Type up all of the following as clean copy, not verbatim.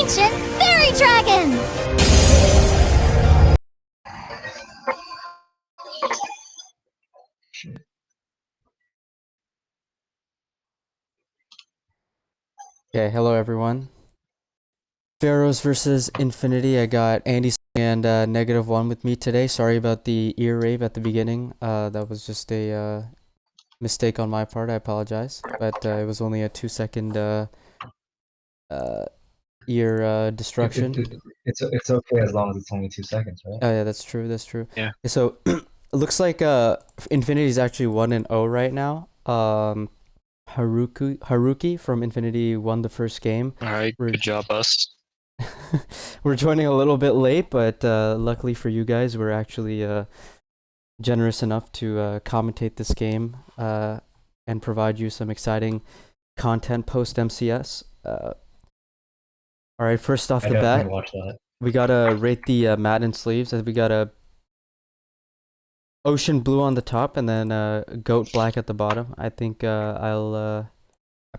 Ancient Fairy Dragon! Okay, hello everyone. Pharaohs versus Infinity. I got AndyTsang and Negative1 with me today. Sorry about the ear rave at the beginning. That was just a mistake on my part. I apologize. But it was only a 2-second ear destruction. It's okay as long as it's only 2 seconds, right? Oh yeah, that's true. That's true. Yeah. Okay, so it looks like Infinity is actually 1-0 right now. Haruki from Infinity won the first game. All right. We're- Good job, us. We're joining a little bit late, but luckily for you guys, we're actually generous enough to commentate this game and provide you some exciting content post MCS. All right, first off I the definitely bat, watch that. we gotta rate the mat and sleeves. As we got a ocean blue on the top and then goat black at the bottom. I think I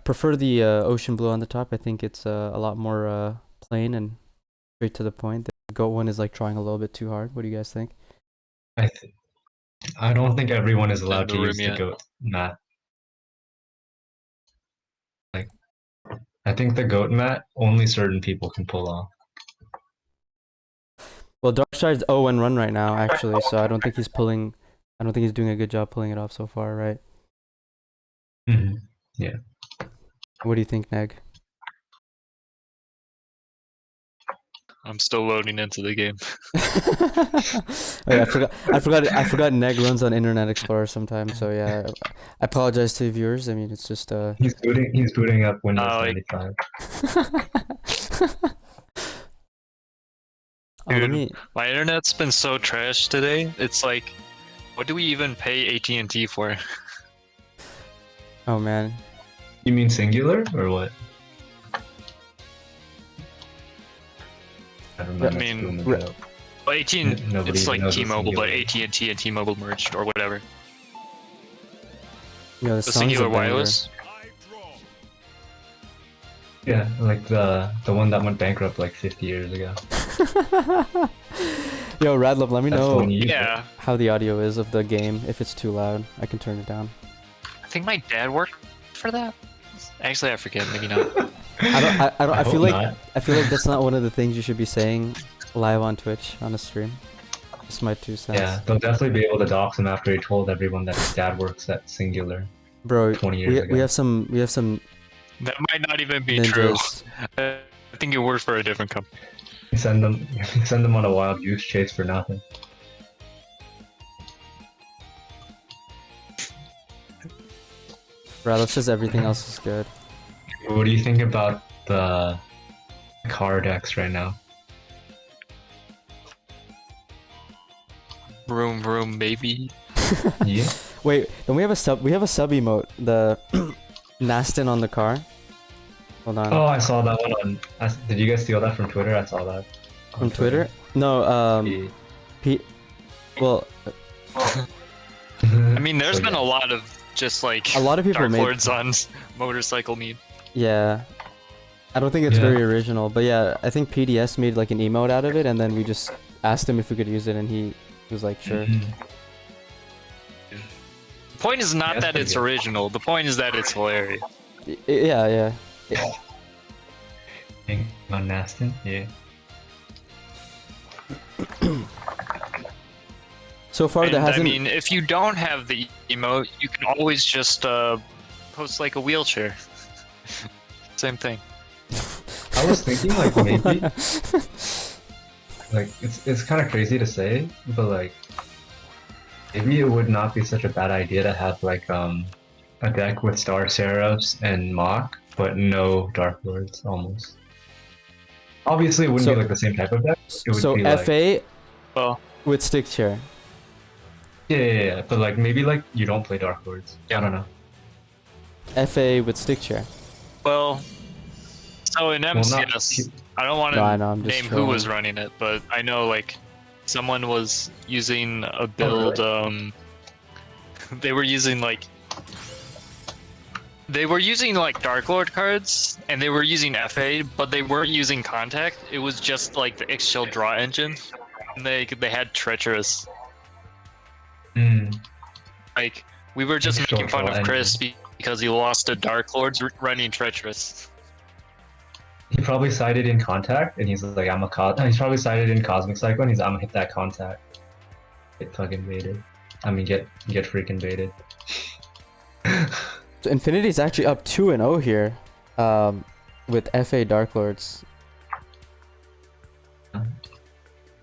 prefer the ocean blue on the top. I think it's a lot more plain and straight to the point. The goat one is like trying a little bit too hard. What do you guys think? I don't think everyone is allowed to the room use the yet. goat mat. Like, I think the goat mat only certain people can pull off. Well, Darkseid's 0-1 right now, actually, so I don't think he's pulling. I don't think he's doing a good job pulling it off so far, right? Mm-hmm. Yeah. What do you think, Neg? I'm still loading into the game. Oh, yeah, I forgot. Neg runs on Internet Explorer sometimes, so yeah, I apologize to the viewers. I mean, it's just He's booting up Windows Oh, 95. Oh, let Dude. me. My internet's been so trash today. It's like, what do we even pay AT&T for? Oh man. You mean singular or what? Never mind, I that's mean, booming re- out. Well, AT&T, Nobody it's even like knows it's T-Mobile, but singular. AT&T and T-Mobile merged or whatever. Yeah, the The song's singular a banger. wireless. Yeah, like the one that went bankrupt like 50 years ago. Yo, Radlove, let me That's the know one you use. Yeah, how the audio is of the game. If it's too loud, I can turn it down. I think my dad worked for that. Actually, I forget. Maybe not. I feel hope like not. I feel like that's not one of the things you should be saying live on Twitch on a stream. Just my 2 cents. Yeah, they'll definitely be able to dox him after he told everyone that his dad works at Singular Bro, 20 years ago. we have some That might not even be true. ninjas. I think it worked for a different company. Send them on a wild goose chase for nothing. Radlove says everything else is good. What do you think about the car decks right now? Vroom vroom, baby. Yeah. Wait, then we have a sub emote, the Nastin on the car. Hold on. Oh, I saw that one on. Did you guys steal that from Twitter? I saw that. on From Twitter? No, Yeah. Pete. Well, I mean, there's So, been yeah. a lot of just like a lot of people Dark made. Lords on motorcycle meme. Yeah. I don't think it's Yeah. very original, but yeah, I think PDS made like an emote out of it, and then we just asked him if we could use it, and he was like, sure. Mhm. The point is not Yeah, that's that pretty it's good. original. The point is that it's hilarious. Yeah. Hang on, Nastin. Yeah. So far, there And, hasn't. I mean, if you don't have the emote, you can always just post like a wheelchair. Same thing. I was thinking like maybe like it's kind of crazy to say, but like maybe it would not be such a bad idea to have like a deck with Star Seraphs and Mach, but no Dark Lords almost. Obviously, it wouldn't So- be like the same type of deck. It would So be like FA Well, with stick chair. yeah, but like maybe like you don't play Dark Lords. I don't know. FA with stick chair. well. So in not MCS, I don't want No, I to know, I'm just name who was trolling. running it, but I know like someone was using a build. They were using like They were using like Dark Lord cards, and they were using FA, but they weren't using Contact. It was just like the X-Shell draw engine. And they had Treacherous. Like, we were just X-Shell making fun draw of Chris engine. because he lost to Dark Lords running Treacherous. He probably sided in Contact, and he's like, he's probably sided in Cosmic Cycle, and he's I'm gonna hit that Contact. Get fucking baited. I mean, get freaking baited. So Infinity's actually up 2-0 here, with FA Dark Lords.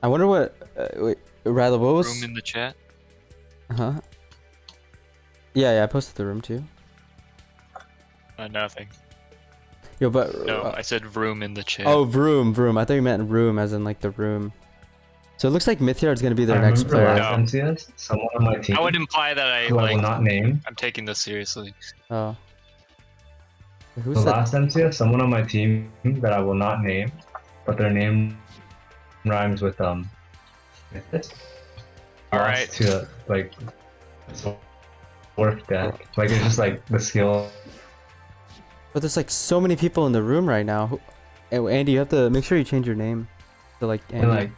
I wonder what. Wait, rather, what was? Room in the chat. Huh? Yeah, I posted the room too. Nothing. Yo, but No, I said room in the chat. oh, vroom. I thought you meant room, as in like the room. So it looks like Mythiard's gonna be their next remember player. last MCS, someone on my team, I would imply that I who I will like. not name. I'm taking this seriously. Oh. Who's The that? last MCS, someone on my team that I will not name, but their name rhymes with Mythos. Alright. Lost to like Dwarf deck. Like it's just like the skill. But there's like so many people in the room right now. Andy, you have to make sure you change your name to like Andy. And like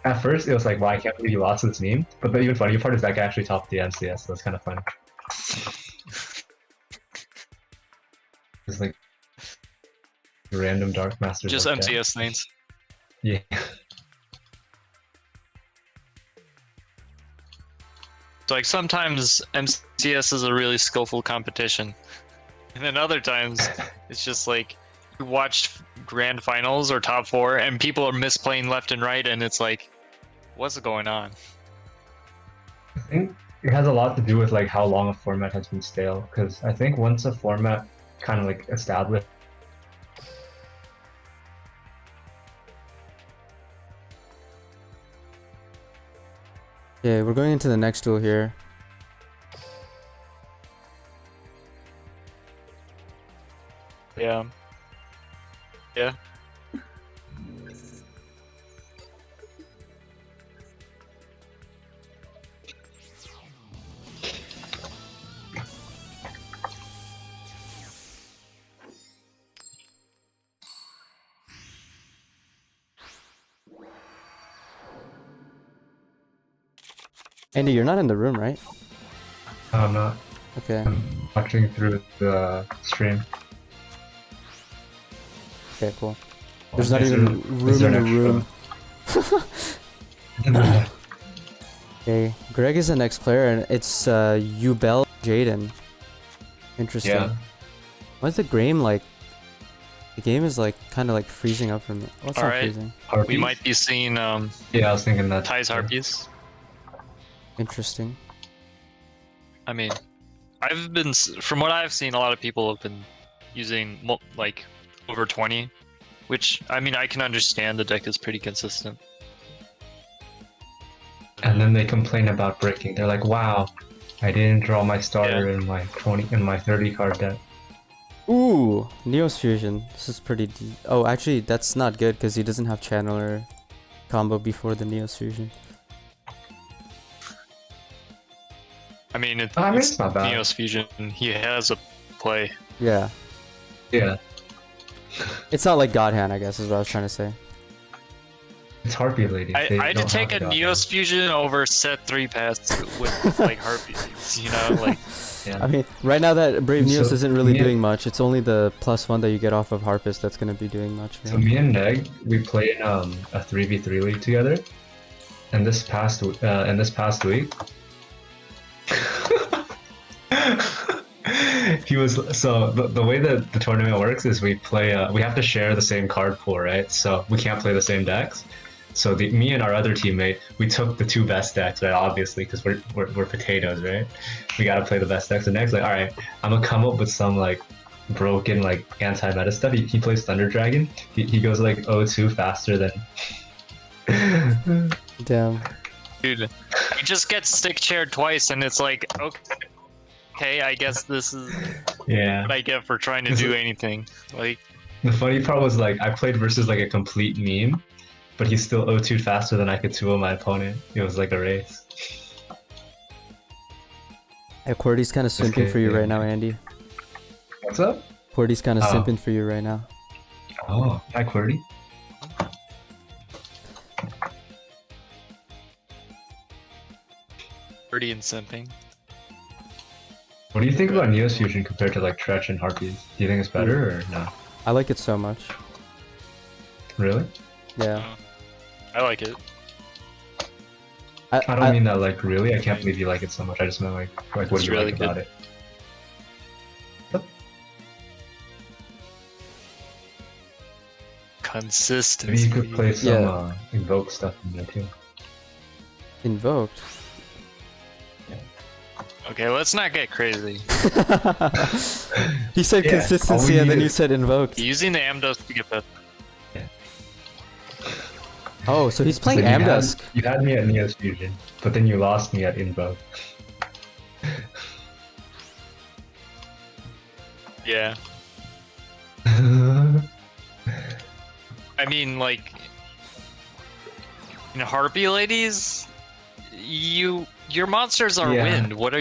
at first it was like, why can't believe you lost to this meme? But the even funnier part is that guy actually topped the MCS, so it's kind of funny. It's like random Dark Masters. Just like that. MCS names. Yeah. So like sometimes MCS is a really skillful competition, and then other times it's just like you watched grand finals or top four, and people are misplaying left and right, and it's like, what's going on? I think it has a lot to do with like how long a format has been stale. Because I think once a format kind of like established, Yeah, we're going into the next duel here. Yeah. Yeah. Andy, you're not in the room, right? I'm not Okay. watching through the stream. Okay, cool. There's not Is even there- room is there in the an room. extra- Okay, Greg is the next player, and it's Ubel Jaden. Interesting. Yeah. Why is the game like? The game is like kind of like freezing up for me. Oh, it's not Alright. freezing. We Harpies? might be seeing Yeah, I was thinking that. Ty's Harpies. Interesting. I mean, from what I've seen, a lot of people have been using like over 20, which I mean I can understand. The deck is pretty consistent. And then they complain about breaking. They're like, "Wow, I didn't draw my starter in my 30 card deck." Ooh, Neos Fusion. This is pretty deep. Oh, actually, that's not good because he doesn't have Channeler combo before the Neos Fusion. I mean, It's it's not bad. Neos Fusion. He has a play. Yeah. Yeah, It's not like God Hand, I guess, is what I was trying to say. it's Harpy Lady. I had to take a Neos Fusion over set 3 pass with like Harpies. You know, like I mean, right now that Brave Neos So, isn't really me and- doing much. It's only the +1 that you get off of Harpist that's going to be doing much. For So him. me and Neg, we played a 3v3 league together, and this past week, he was the way that the tournament works is we play we have to share the same card pool, right? So we can't play the same decks. So me and our other teammate, we took the 2 best decks, right? Obviously, because we're potatoes, right? We gotta play the best decks. And Neg's like, all right, I'm gonna come up with some like broken like anti-meta stuff. He plays Thunder Dragon. He goes like 0-2 faster than. Damn. dude, he just gets stick chaired twice, and it's like, okay, I guess this is Yeah. what I get for trying to do anything. Like, The funny part was like I played versus like a complete meme, but he's still 0-2 faster than I could 2-0 my opponent. It was like a race. Hey, Qwerty's kind of swimping for you right now, Andy. What's up? Qwerty's kind of Oh. simping for you right now. Oh, hi QWERTY. Pretty and simping. What do you think about Neos Fusion compared to like Tretch and Harpies? Do you think it's better or no? I like it so much. Really? Yeah. I like it. I don't mean that like really. I can't believe you like it so much. I just meant like what It's do you really like about good. it? Consistency. Maybe you could play some Yeah. Invoke stuff in there too. Invoked. Okay, let's not get crazy. He said Yeah, consistency all we and then need you is- said invoked. Using the Amdusk to get better. Oh, so he's playing So you had- Amdusk. You had me at Neos Fusion, but then you lost me at Invoke. Yeah. I mean, like, in Harpy Ladies, your monsters are Yeah. wind. What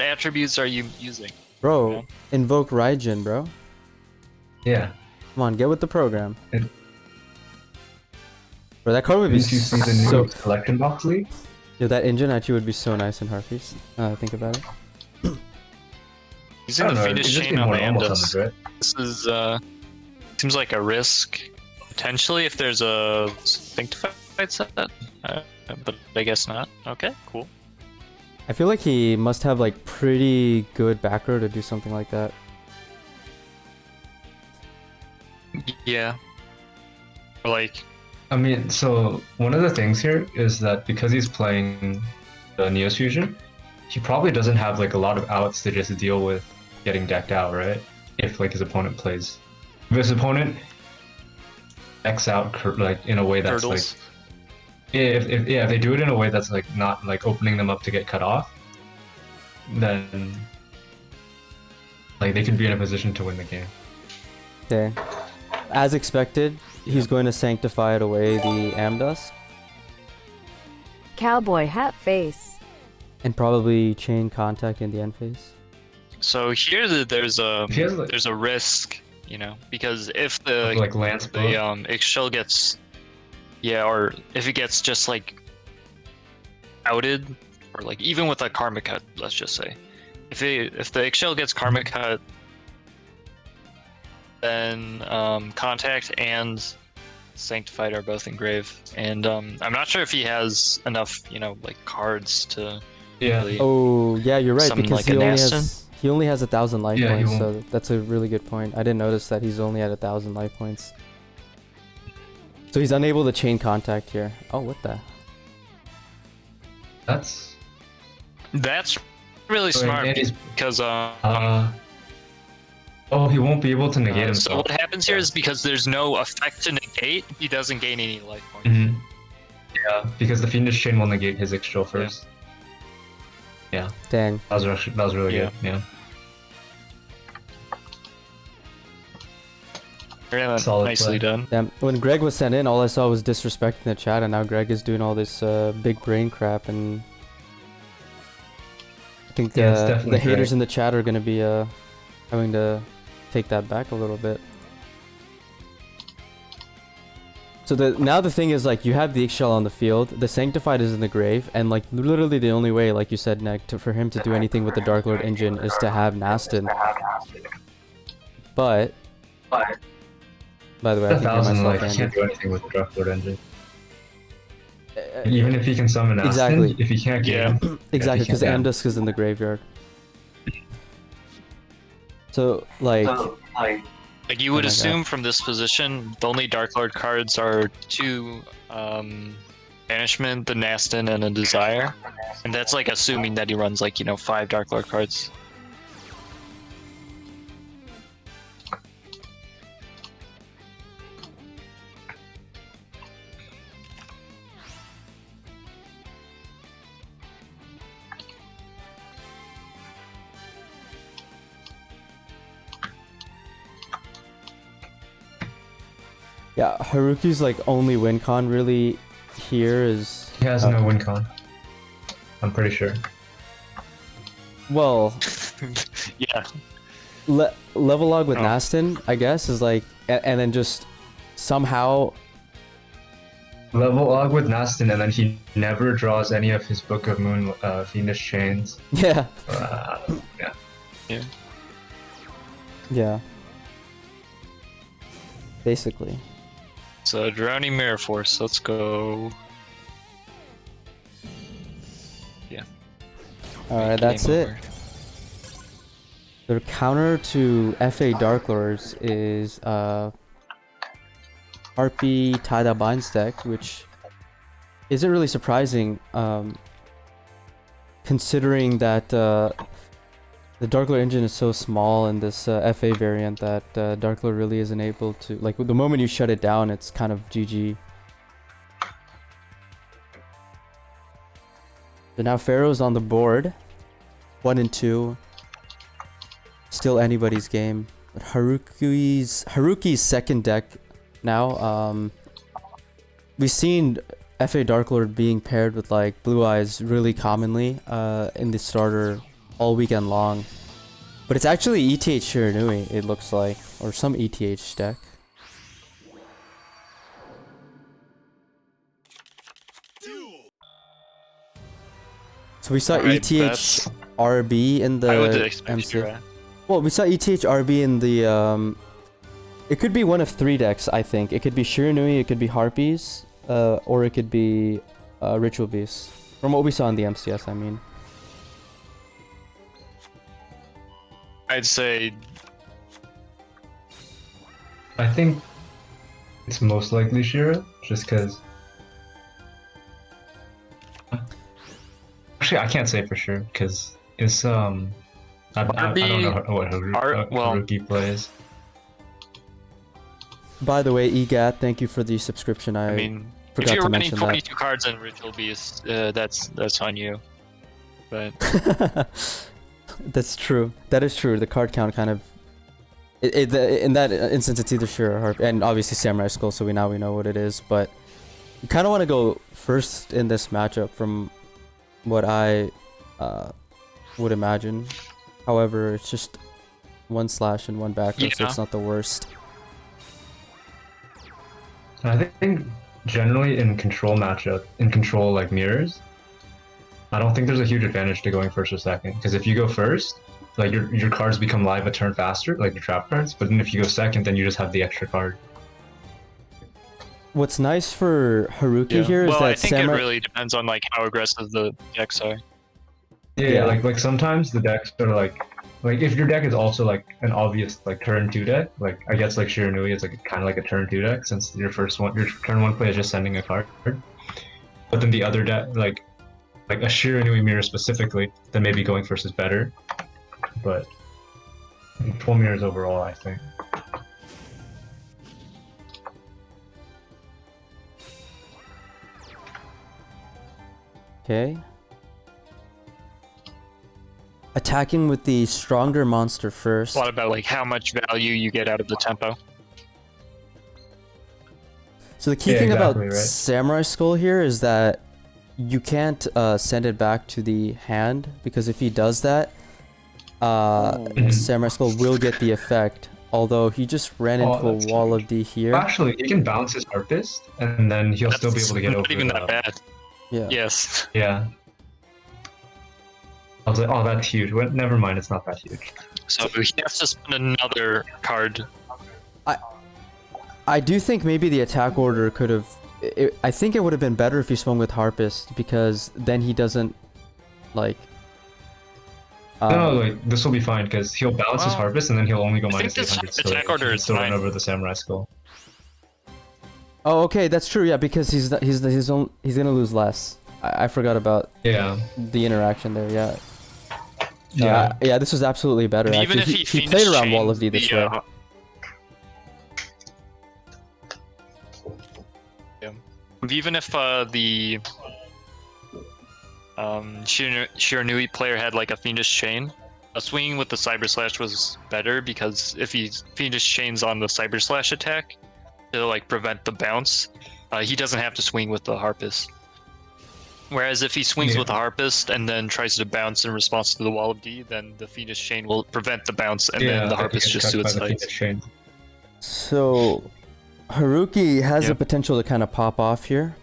attributes are you using? Bro, invoke Raijin, bro. Yeah. Come on, get with the program. It- Bro, that card would be Didn't you see the new so... collection box league? Yo, that engine actually would be so nice in Harpies. Think about it. Using I the don't know, Fiendish it'd just Chain be on more the normal Amdusk. summons, right? This is seems like a risk potentially if there's a Sanctified set, but I guess not. Okay, cool. I feel like he must have like pretty good back row to do something like that. Yeah. Like, I mean, so one of the things here is that because he's playing the Neos Fusion, he probably doesn't have like a lot of outs to just deal with getting decked out, right? If like his opponent plays, if his opponent X out like in a way that's turtles. like, if they do it in a way that's like not like opening them up to get cut off, then like they could be in a position to win the game. Okay. As expected, he's going to sanctify it away the Amdusk Cowboy hat face. and probably chain contact in the end phase. So here there's a He has, like- there's a risk, you know, because if the Like Lance Book. Ixchel gets, yeah, or if it gets just like outed, or like even with a Karma Cut, let's just say, if the Ixchel gets Karma Cut, then Contact and Sanctified are both engraved, and I'm not sure if he has enough, you know, like cards to Yeah. really. Oh, yeah, you're right, Summon because like a he only has 1,000 life Yeah, he points, won't. so that's a really good point. I didn't notice that he's only at 1,000 life points. So he's unable to chain contact here. Oh, what the? That's That's really So smart Andy's- because oh, he won't be able to negate so himself. what happens here is because there's no effect to negate, he doesn't gain any life points. Mhm. Yeah, because the Fiendish Chain will negate his Ixchel first. Dang. That was really Yeah. good. Yeah. Very Solid nicely play. done. Damn. When Greg was sent in, all I saw was disrespecting the chat, and now Greg is doing all this big brain crap, and I think Yeah, it's the definitely haters Greg. in the chat are gonna be having to take that back a little bit. So now the thing is, like, you have the Ixchel on the field, the Sanctified is in the grave, and like literally the only way, like you said, Neg, for him to do anything with the Dark Lord engine is to have Nastin. But by the way, I think I 1,000 myself life, he can't ended. do anything with the Dark Lord engine. Even if he can summon Aston, Exactly. if he can't get Yeah. him, Exactly, because can't. Amdusk is in the graveyard. So, like, Like you would Oh my God. assume from this position, the only Dark Lord cards are two Banishment, the Nastin, and a Desire. And that's like assuming that he runs like, you know, 5 Dark Lord cards. yeah, Haruki's like only win con really here is he has no win con. I'm pretty sure. well, Yeah. level log with Oh. Nastin, I guess, is like, and then just somehow. Level log with Nastin, and then he never draws any of his Book of Moon Fiendish Chains. Yeah. Yeah. Yeah. Basically. So Drowning Mirror Force, let's go. Yeah. Alright, that's Game it. over. The counter to FA Dark Lords is Harpy Taaha Binds deck, which isn't really surprising, considering that the Dark Lord engine is so small in this FA variant that Dark Lord really isn't able to, like, the moment you shut it down, it's kind of GG. So now Pharaohs on the board, 1 and 2. Still anybody's game. But Haruki's second deck now. We've seen FA Dark Lord being paired with like Blue Eyes really commonly in the starter all weekend long. But it's actually ETH Shiranui, it looks like, or some ETH deck. So we saw Alright, ETH that's- RB in I would the expect you, MC. right? Well, we saw ETH RB in the it could be one of 3 decks, I think. It could be Shiranui, it could be Harpies, or it could be Ritual Beast. From what we saw in the MCS, I mean. I'd say I think it's most likely Shira, just because. Actually, I can't say for sure because it's I don't know what Haruki plays. By the way, EGAT, thank you for the subscription. I mean, if forgot you're to running mention 22 cards in Ritual Beast, that's on you. But that. That's true. That is true. The card count kind of... in that instance, it's either Shira or Harp, and obviously Samurai Skull, so we know what it is, but you kind of want to go first in this matchup from what I would imagine. However, it's just 1 slash and 1 backup, so Yeah. it's not the worst. I think generally in control like mirrors, I don't think there's a huge advantage to going first or second, because if you go first, like your cards become live a turn faster, like your trap cards, but then if you go second, then you just have the extra card. What's nice for Haruki here is well, that I think it really depends on like how aggressive the decks are. Yeah, like sometimes the decks are like if your deck is also like an obvious like turn 2 deck, like I guess like Shiranui is like kind of like a turn 2 deck, since your turn 1 play is just sending a card, but then the other deck like a Shiranui mirror specifically, then maybe going first is better, but control mirrors overall, I think. Okay. Attacking with the stronger monster first. A lot about like how much value you get out of the tempo. So the key Yeah, thing exactly, about right. Samurai Skull here is that you can't send it back to the hand, because if he does that, Samurai Skull will get the effect. Although he just ran into a that's wall of D here. Actually, he can bounce his Harpist, and then he'll still be able to get not over even the- that bad. Yeah. Yes. Yeah. I was like, oh, that's huge. Well, never mind, it's not that huge. So he has to spend another card. I do think maybe the attack order could have... I think it would have been better if he swung with Harpist, because then he doesn't, like... No, like this will be fine because he'll bounce his well, Harpist and then he'll only go I think minus this 800. So attack order is still run fine. over the Samurai Skull. Oh, okay, that's true, yeah, because he's gonna lose less. I forgot about Yeah. the interaction there, yeah. Yeah. Yeah, this was absolutely better. And Actually, even if he played around Wall of D this way. Even if the Shiranui player had like a Fiendish Chain, swinging with the Cyber Slash was better, because if he Fiendish Chains on the Cyber Slash attack to like prevent the bounce, he doesn't have to swing with the Harpist. Whereas if he swings Yeah. with the Harpist and then tries to bounce in response to the Wall of D, then the Fiendish Chain will prevent the bounce, and then the like, Harpist he gets just cut by the suicides. Fiendish Chain. So Haruki has the Yep. potential to kind of pop off here.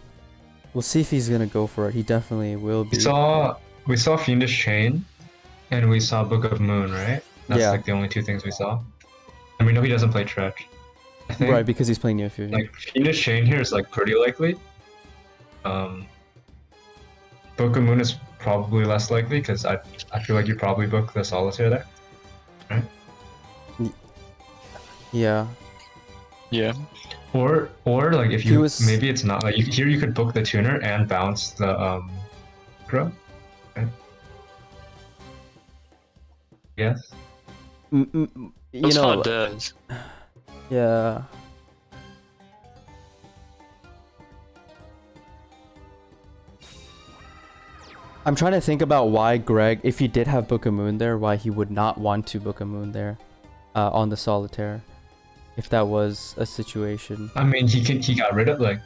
We'll see if he's gonna go for it. He definitely will be. We saw Fiendish Chain, and we saw Book of Moon, right? That's Yeah. like the only two things we saw. And we know he doesn't play Tretch. I think Right, because he's playing Neo Fusion. like Fiendish Chain here is like pretty likely. Book of Moon is probably less likely because I feel like you probably book the Solitaire there, right? Yeah. Yeah. Or like if He you was- maybe it's not like here you could book the tuner and bounce the Crow. Right? Yes. You That's know, how it does. yeah. I'm trying to think about why Greg, if he did have Book of Moon there, why he would not want to Book of Moon there on the Solitaire, if that was a situation. I mean, he got rid of like.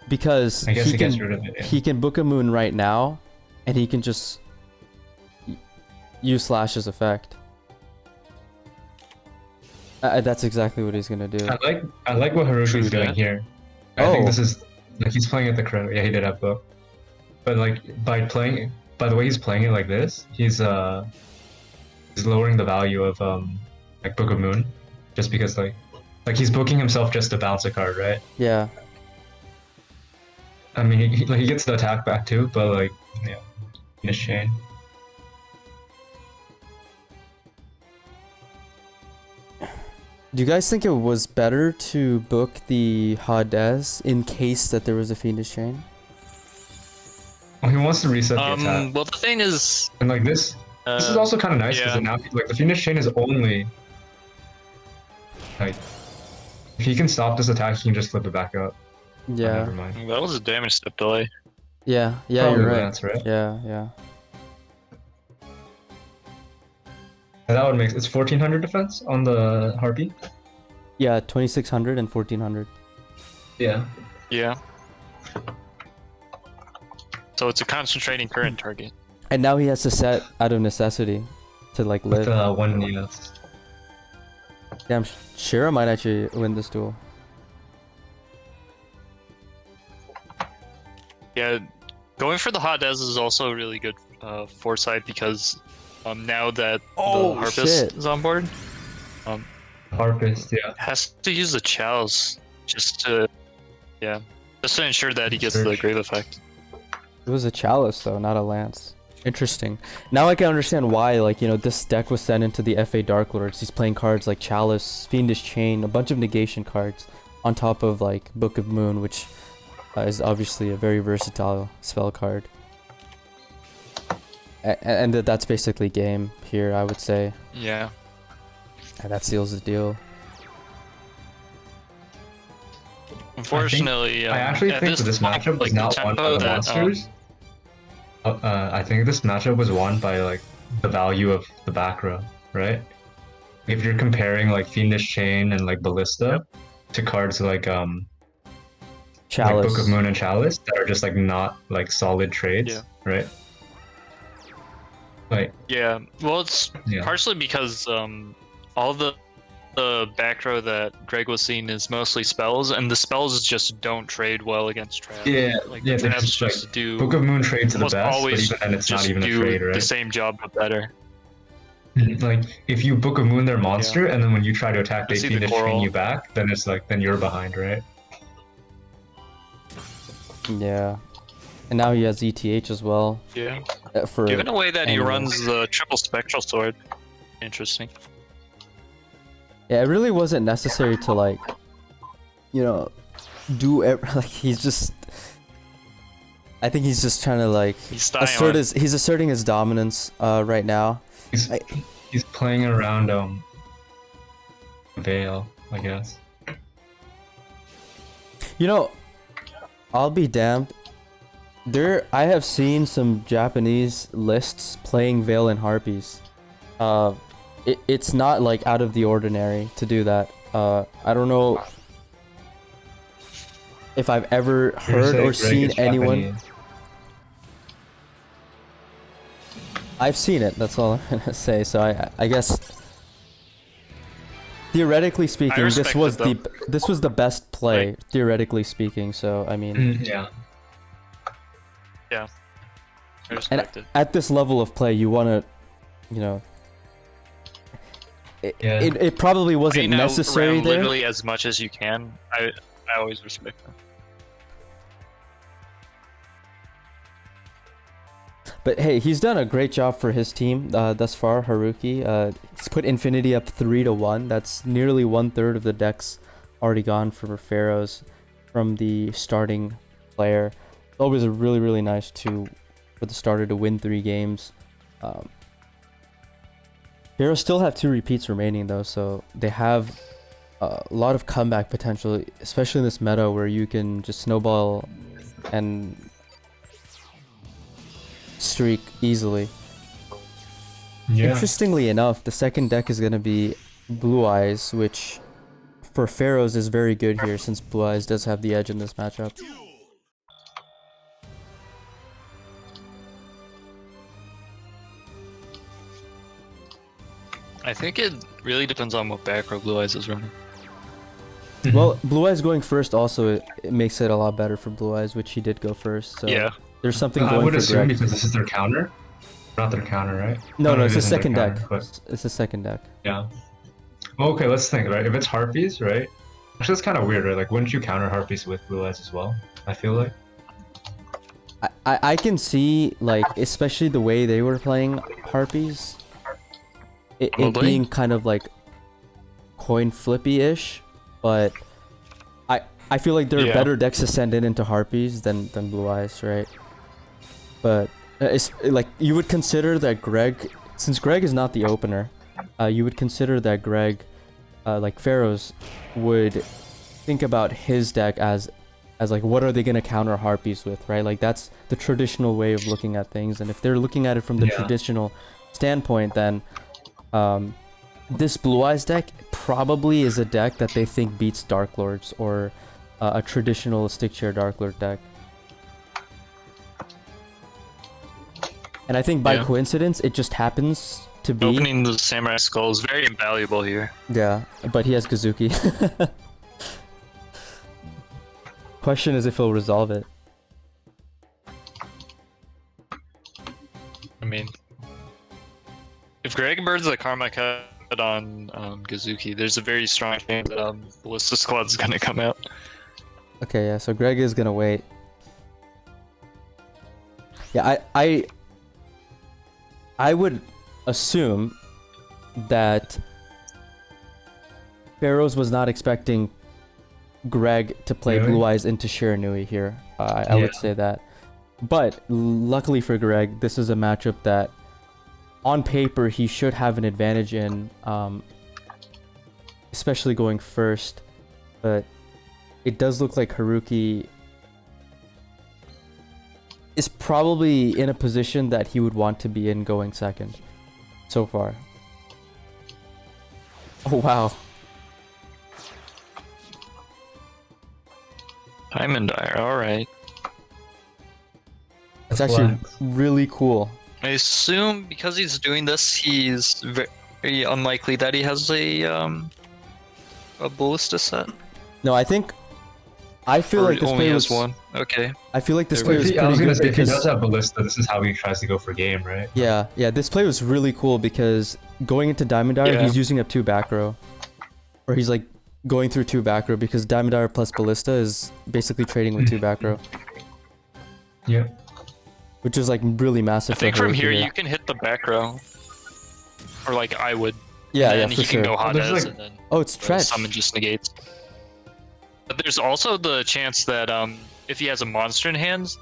Because I guess he can gets rid of it. Yeah. he can Book a Moon right now, and he can just use Slash's effect. That's exactly what he's gonna do. I like what True Haruki's doing that. here. I think Oh. this is like he's playing at the Crow. Yeah, he did have book, but like by the way he's playing it like this, he's lowering the value of like Book of Moon, just because like he's booking himself just to bounce a card, right? Yeah. I mean, he gets the attack back too, but like, yeah, Miss Chain. Do you guys think it was better to book the Hades in case that there was a Fiendish Chain? Well, he wants to reset the attack, Well, the thing is, and like this is also kind of nice because yeah. now like the Fiendish Chain is only like if he can stop this attack, he can just flip it back up. Oh, Yeah. never mind. that was a damage step delay. Yeah. Yeah, Probably you're right. Lance, right? Yeah. And that would make it's 1400 defense on the Harpy. Yeah, 2600 and 1400. Yeah. Yeah. So it's a concentrating current target. And now he has to set out of necessity to like live. With one yes. Damn, Shira might actually win this duel. Yeah, going for the Hades is also a really good foresight because now that Oh, the Harpist shit. is on board, Harpist, yeah. has to use the Chalice just to ensure that he gets the Grave Effect. It was a Chalice though, not a Lance. Interesting. Now I can understand why, like, you know, this deck was sent into the FA Dark Lords. He's playing cards like Chalice, Fiendish Chain, a bunch of negation cards on top of like Book of Moon, which is obviously a very versatile spell card. And that's basically game here, I would say. Yeah. And that seals the deal. Unfortunately, I actually at think that this point, matchup was like, not the won by tempo the that, monsters. I think this matchup was won by like the value of the back row, right? If you're comparing like Fiendish Chain and like Ballista to cards like Chalice. Book of Moon and Chalice that are just like not like solid trades, Yeah. right? Like Yeah, well, it's Yeah. partially because all the back row that Greg was seeing is mostly spells, and the spells just don't trade well against traps. Yeah, like yeah, the they're traps just, like, do Book of Moon trades are the almost best, but always even then it's not just even a do trade, the right? same job but better. Like if you Book of Moon their monster and then when you try to attack they I see the Fiendish Chain coral. you back, then it's like then you're behind, right? Yeah. And now he has ETH as well. Yeah. For Given the way that he anyone. runs the triple spectral sword, interesting. Yeah, it really wasn't necessary to like, you know, like he's just. I think he's just trying to like He's styling. he's asserting his dominance right now. He's playing around Veil, I guess. You know, I'll be damned. I have seen some Japanese lists playing Veil and Harpies. It's not like out of the ordinary to do that. I don't know if I've ever heard or seen anyone. I've seen it. That's all I'm gonna say. So I guess theoretically speaking, this respect was it, though. this was the best play, Like- theoretically speaking. So I mean, Yeah. I respect it. at this level of play, you want to, you know, Yeah. it probably wasn't Playing out necessary around there. literally as much as you can. I always respect that. But hey, he's done a great job for his team thus far, Haruki. He's put Infinity up 3-1. That's nearly 1/3 of the decks already gone for Pharaohs from the starting player. It's always a really nice for the starter to win 3 games. Pharaohs still have 2 repeats remaining though, so they have a lot of comeback potential, especially in this meta where you can just snowball and streak easily. Yeah. Interestingly enough, the second deck is going to be Blue Eyes, which for Pharaohs is very good here since Blue Eyes does have the edge in this matchup. I think it really depends on what back row Blue Eyes is running. Well, Blue Eyes going first also it makes it a lot better for Blue Eyes, which he did go first. So Yeah. there's something I going would for assume Greg. because this is their counter. Not their counter, right? No, it it's the isn't their second counter, deck. but- It's the second deck. Yeah. Well, okay, let's think, right? If it's Harpies, right? Actually, that's kind of weird, right? Like, wouldn't you counter Harpies with Blue Eyes as well? I feel like. I can see, like, especially the way they were playing Harpies, it Probably. being kind of like coin flippy-ish, but I feel like there are Yeah. better decks to send into Harpies than Blue Eyes, right? But it's like you would consider that Greg, since Greg is not the opener, you would consider that Greg, like Pharaohs, would think about his deck as like what are they gonna counter Harpies with, right? Like that's the traditional way of looking at things, and if they're looking at it from the Yeah. traditional standpoint, then this Blue Eyes deck probably is a deck that they think beats Dark Lords or a traditional stick chair Dark Lord deck. And I think by Yeah. coincidence, it just happens to be. Opening the Samurai Skull is very invaluable here. Yeah, but he has Kazuki. Question is if he'll resolve it. I mean, if Greg burns the Karma Cut on Kazuki, there's a very strong chance that Ballista Squad's gonna come out. Okay, yeah, so Greg is gonna wait. Yeah, I would assume that Pharaohs was not expecting Greg to play Really? Blue Eyes into Shiranui here. I would Yeah. say that. But luckily for Greg, this is a matchup that on paper he should have an advantage in, especially going first. But it does look like Haruki is probably in a position that he would want to be in going second so far. Oh wow. Diamond Dire, alright. It's actually Flex. really cool. I assume because he's doing this, he's very unlikely that he has a Ballista set. No, I feel Or like this only play has was one. Okay. I feel like this There play we was go. I was pretty gonna good say, if he does because have Ballista, this is how he tries to go for game, right? yeah, this play was really cool because going into Diamond Dire, Yeah. he's using up 2 back row. Or he's like going through 2 back row because Diamond Dire plus Ballista is basically trading with 2 back row, Yeah. which is like really massive. I think for from Haruki here you can hit the back row. Or like I would. Yeah, and yeah, then for he can sure. go hot There's, as like- and then Oh, it's the Tretch. summon just negates. But there's also the chance that if he has a monster in hand,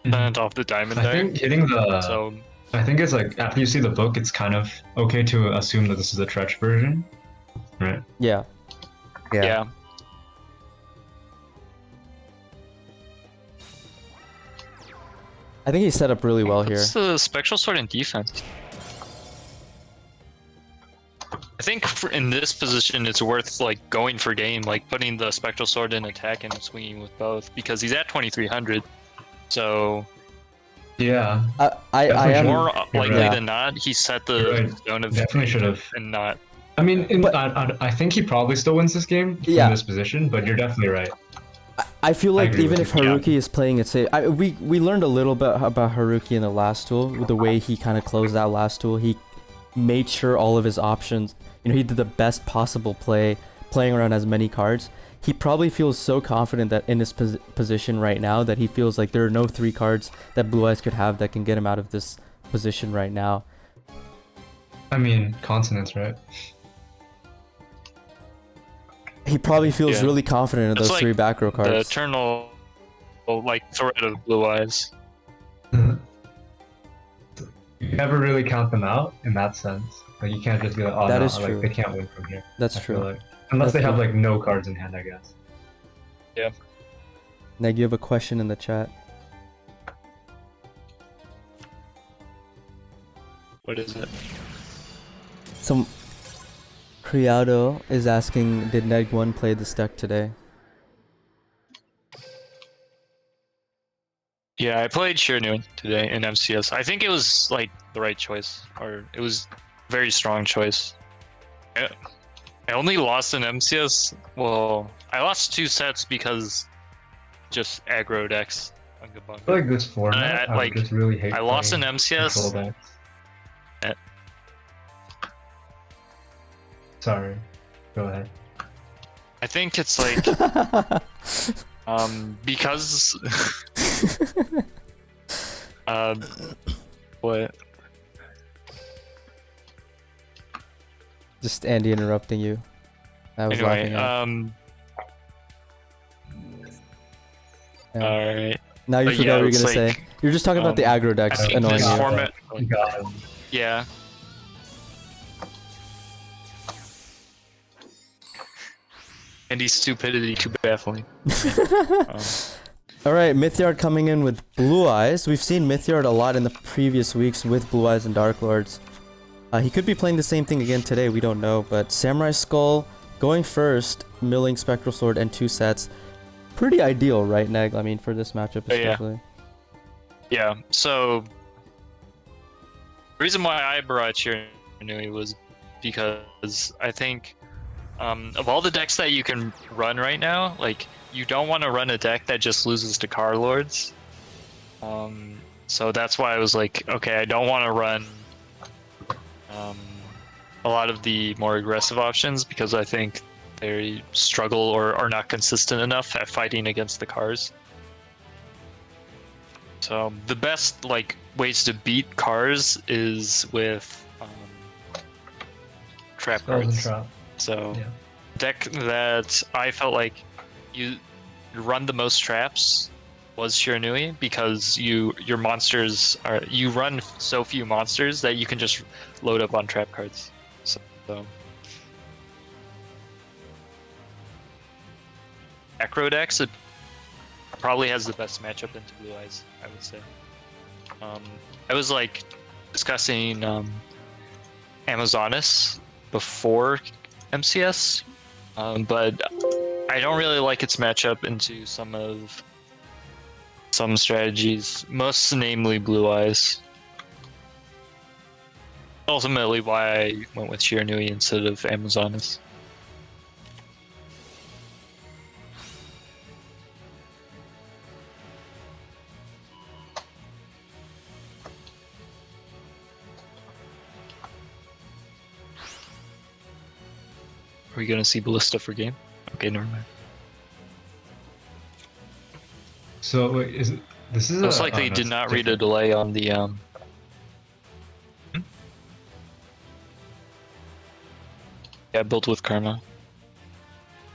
send off the Diamond I Dire. think hitting the. So I think it's like after you see the book, it's kind of okay to assume that this is a Tretch version, right? Yeah. yeah. I think he's set up really well here. What's the Spectral Sword in defense? I think in this position it's worth like going for game, like putting the Spectral Sword in attack and swinging with both because he's at 2300. So Yeah. I Definitely am. more likely Yeah. than not, he set You're the right. stone of Definitely fate should have. and not. I mean, But- I think he probably still wins this game from Yeah. this position, but you're definitely right. I feel I like agree even with if you. Haruki is playing it safe, we learned a little bit about Haruki in the last duel. With the way he kind of closed that last duel, he made sure all of his options. You know, he did the best possible play, playing around as many cards. He probably feels so confident that in this position right now that he feels like there are no 3 cards that Blue Eyes could have that can get him out of this position right now. I mean, consonants, right? He probably feels Yeah. really confident in That's those like 3 back row The cards. eternal, like, threat of Blue Eyes. You never really count them out in that sense. Like you can't just be like, oh That no, is like true. they can't win from here. That's I feel true. like. Unless That's they have true. like no cards in hand, I guess. Neg, you have a question in the chat. What is it? Some Criado is asking, did Neg1 play this deck today? Yeah, I played Shirnu today in MCS. I think it was like the right choice, or it was a very strong choice. I only lost in MCS. Well, I lost 2 sets because just aggro decks. Unga bunga. I feel like this format, I like, just really hate. I lost in playing MCS. control decks. Sorry. Go ahead. I think it's like because what? Just Andy interrupting you. I was Anyway, laughing at. Yeah. all right. Now you but forgot yeah, what you were it's gonna say. like, You're just talking about the aggro I decks think annoying this you. format, Got him. yeah. And his stupidity too baffling. Alright, Mythyard coming in with Blue Eyes. We've seen Mythyard a lot in the previous weeks with Blue Eyes and Dark Lords. He could be playing the same thing again today, we don't know. But Samurai Skull going first, milling Spectral Sword and 2 sets. Pretty ideal, right, Neg? I mean, for this matchup Oh, yeah. especially. Yeah, so the reason why I brought Shiranui was because I think of all the decks that you can run right now, like, you don't want to run a deck that just loses to Car Lords. So that's why I was like, okay, I don't want to run a lot of the more aggressive options because I think they struggle or are not consistent enough at fighting against the cars. So the best like ways to beat cars is with trap Spells and cards. trap. So Yeah. deck that I felt like you run the most traps was Shiranui because your monsters are you run so few monsters that you can just load up on trap cards. So Acro decks, it probably has the best matchup into Blue Eyes, I would say. I was like discussing Amazonas before MCS, but I don't really like its matchup into some strategies, most namely Blue Eyes. Ultimately, why I went with Shiranui instead of Amazonas. Are we gonna see Ballista for game? Okay, never mind. So wait, is it? This is Most a, likely no, did it's not read a different. delay on the Yeah, built with Karma.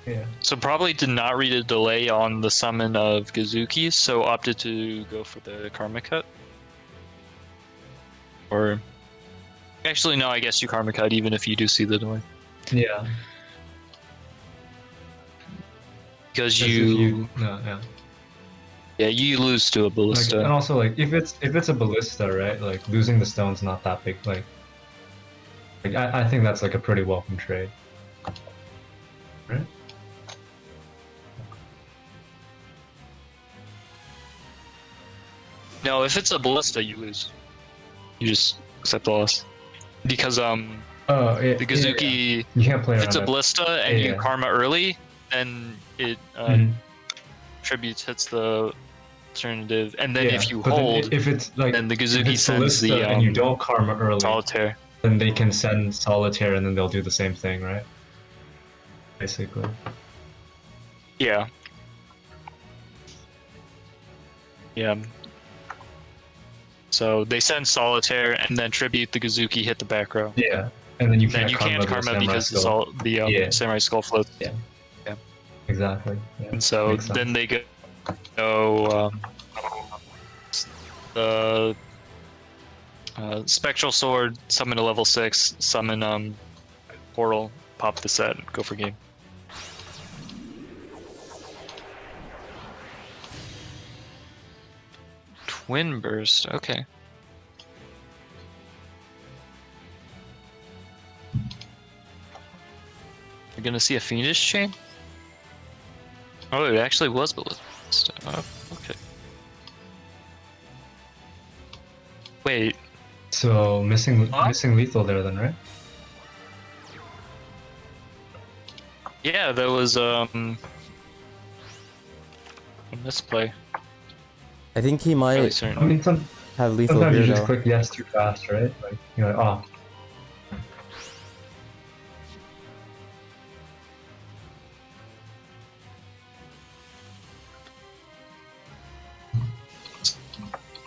Yeah. So probably did not read a delay on the summon of Gazuki, so opted to go for the Karma cut. Or actually no, I guess you Karma cut even if you do see the delay. Yeah. Because As if you no, yeah. yeah, you lose to a Like, Ballista. and also like if it's a ballista, right? Like losing the stone's not that big. Like I think that's like a pretty welcome trade. Right? No, if it's a ballista, you lose. You just accept the loss. Because Oh, yeah, the Gazuki, you can't play if around it's a it. ballista and you Yeah. karma early, then it Mhm. tributes hits the alternative, and then Yeah, if you but then hold, if it's like then the if Gazuki it's sends the ballista and you don't karma early, solitaire. then they can send solitaire and then they'll do the same thing, right? Basically. Yeah. Yeah. So they send solitaire and then tribute the Gazuki, hit the back row. Yeah, and then you Then can't you karma can't the karma samurai because the skull. Yeah. samurai skull floats. Exactly. Yeah. And so Makes sense. then they go the spectral sword, summon a level 6, summon portal, pop the set, go for game. Twin burst, okay. You're gonna see a fiendish chain? Oh, it actually was ballista. Oh, okay. Wait, So missing Huh? missing lethal there then, right? yeah, there was a misplay. I think he Fairly might certain. I mean, have lethal sometimes here you just though. click yes too fast, right? Like you're like, oh.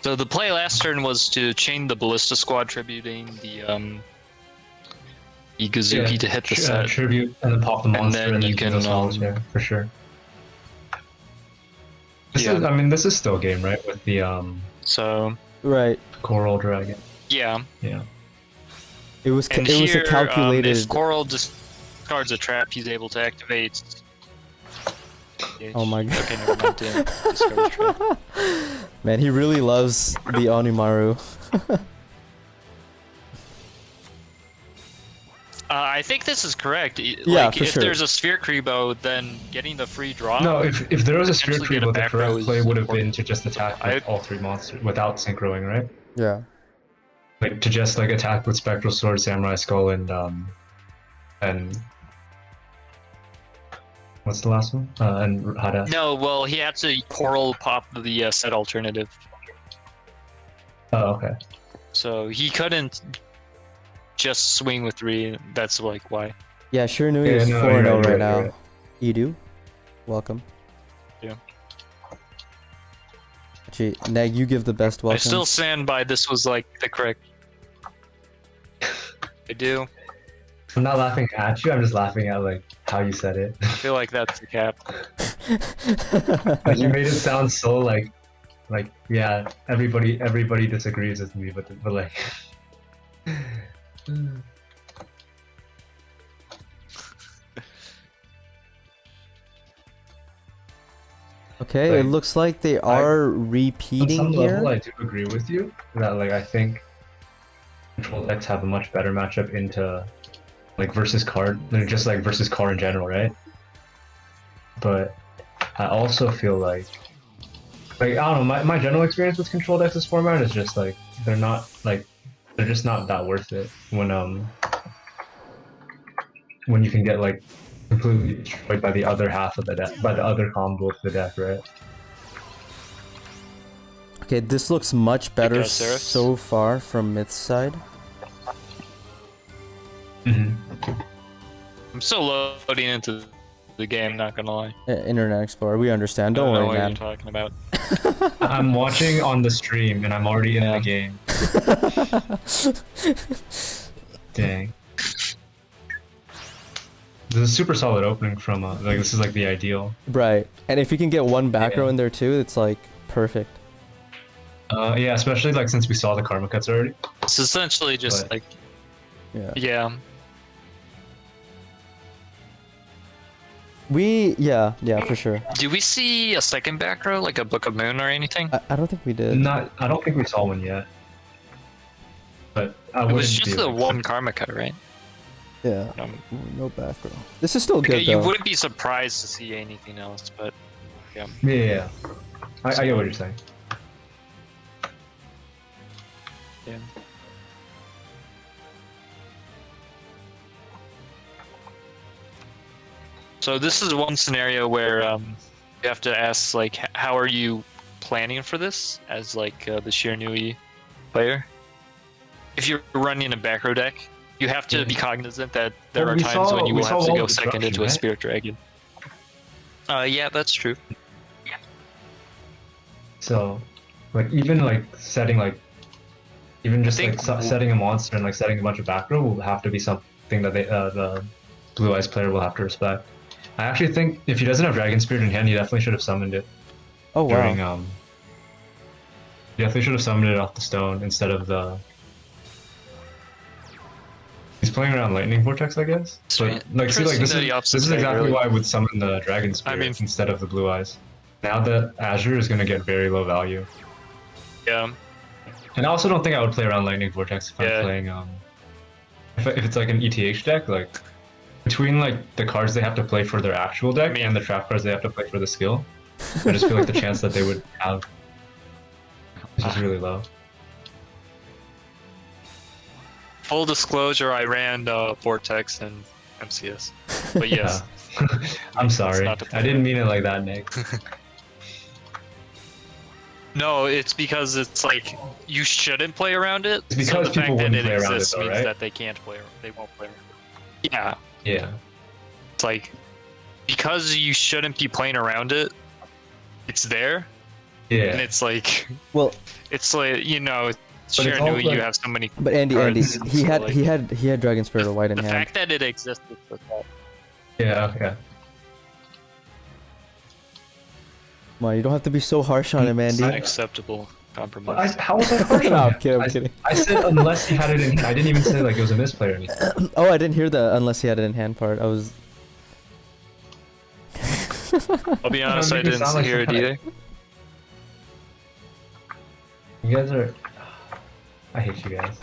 So the play last turn was to chain the ballista squad, tributing the Gazuki to hit the set. Tribute and then pop the And monster then and then you you can can, solitaire for sure. This Yeah. is, I mean, this is still game, right? With the So Right. coral dragon. yeah, Yeah. It was and it was here, a calculated. if Coral discards a trap, he's able to activate. Oh my god. Okay, never mind. Didn't discard a trap. Man, he really loves the Onimaru. I think this is correct. Yeah, Like, for if sure. there's a Sphere Creebo, then getting the free draw. No, if there was a Spirit Potentially get a Creepo, the back row correct is play would have been important. to just attack with all three monsters without synchroing, right? Yeah. Like to just like attack with Spectral Sword, Samurai Skull, and what's the last one? And Hada. No, well, he had to Coral pop the set alternative, Oh, okay. so he couldn't just swing with 3. That's like why. Yeah, sure knew he Yeah, was no, 4-0 you're right you're now. right. Edu, welcome. Yeah. Actually, Neg, you give the best I welcome. still stand by this was like the correct. I do. I'm not laughing at you. I'm just laughing at like how you said it. I feel like that's the cap. Like you made it sound so like yeah, everybody disagrees with me, but like. Okay, it Like, looks like they are On repeating some here. level, I do agree with you that like I think control decks have a much better matchup into like versus card than just like versus car in general, right? But I also feel like I don't know, my general experience with control decks this format is just like they're just not that worth it when you can get like completely destroyed by the other half of the deck, by the other combo of the deck, right? Okay, this looks much better Serifs? so far from Myth's side. I'm still loading into the game, not gonna lie. Internet Explorer, we understand. I Don't know worry, what man. you're talking about. I'm watching on the stream and I'm already in the game. Dang. This is a super solid opening from like this is like the ideal. Right, and if you can get one back row Yeah. in there too, it's like perfect. Yeah, especially like since we saw the karma cuts already. It's essentially just But- like, Yeah. yeah. Yeah, for sure. Do we see a second back row, like a Book of Moon or anything? I don't think we did. I don't think we saw one yet. But I It wouldn't was just be, the like, one karma cut, right? Yeah, Um, no back row. This is still okay, good you though. wouldn't be surprised to see anything else, but yeah. Yeah. I get what you're saying. Yeah. So this is one scenario where you have to ask, like, how are you planning for this as like the Shiranui player? If you're running a back row deck, you have to be cognizant that there Well, are we times when you we will saw have to Wall go of second Destruction, into a right? Spirit Dragon. Yeah, that's true. So, like even like setting like even just think like setting a monster and like setting a bunch of back row will have to be something that the Blue Eyes player will have to respect. I actually think if he doesn't have Dragon Spirit in hand, he definitely should have summoned it Oh wow. during He definitely should have summoned it off the stone instead of the. He's playing around Lightning Vortex, I guess. But like, see, like Interesting this that he is opposite exactly early. why I would summon the Dragon Spirit instead of the Blue Eyes. Now that Azure is going to get very low value. Yeah. And I also don't think I would play around Lightning Vortex if I'm Yeah. playing if it's like an ETH deck, like between like the cards they have to play for their actual deck and the trap cards they have to play for the skill. I just feel like the chance that they would have is just really low. Full disclosure, I ran Vortex and MCS. But yes. I'm sorry. not to play I didn't mean it like that, Nick. No, it's because it's like you shouldn't play around it. It's because so the people fact that wouldn't it play around it, exists though, means right? that they can't play. They won't play around it. Yeah, Yeah. it's like because you shouldn't be playing around it. It's there, Yeah. and it's like Well, it's like But it's Shiranui, all, like- you have so many. but Andy, cards, he so, had like, he had Dragon Spirit of White in the hand. fact that it exists is the fact. Yeah, okay. Come on, you don't have to be so harsh on him, Andy. Unacceptable compromise. How was I harsh on No, him? I'm kidding, I'm kidding. I said unless he had it in hand. I didn't even say like it was a misplay or anything. Oh, I didn't hear the unless he had it in hand part. I was. I'll be honest, Don't I make me didn't sound like hear it some kind either. You guys are. I hate you guys.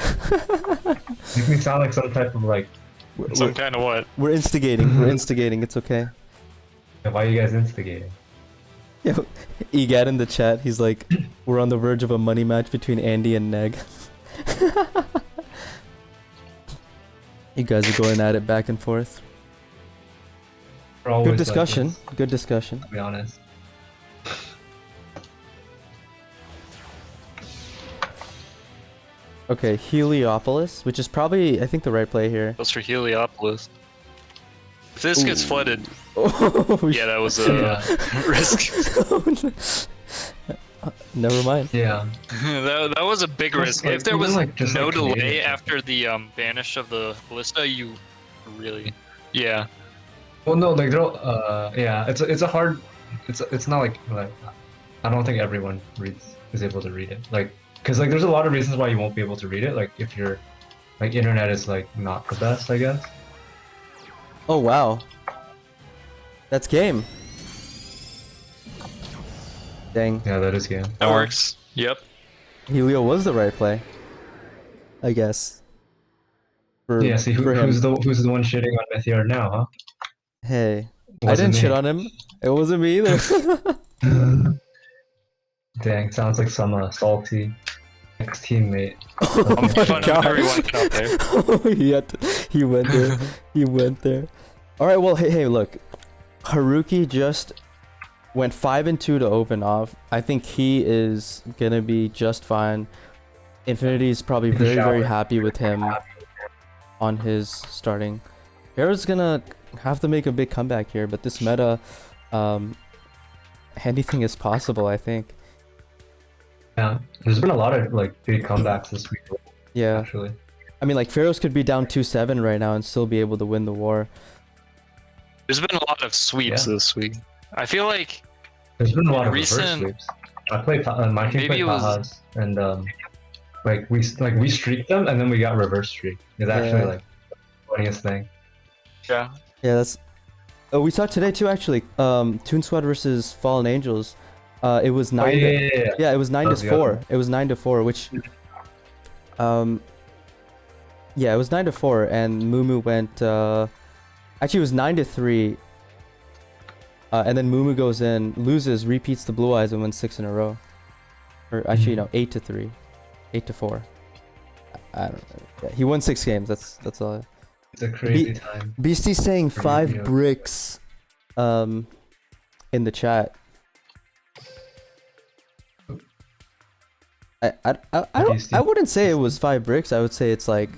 Make me sound like some type of like. Some kind of what? We're instigating. We're instigating. It's okay. Why are you guys instigating? Yo, Egad in the chat. He's like, we're on the verge of a money match between Andy and Neg. You guys are going at it back and forth. We're always Good like discussion. this, Good discussion. to be honest. Okay, Heliopolis, which is probably, I think, the right play here. Goes for Heliopolis. If this gets Ooh. flooded, Oh, yeah, that was a risk. Never mind. Yeah. that was a big Plus, risk. like, If there even, was like, just, no like, delay Canadian- after the banish of the ballista, you really, yeah. Well, no, like they're yeah. It's a hard. It's not like I don't think everyone is able to read it. Like, cause like there's a lot of reasons why you won't be able to read it. Like if your like internet is like not the best, I guess. Oh, wow. That's game. Dang. Yeah, that is game. That works. Yep. Helio was the right play. I guess. For, Yeah. See for him. who's the one shitting on Mythiard now, huh? Hey. I Wasn't didn't shit me. on him. It wasn't me either. Dang, sounds like some salty ex-teammate. Oh my Fun of everyone out there. God. He went there. He went there. Alright, well, hey, look. Haruki just went 5-2 to open off. I think he is gonna be just fine. Infinity is probably Take a very, very shower. happy with him on his starting. Hera's gonna have to make a big comeback here, but this meta, anything is possible, I think. Yeah, there's been a lot of like big comebacks this week. Yeah. Actually. I mean, like, Pharaohs could be down 2-7 right now and still be able to win the war. There's been a lot of sweeps Yeah. this week. I feel like There's been a lot of Recent- reverse sweeps. I played my team Maybe played it was- Taahas, and we streaked them and then we got reverse streak. It's actually Yeah. like the funniest thing. yeah. Yeah, that's... Oh, we saw today too, actually. Toon Squad versus Fallen Angels. It was 9 Oh, to... yeah. Yeah, it was 9 That to was the 4. other one. It was 9 to 4, which... Yeah, it was 9 to 4, and Mumu went... Actually, it was 9 to 3. And then Mumu goes in, loses, repeats the Blue Eyes, and wins 6 in a row. Or actually, no, 8 to 3. 8 to 4. I don't know. Yeah, he won 6 games. That's all. It's a crazy time. Beastie's saying For 5 Yu-Gi-Oh. bricks in the chat. I wouldn't say it was 5 bricks. I would say it's like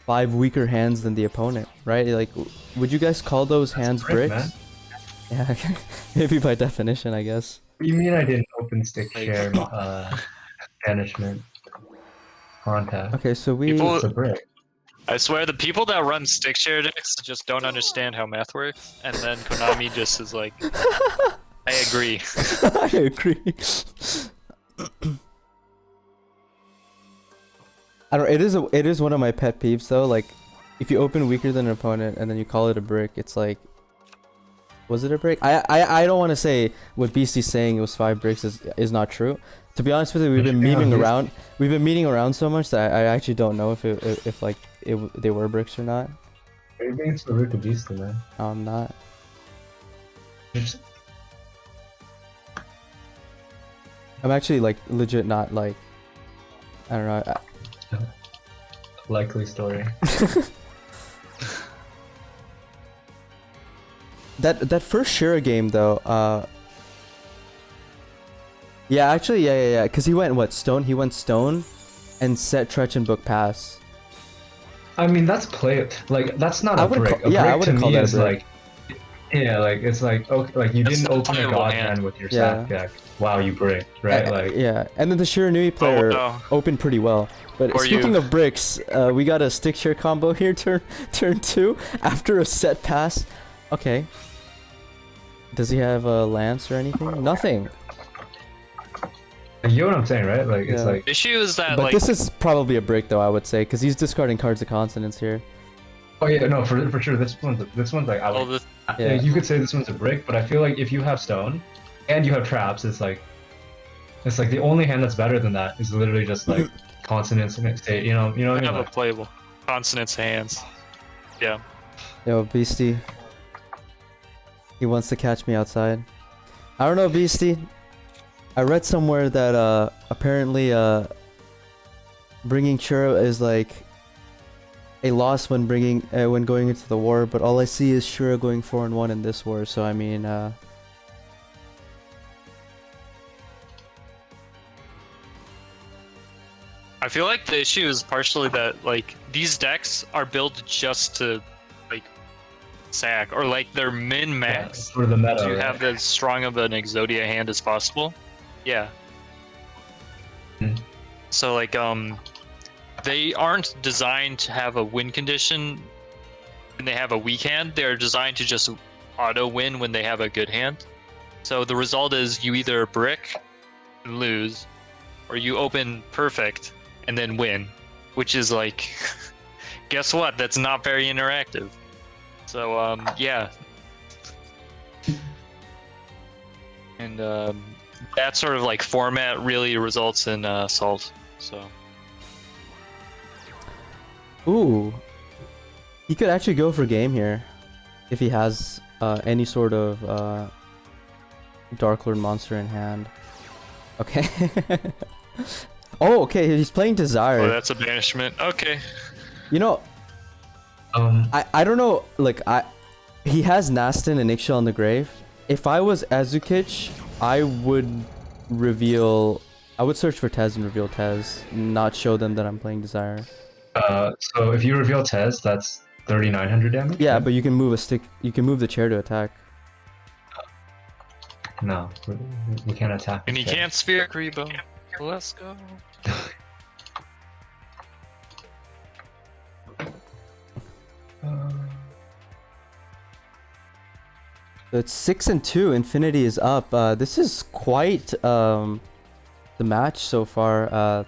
5 weaker hands than the opponent, right? Like, would you guys call those hands brick, bricks? Yeah, maybe by definition, I guess. What do you mean I didn't open stick share banishment contact? Okay, so we. People- It's a brick. I swear the people that run stick share decks just don't understand how math works, and then Konami just is like, I agree. I agree. I don't. It is one of my pet peeves though. Like, if you open weaker than an opponent and then you call it a brick, it's like, was it a brick? I don't want to say what Beastie's saying it was 5 bricks is not true. To be honest with you, we've been memeing around. We've been meeting around so much that I actually don't know if they were bricks or not. You're being so rude to Beastie, man. No, I'm not. I'm actually like legit not like. I don't know. Likely story. That first Shira game though, yeah, actually, yeah, because he went what, stone? He went stone, and set Tretch and book pass. I mean, that's like that's not a brick. A I brick to wouldn't call me that a is brick. like, yeah, like it's like okay, like you That's didn't a open a playable god hand. hand with your Yeah. sack deck. Wow, you bricked, right? Like Yeah, and then the Shiranui player no. opened pretty well. But Or speaking you. of bricks, we got a stick share combo here, turn 2 after a set pass. Okay. Does he have a lance or anything? Nothing. you know what I'm saying, right? Like it's Yeah. like The issue is that But like this is probably a brick though, I would say, because he's discarding cards of consonants here. oh yeah, no, for sure. This one's like I all would, the Yeah. you could say this one's a brick, but I feel like if you have stone and you have traps, it's like the only hand that's better than that is literally just like consonants and state. You know what I I mean? have a Like, playable consonants hands. Yeah. Yo, Beastie. He wants to catch me outside. I don't know, Beastie. I read somewhere that apparently bringing Shura is like a loss when going into the war, but all I see is Shura going 4-1 in this war. So I mean, I feel like the issue is partially that like these decks are built just to like sack or like they're min max for the meta. to right? have as strong of an Exodia hand as possible. Yeah. Hmm. So like they aren't designed to have a win condition when they have a weak hand. They're designed to just auto win when they have a good hand. So the result is you either brick and lose, or you open perfect and then win, which is like, guess what? That's not very interactive. So yeah, and that sort of like format really results in salt. So ooh, he could actually go for game here if he has any sort of Dark Lord monster in hand. Okay. Oh, okay. He's playing Desire. oh, that's a banishment. Okay. You know, I don't know. Like he has Nastin and Ixchel in the grave. If I was Azukic, I would search for Tez and reveal Tez, not show them that I'm playing Desire. So if you reveal Tez, that's 3,900 damage. Yeah, right? but you can move a stick. You can move the chair to attack. No, we can't attack. And he the Tez. can't spear Kribo. Let's go. So it's 6-2. Infinity is up. This is quite the match so far.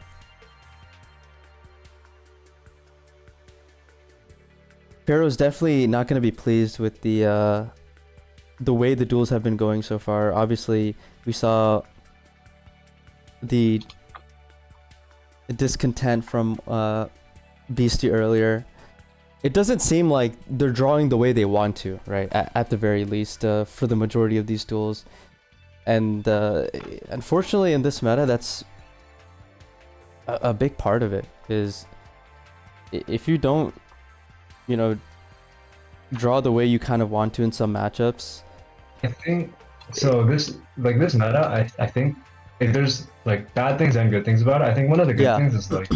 Pharaohs definitely not going to be pleased with the way the duels have been going so far. Obviously, we saw the discontent from Beastie earlier. It doesn't seem like they're drawing the way they want to, right? At the very least, for the majority of these duels. And unfortunately, in this meta, that's a big part of it. Is if you don't, you know, draw the way you kind of want to in some matchups. I think so. This meta, I think like, there's like bad things and good things about it. I think one of the good Yeah. things is like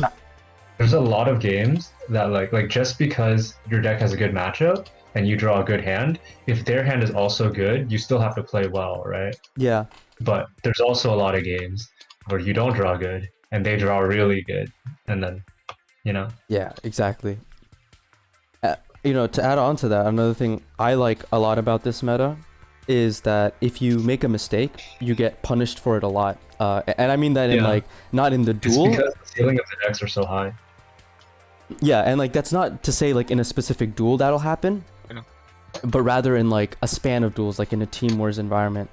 there's a lot of games that like just because your deck has a good matchup and you draw a good hand, if their hand is also good, you still have to play well, right? Yeah. But there's also a lot of games where you don't draw good and they draw really good, and then you know. Yeah, exactly. You know, to add on to that, another thing I like a lot about this meta is that if you make a mistake, you get punished for it a lot. And I mean that in Yeah. like, not in the It's duel. because the ceiling of the decks are so high. Yeah, and like that's not to say like in a specific duel that'll happen, Yeah. but rather in like a span of duels, like in a team wars environment,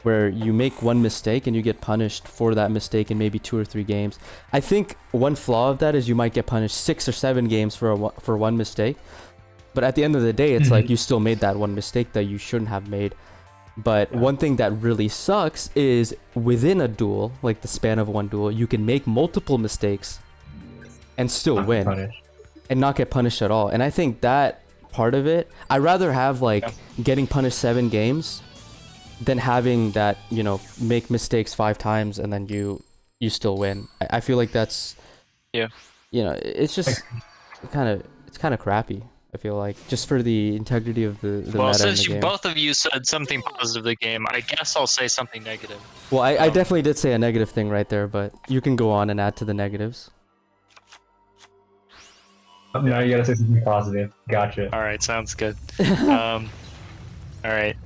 where you make one mistake and you get punished for that mistake in maybe 2 or 3 games. I think one flaw of that is you might get punished 6 or 7 games for one mistake. But at the end of the day, it's like you still made that one mistake that you shouldn't have made. But one thing that really sucks is within a duel, like the span of one duel, you can make multiple mistakes and still win Punished. and not get punished at all. And I think that part of it, I'd rather have like getting punished 7 games than having that, you know, make mistakes 5 times and then you still win. I feel like that's, Yeah. you know, it's just it's kind of crappy. I feel like just for the integrity of the Well, meta in since the game. both of you said something positive of the game, I guess I'll say something negative. Well, I definitely did say a negative thing right there, but you can go on and add to the negatives. Now you gotta say something positive. Gotcha. All right, sounds good. All right.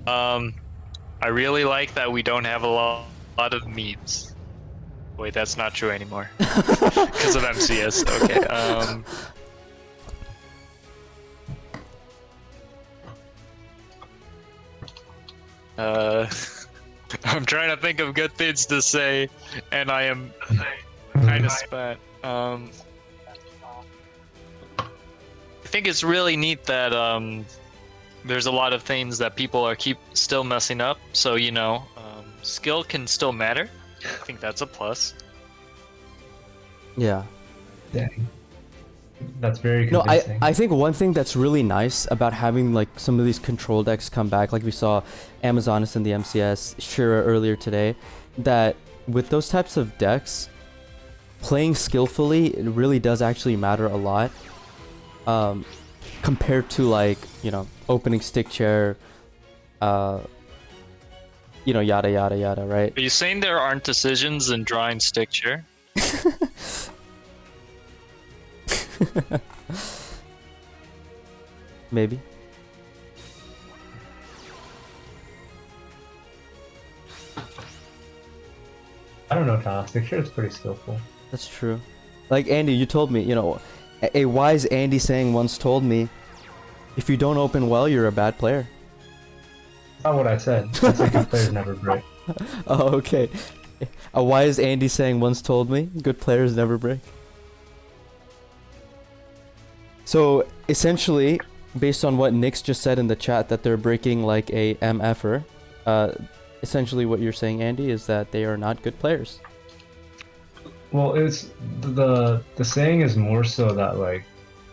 I really like that we don't have a lot of memes. Wait, that's not true anymore because of MCS. Okay. I'm trying to think of good things to say, and I am kind of spent. I think it's really neat that there's a lot of things that people are still messing up. So you know, skill can still matter. I think that's a plus. Yeah. Dang. That's very No, convincing. I think one thing that's really nice about having like some of these control decks come back, like we saw Amazonas in the MCS, Shira earlier today, that with those types of decks, playing skillfully, it really does actually matter a lot. Compared to like, you know, opening stick chair, you know, yada yada yada, right? Are you saying there aren't decisions in drawing stick chair? Maybe. I don't know, Taaha. Stick shirt is pretty skillful. That's true. Like Andy, you told me, you know, a wise AndyTsang once told me, if you don't open well, you're a bad player. That's not what I said. I said good players never break. Oh, okay. A wise AndyTsang once told me, good players never break. So essentially, based on what Nick's just said in the chat, that they're breaking like a MFer, essentially what you're saying, Andy, is that they are not good players. Well, it's the saying is more so that like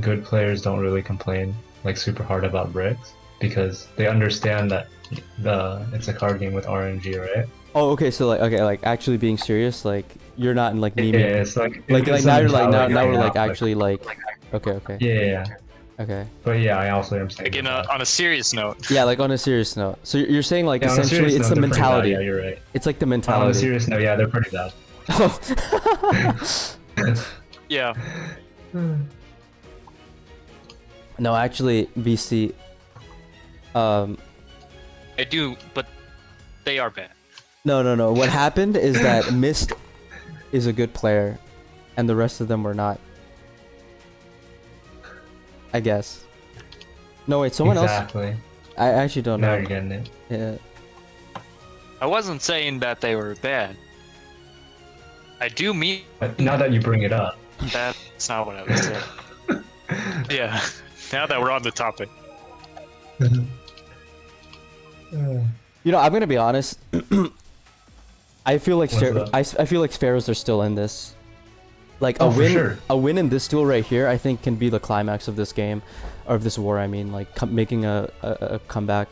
good players don't really complain like super hard about bricks because they understand that it's a card game with RNG, right? Oh, okay. So like, okay, like actually being serious, like you're not in like Yeah, meme. it's like Like it's now a you're like now mentality we're I like have, actually like okay. yeah. Okay. But yeah, I also am saying Like that. on a serious note. Yeah, like on a serious note. So you're saying like Yeah, on a essentially serious it's note, the they're pretty bad, mentality. Yeah, you're right. It's like the On a mentality. serious note, yeah, they're pretty bad. Yeah. No, actually, BC. I do, but they are bad. No. What happened is that Mist is a good player, and the rest of them were not. I guess. No, wait, someone else. Exactly. I actually don't Now know. you're getting it. Yeah. I wasn't saying that they were bad. I do mean But now that you bring it up, that's not what I was saying. Yeah. Now that we're on the topic. You know, I'm gonna be honest. I feel like What's up? I feel like Pharaohs are still in this. Like Oh, for sure. a win in this duel right here, I think, can be the climax of this game, or of this war. I mean, like making a comeback.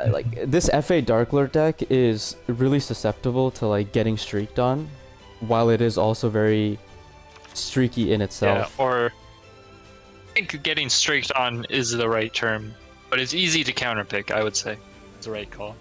Like this FA Dark Lord deck is really susceptible to like getting streaked on, while it is also very streaky in itself. Yeah, or I think getting streaked on is the right term, but it's easy to counterpick, I would say. It's the right call.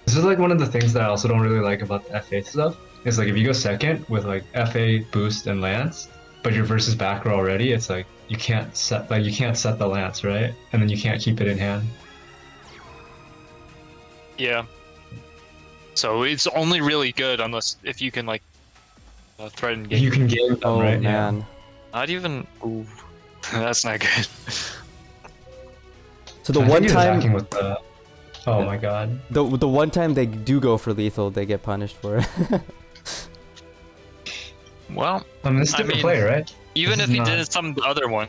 This is like one of the things that I also don't really like about the FA stuff. Is like if you go second with like FA boost and lance, but your versus back row already, it's like you can't set the lance, right? And then you can't keep it in hand. Yeah. So it's only really good unless if you can like threaten game. You can game them, Oh right? man. Not even. Ooh, that's not good. So the I think one he's time, attacking with the. Oh my god. the one time they do go for lethal, they get punished for it. Well, I mean, it's a different mean, play, right? even This if is he not- did some other one,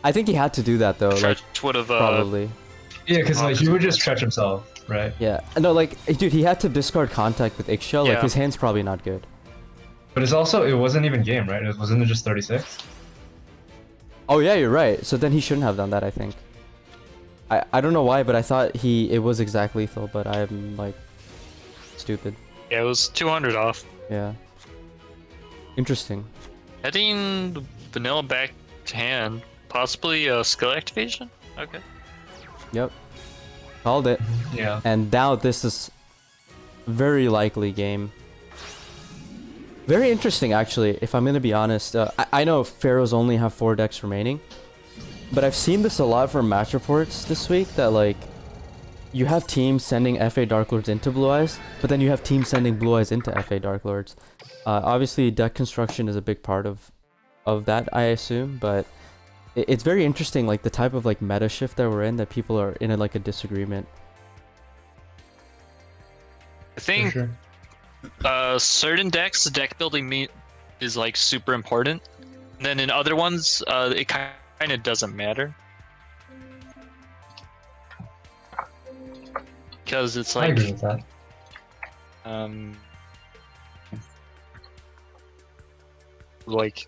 I think he had to do that though, like Stretch would have probably. Yeah, because like he would just Opposite. stretch himself, right? Yeah. No, like dude, he had to discard contact with Eggshell. Like Yeah. his hand's probably not good. But it's also it wasn't even game, right? Wasn't it just 36? Oh yeah, you're right. So then he shouldn't have done that, I think. I don't know why, but I thought it was exact lethal, but I'm like stupid. Yeah, it was 200 off. Yeah. Interesting. Heading vanilla back to hand, possibly a skill activation. Okay. Yep. Called it. Yeah. And now this is very likely game. Very interesting, actually, if I'm gonna be honest. I know Pharaohs only have 4 decks remaining, but I've seen this a lot from match reports this week, that like, you have teams sending FA Dark Lords into Blue Eyes, but then you have teams sending Blue Eyes into FA Dark Lords. Obviously, deck construction is a big part of that, I assume, but it's very interesting, like, the type of, like, meta shift that we're in, that people are in, like, a disagreement. I For think sure. certain decks, deck building is like super important. And then in other ones, it kind of doesn't matter. Because it's I agree like, with that. like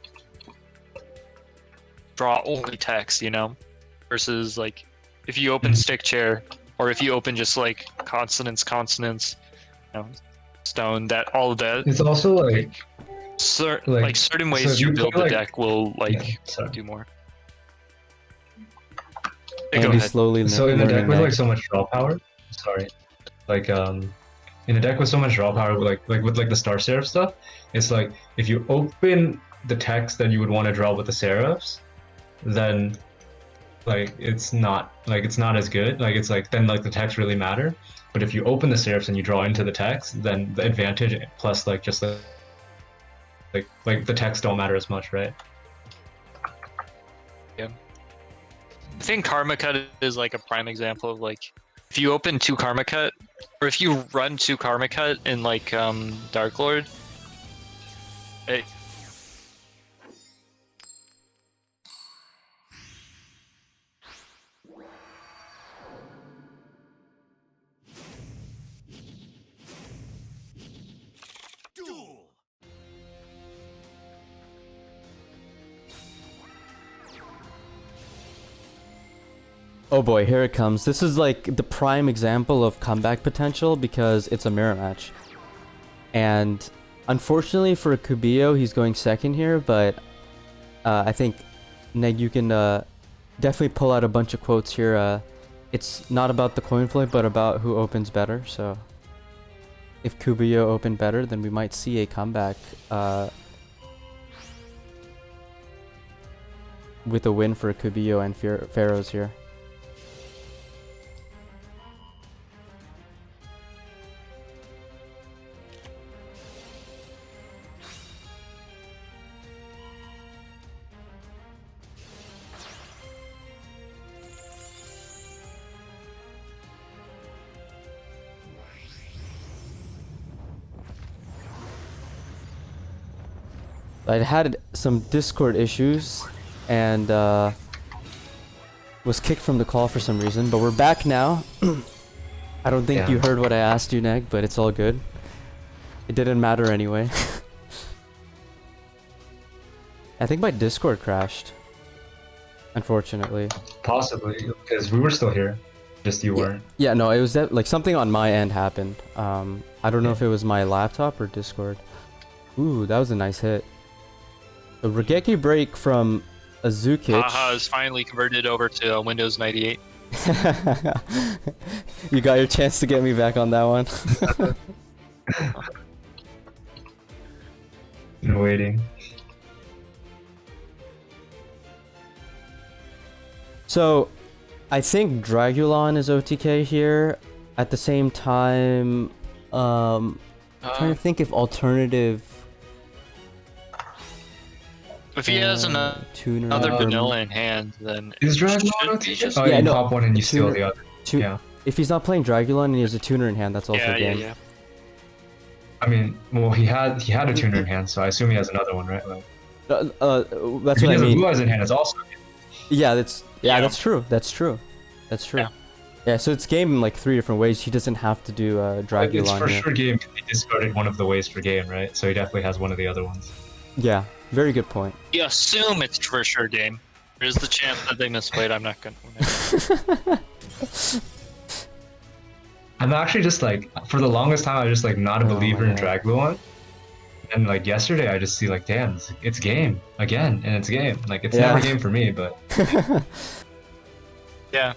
draw only text, you know, versus like if you open stick chair or if you open just like consonants, you know, stone, that all of that, It's also like like certain so ways if you you build play, the like- deck will like yeah, sorry. do more. And Go he's ahead. slowly So in a deck learning with like next. so much draw power, sorry, like in a deck with so much draw power, like with like the Star Seraph stuff, it's like if you open the text that you would want to draw with the Seraphs, then like it's not as good. Like it's like then like the text really matter. But if you open the Seraphs and you draw into the text, then the advantage plus like just like the text don't matter as much, right? I think Karma Cut is like a prime example of like if you open 2 Karma Cut or if you run 2 Karma Cut in like Dark Lord, it, Oh boy, here it comes. This is like the prime example of comeback potential because it's a mirror match. And unfortunately for Kubiyo, he's going second here, but I think, Neg, you can definitely pull out a bunch of quotes here. It's not about the coin flip, but about who opens better. So if Kubiyo opened better, then we might see a comeback with a win for Kubiyo and Pharaohs here. I had some Discord issues and was kicked from the call for some reason, but we're back now. I don't think Yeah. you heard what I asked you, Neg, but it's all good. It didn't matter anyway. I think my Discord crashed. Unfortunately. Possibly, because we were still here. Just you weren't. Yeah, no, it was like something on my end happened. I don't know if it was my laptop or Discord. Ooh, that was a nice hit. A Regeki break from Azukic. Taaha is finally converted over to Windows 98. You got your chance to get me back on that one. Been waiting. So, I think Dragulon is OTK here. At the same time, I'm trying to think if alternative If he has tuner another vanilla in hand, then Is Dragulon should be OTK? just- Oh, Yeah, you no, pop one and you steal tuner- the other. tu- Yeah. If he's not playing Dragulon and he has a tuner in hand, that's also yeah, game. yeah. I mean, well, he had a tuner in hand, so I assume he has another one, right? Like, That's if what he I has a mean. blue eyes in hand, it's also. Yeah, that's Yeah. that's true. That's true. That's true. Yeah. Yeah, so it's game in like 3 different ways. He doesn't have to do Like, it's Dragulon for here. sure game. He discarded one of the ways for game, right? So he definitely has one of the other ones. Yeah, very good point. You assume it's for sure game. There's the chance that they misplayed. I'm not gonna. I'm actually just like, for the longest time, I was just like not a Oh believer my in God. Dragulon. And like yesterday, I just see like, damn, it's game again, and it's game. Like it's Yeah. never game for me, but Yeah,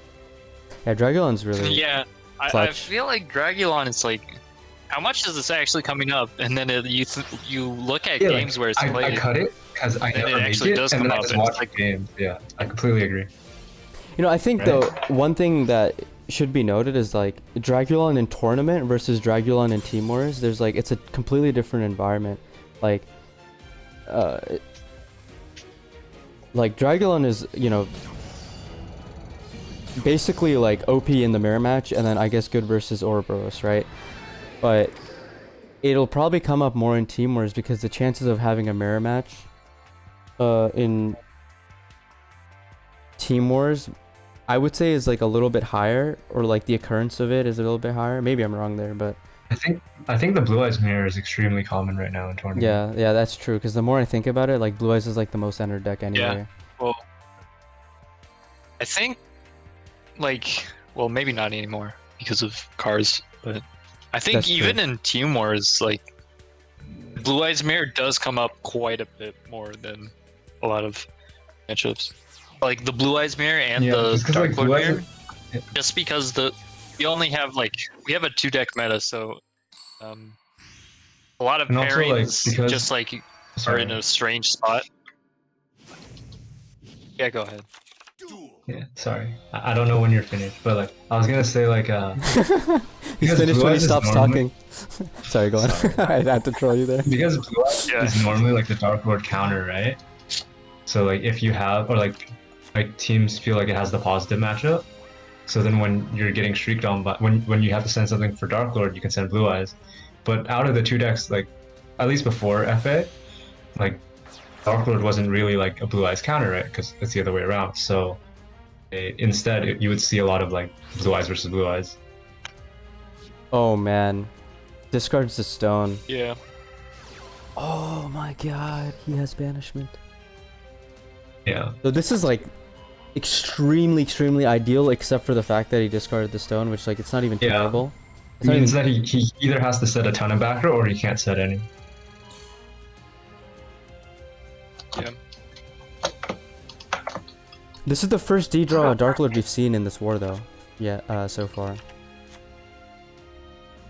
Yeah, Dragulon's really. yeah. I Clutch. feel like Dragulon is like, how much is this actually coming up? And then you look at yeah, like, games where it's I played. cut it because I And it never make actually it, does and then come I up, just and it's watch like- games. Yeah, I completely agree. You know, I think Right. though one thing that should be noted is like Dragulon in tournament versus Dragulon in Team Wars. There's like it's a completely different environment. Like Dragulon is, you know, basically like OP in the mirror match, and then I guess good versus Ouroboros, right? But it'll probably come up more in Team Wars because the chances of having a mirror match in Team Wars, I would say, is like a little bit higher, or like the occurrence of it is a little bit higher. Maybe I'm wrong there, but I think the blue eyes mirror is extremely common right now in tournament. yeah, that's true. Because the more I think about it, like Blue Eyes is like the most entered deck anyway. Well, I think, like, well, maybe not anymore because of cars, but I think That's even true. in Team Wars, like, Blue Eyes Mirror does come up quite a bit more than a lot of matchups. Like the Blue Eyes Mirror and Yeah, the just 'cause, Dark like, Lord Blue Eyes Mirror, are- just because we only have we have a 2-deck meta, so a lot of And also, like, pairings because- just like are Sorry. in a strange spot. Yeah, go ahead. Yeah, sorry. I don't know when you're finished, but like I was gonna say like He's because finished Blue when he Eyes is stops normally- talking. Sorry, go on. Sorry. I had to troll you there. because Blue Eyes Yeah. is normally like the Dark Lord counter, right? So like if you have or like teams feel like it has the positive matchup, so then when you're getting streaked on, but when you have to send something for Dark Lord, you can send Blue Eyes. But out of the 2 decks, like at least before FA, like Dark Lord wasn't really like a Blue Eyes counter, right? Because it's the other way around. So instead, you would see a lot of like Blue Eyes versus Blue Eyes. Oh man, discards the stone. Yeah. Oh my god, he has banishment. Yeah. So this is like extremely ideal, except for the fact that he discarded the stone, which like it's not even Yeah. terrible. It's It not means even- that he either has to set a ton of back row or he can't set any. Yeah. This is the first D-draw Dark Lord we've seen in this war, though. Yeah, so far.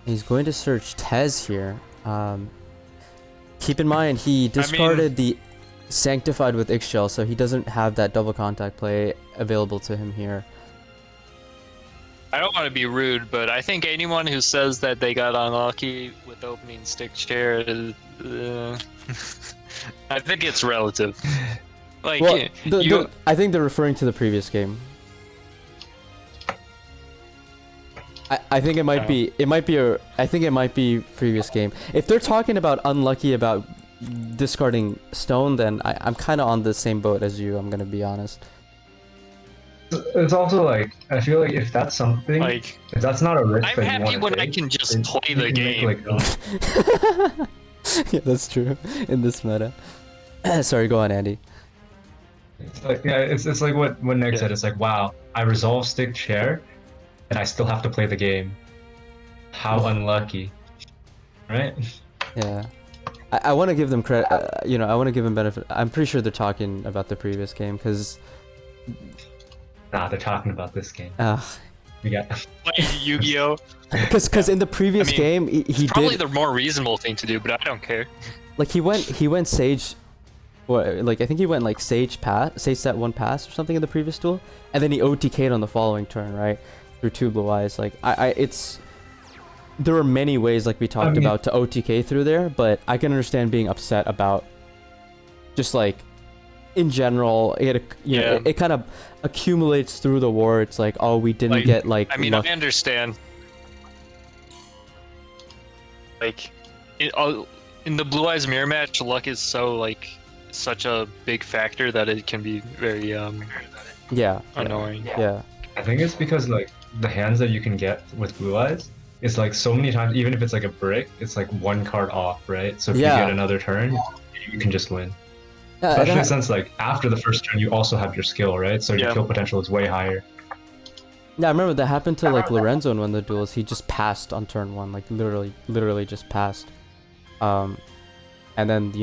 He's going to search Tez here. Keep in mind, he discarded the Sanctified with Ixchel, so he doesn't have that double contact play available to him here. I don't want to be rude, but I think anyone who says that they got unlucky with opening stick chair is, I think it's relative. Like, Well, you, I think they're referring to the previous game. I think it might Oh. be. I think it might be previous game. If they're talking about unlucky about discarding stone, then I'm kind of on the same boat as you. I'm gonna be honest. It's also like I feel like if that's something, Like, if that's not a risk I'm that you happy want to when I take, can just then play you the can make, game. like, Yeah, that's true in this meta. Sorry, go on, Andy. it's like yeah, it's like what Nick Yeah. said. It's like wow, I resolve stick chair, and I still have to play the game. How unlucky, right? Yeah. I want to give them credit. You know, I want to give them benefit. I'm pretty sure they're talking about the previous game because. Nah, they're talking about this game. Uh, We got Playing Yu-Gi-Oh! because in the previous mean, game he It's probably did the more reasonable thing to do, but I don't care. like he went Sage. What, like I think he went like Sage set one pass or something in the previous duel, and then he OTK'd on the following turn, right? Through 2 blue eyes. Like it's there were many ways like we talked about to OTK through there, but I can understand being upset about just like in general it kind of accumulates through the war. It's like, oh, we didn't get like I mean, luck. I understand. Like, in the Blue Eyes Mirror match, luck is so like such a big factor that it can be very Yeah. annoying. Yeah. I think it's because like the hands that you can get with blue eyes, it's like so many times, even if it's like a brick, it's like 1 card off, right? So if Yeah. you get another turn, you can just win. Yeah, Especially since like after the first turn, you also have your skill, right? So your Yeah. kill potential is way higher. yeah, I remember that happened to like Lorenzo in one of the duels. He just passed on turn 1, like literally just passed. And then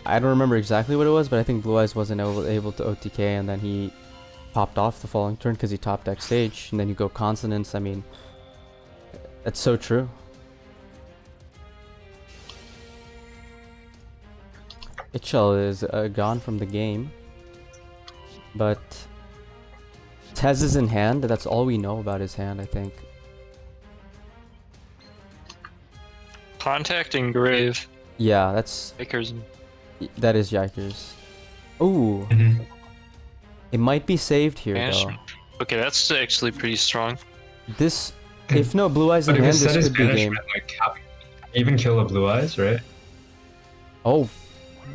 I don't remember exactly what it was, but I think Blue Eyes wasn't able to OTK, and then he popped off the following turn because he top decked Sage, and then you go Consonance. I mean, that's so true. Itchel is gone from the game, but Tez is in hand. That's all we know about his hand, I think. Contact and Grave. Yeah, that is Yikers. Ooh, it might be saved here though. Banishment. Okay, that's actually pretty strong. This, if no Blue Eyes in But if hand, it's this set as could be game. banishment, like how, even kill a blue eyes, right? Oh,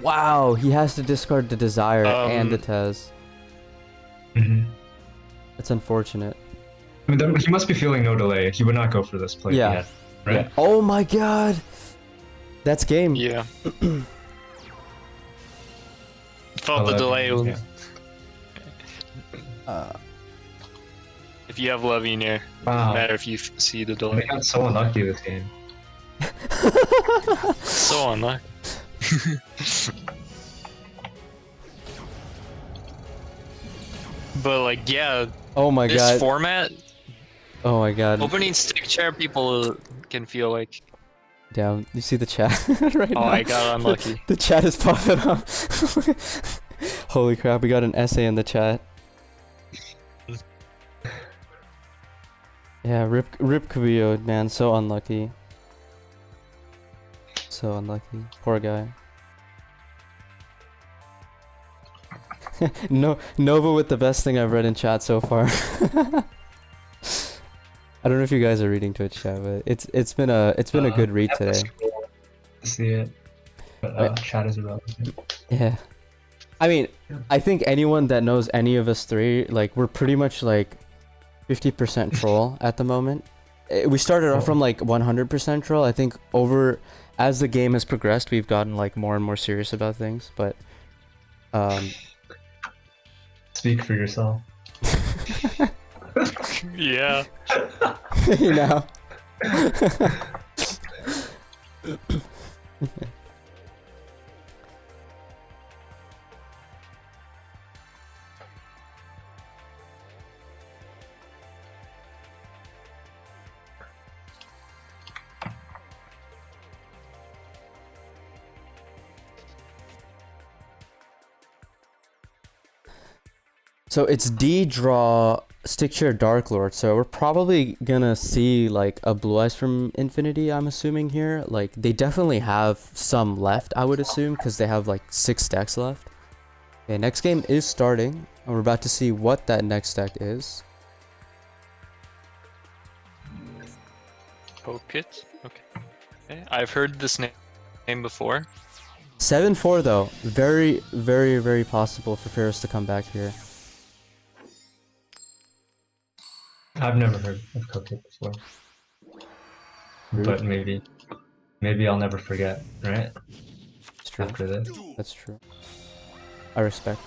wow! He has to discard the Desire and the Tez. That's unfortunate. I mean, he must be feeling no delay. He would not go for this play. Yeah. Yet, right? Yeah. Oh my God, that's game. Yeah. Felt the 11, delay. yeah. If you have Levy near, Wow. doesn't matter if you see the They delay. got so unlucky this game. So unlucky. But like, yeah, Oh my this God. format, Oh my God. opening stick chair, people can feel like, Damn, you see the chat right now? oh, I got unlucky. The chat is popping up. Holy crap, we got an essay in the chat. Yeah, Rip Cabillo, man, so unlucky. So unlucky. Poor guy. No, Nova with the best thing I've read in chat so far. I don't know if you guys are reading Twitch chat, but it's been a good read I have to today. scroll to see it, but chat is irrelevant. Yeah. I mean, I think anyone that knows any of us three, like, we're pretty much like 50% troll at the moment. We started off from like 100% troll. I think as the game has progressed, we've gotten like more and more serious about things, but Speak for yourself. Yeah. you know. So it's D draw stick chair Dark Lord. So we're probably gonna see like a Blue Eyes from Infinity, I'm assuming here. Like they definitely have some left, I would assume, because they have like 6 decks left. Okay, next game is starting, and we're about to see what that next deck is. Poke it. Okay. I've heard this name before. 7-4 though. Very, very, very possible for Pharaohs to come back here. I've never heard of Cupcake before. Rude. But maybe I'll never forget, right? It's true. After this. That's true. I respect.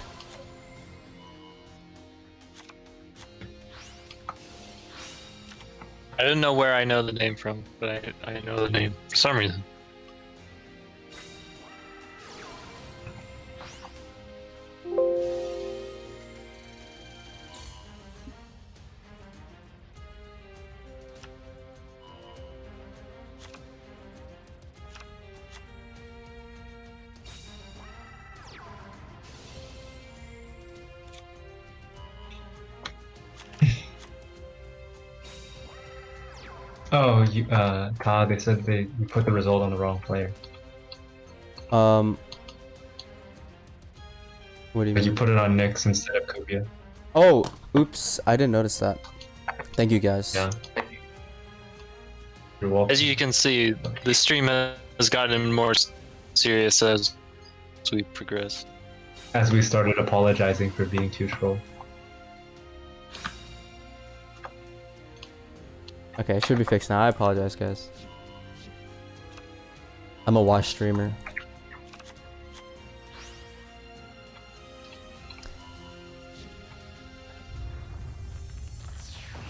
I didn't know where I know the name from, but I know the name for some reason. Oh, Taaha, they said you put the result on the wrong player. What do you But mean? you put it on Nyx instead of Kubia. Oh, oops. I didn't notice that. Thank you guys. Yeah. You're welcome. As you can see, the stream has gotten more serious as we progress. As we started apologizing for being too troll. Okay, it should be fixed now. I apologize, guys. I'm a watch streamer.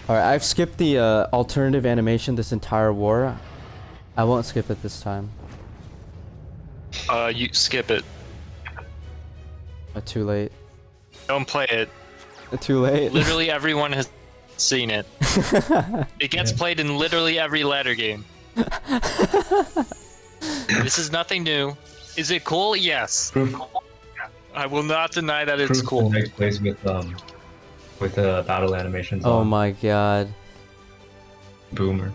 Alright, I've skipped the alternative animation this entire war. I won't skip it this time. You skip it. Too late. Don't play it. Too late. Literally everyone has seen it. It gets played in literally every ladder game. This is nothing new. Is it cool? Yes. Proof, I will not deny that it's proof cool. Nyx plays with battle animations Oh on. my god. Boomer.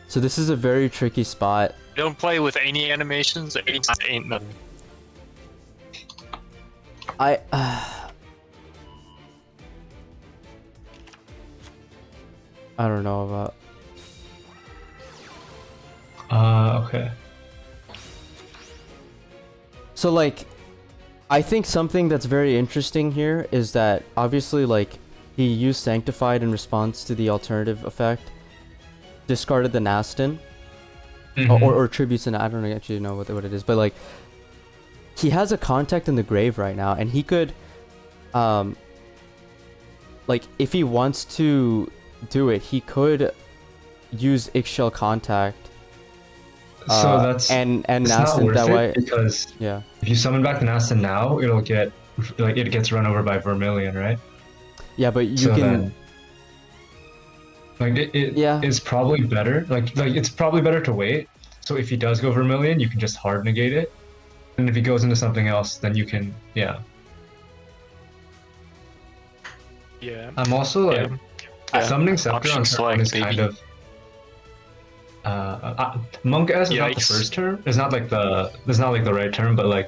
So this is a very tricky spot. Don't play with any animations. Ain't nothing. I don't know about. Okay. So like, I think something that's very interesting here is that obviously like he used Sanctified in response to the alternative effect, discarded the Nastin, or tributes, and I don't actually know what it is, but like he has a contact in the grave right now, and he could, like if he wants to do it, he could use Ixchel contact. So that's and it's not Nastin worth that it way. because Yeah. if you summon back the Nastin now, it'll get like it gets run over by Vermilion, right? Yeah, but you So can. then, like it Yeah. is probably better. Like it's probably better to wait. So if he does go Vermilion, you can just hard negate it, and if he goes into something else, then you can Yeah. I'm also like summoning Scepter Option on turn select, one is baby. kind of Monk S is not the Yikes. first term. It's not like the right term, but like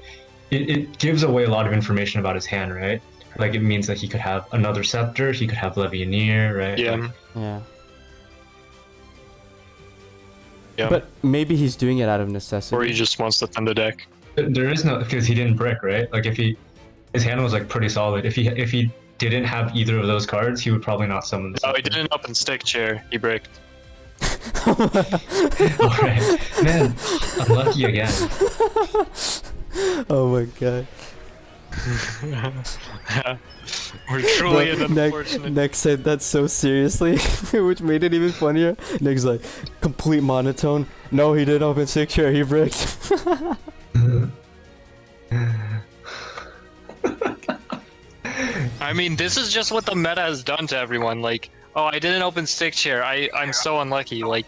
it gives away a lot of information about his hand, right? Like it means that he could have another Scepter, he could have Legionnaire, right? Yeah. Yeah. Yeah. But maybe he's doing it out of necessity. Or he just wants the Thunder deck. There is no, because he didn't brick, right? Like if his hand was like pretty solid. If he didn't have either of those cards, he would probably not summon the Oh, he Scepter. didn't open stick chair. He bricked. Alright. Man, unlucky again. Oh my god. We're truly But an unfortunate. Nick said that so seriously, which made it even funnier. Nick's like, complete monotone. No, he didn't open six share, he bricked. I mean, this is just what the meta has done to everyone. Like, oh, I didn't open stick chair. I'm so unlucky. Like,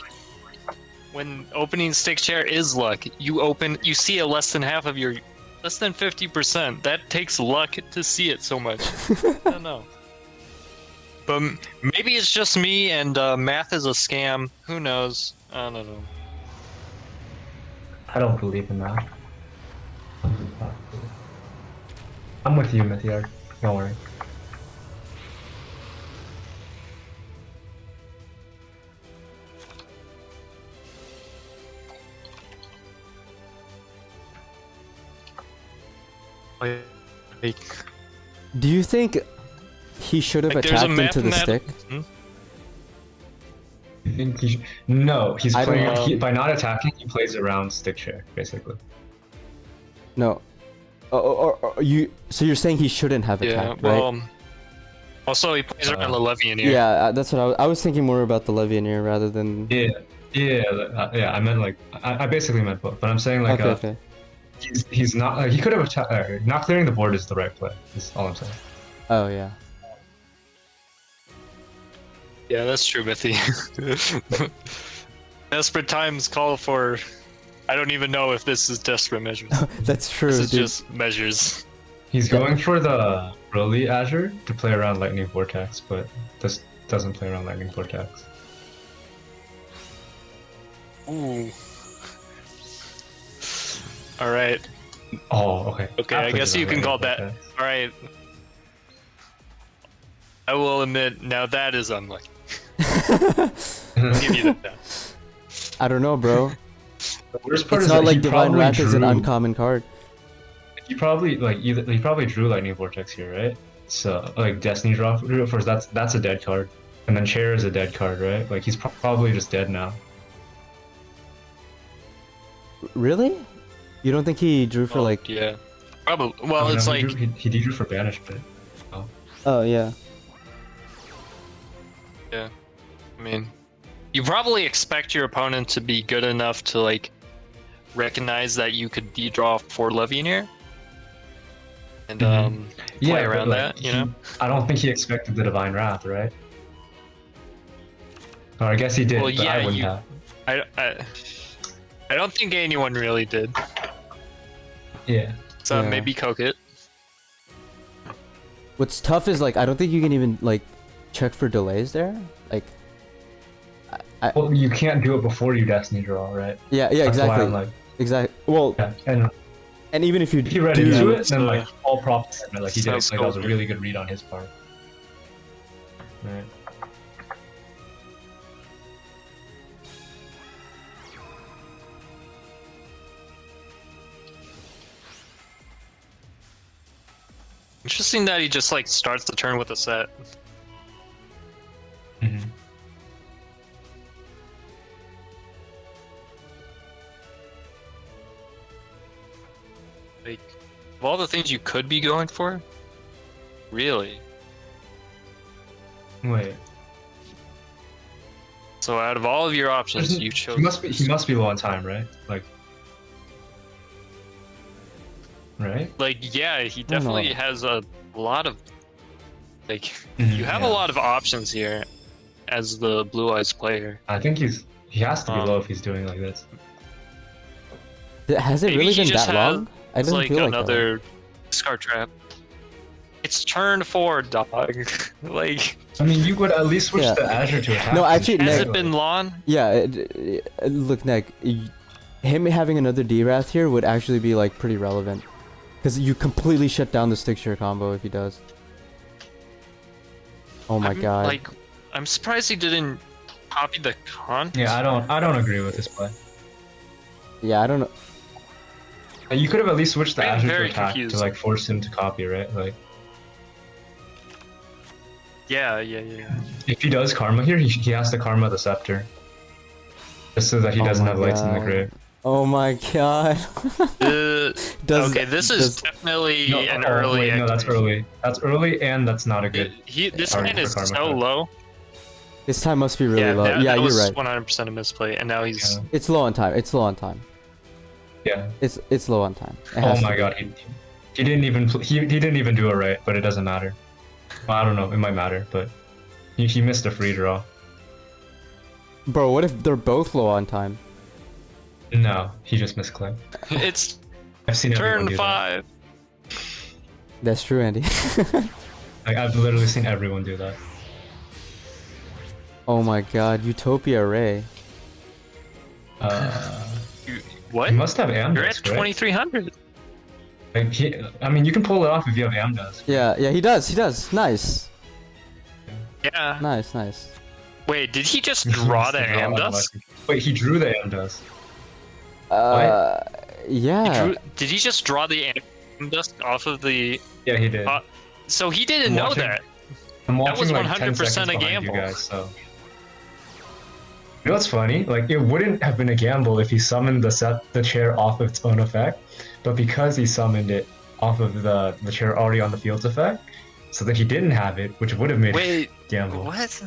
when opening stick chair is luck, you see it less than half of your, less than 50%. That takes luck to see it so much. I don't know. But maybe it's just me and math is a scam. Who knows? I don't know. I don't believe in that. I'm with you, Mythiarch. Don't worry. Like, Do you think he should have there's a attacked into the stick? I think no, he's I don't playing know. by not attacking. He plays around stick share basically. No. Or you. So you're saying he shouldn't have Yeah, attacked, right? well, also he plays around the Levian here. Yeah, that's what I was thinking more about the Levianeer rather than. Yeah. I meant like I basically meant both, but I'm saying like Okay. he's not he could have attacked. Not clearing the board is the right play. Is all I'm saying. Oh yeah. Yeah, that's true, Mithy. Desperate times call for. I don't even know if this is desperate measures. That's true, This is dude. just measures. He's going for the Broly Azure to play around Lightning Vortex, but this doesn't play around Lightning Vortex. Ooh. All right. Oh, okay. Okay, I guess you can call that. All right. I will admit, now that is unlucky. I'll give you that. I don't know, bro. The worst part It's is not that like he Divine probably Wrath is an drew- uncommon card. He probably he probably drew Lightning Vortex here, right? So like Destiny draw first. That's a dead card, and then Chair is a dead card, right? Like he's probably just dead now. Really? You don't think he drew for like? Yeah. Probably. Well, Oh, it's no, like. he drew for banishment. Oh yeah. Yeah. I mean, you probably expect your opponent to be good enough to like recognize that you could de-draw for Levianeer and play around but, that, you know? I don't think he expected the Divine Wrath, right? Or I guess he did, Well, but yeah, I wouldn't have. I don't think anyone really did. Yeah. So Yeah. maybe coke it. What's tough is like I don't think you can even like check for delays there. Like. Well, you can't do it before you Destiny draw, right? Yeah, That's why exactly. I'm like, Exactly. Well, yeah. And even if you if he read into do, it, then like all props, like he did, Sounds like that was a cool. really good read on his part. Right. Interesting that he just like starts the turn with a set. Mm-hmm. Like, of all the things you could be going for, really. Wait. So out of all of your options, you chose. He must be low on time, right? Right? Like, yeah, he don't know. definitely has a lot of. Like, Mhm, you have a lot of options here as the Blue Eyes player. I think he has to be low if he's doing like this. has it Maybe really he been just that long? I It's didn't like feel like that. another Scar Trap. It's turn 4, dog. Like, I mean, you would at least switch Yeah. the Azure to attack. No, actually, has Neg- it been long? Yeah, look, Neg, him having another D-Wrath here would actually be like pretty relevant. Because you completely shut down the stick share combo if he does. Oh my god. Like, I'm surprised he didn't copy the con. Yeah, I don't agree with this play. Yeah, I don't know. You could have at least switched the I'm Azure to very attack confused. to like force him to copy, right? Like, Yeah. if he does Karma here, he has to Karma the Scepter. Just so that he Oh doesn't my have lights in the God. grave. Oh my god. Does- Okay, this is does- definitely No, an oh, early. wait, no, that's activation. early. That's early, and that's not a good. This target man for is Karma so card. low. This time must be really low. that, Yeah, that you're was right. 100% a misplay, and now he's. Yeah. It's low on time. It's low on time. Yeah. It's low on time. It Oh has to my be. god, he didn't even he didn't even do it right, but it doesn't matter. Well, I don't know, it might matter, but he missed a free draw. Bro, what if they're both low on time? No, he just misclicked. It's I've seen everyone turn do 5. That's true, Andy. that. Like I've literally seen everyone do that. Oh my god, Utopia Ray. What? He must have Amdusk, You're at right? 2300. Like I mean, you can pull it off if you have Amdusk. Yeah, he does. Nice. Yeah. Nice. Wait, did he just He draw must the have drawn Amdusk? Wait, he drew the Amdusk. Yeah. Did he just draw the dust off of the. Yeah, he did. So he didn't I'm know watching- that. I'm That was watching like 10 100% seconds a behind you gamble. guys, so. You know what's funny? Like, it wouldn't have been a gamble if he summoned the chair off of its own effect, but because he summoned it off of the chair already on the field's effect, so that he didn't have it, which would have made Wait, it a gamble. what?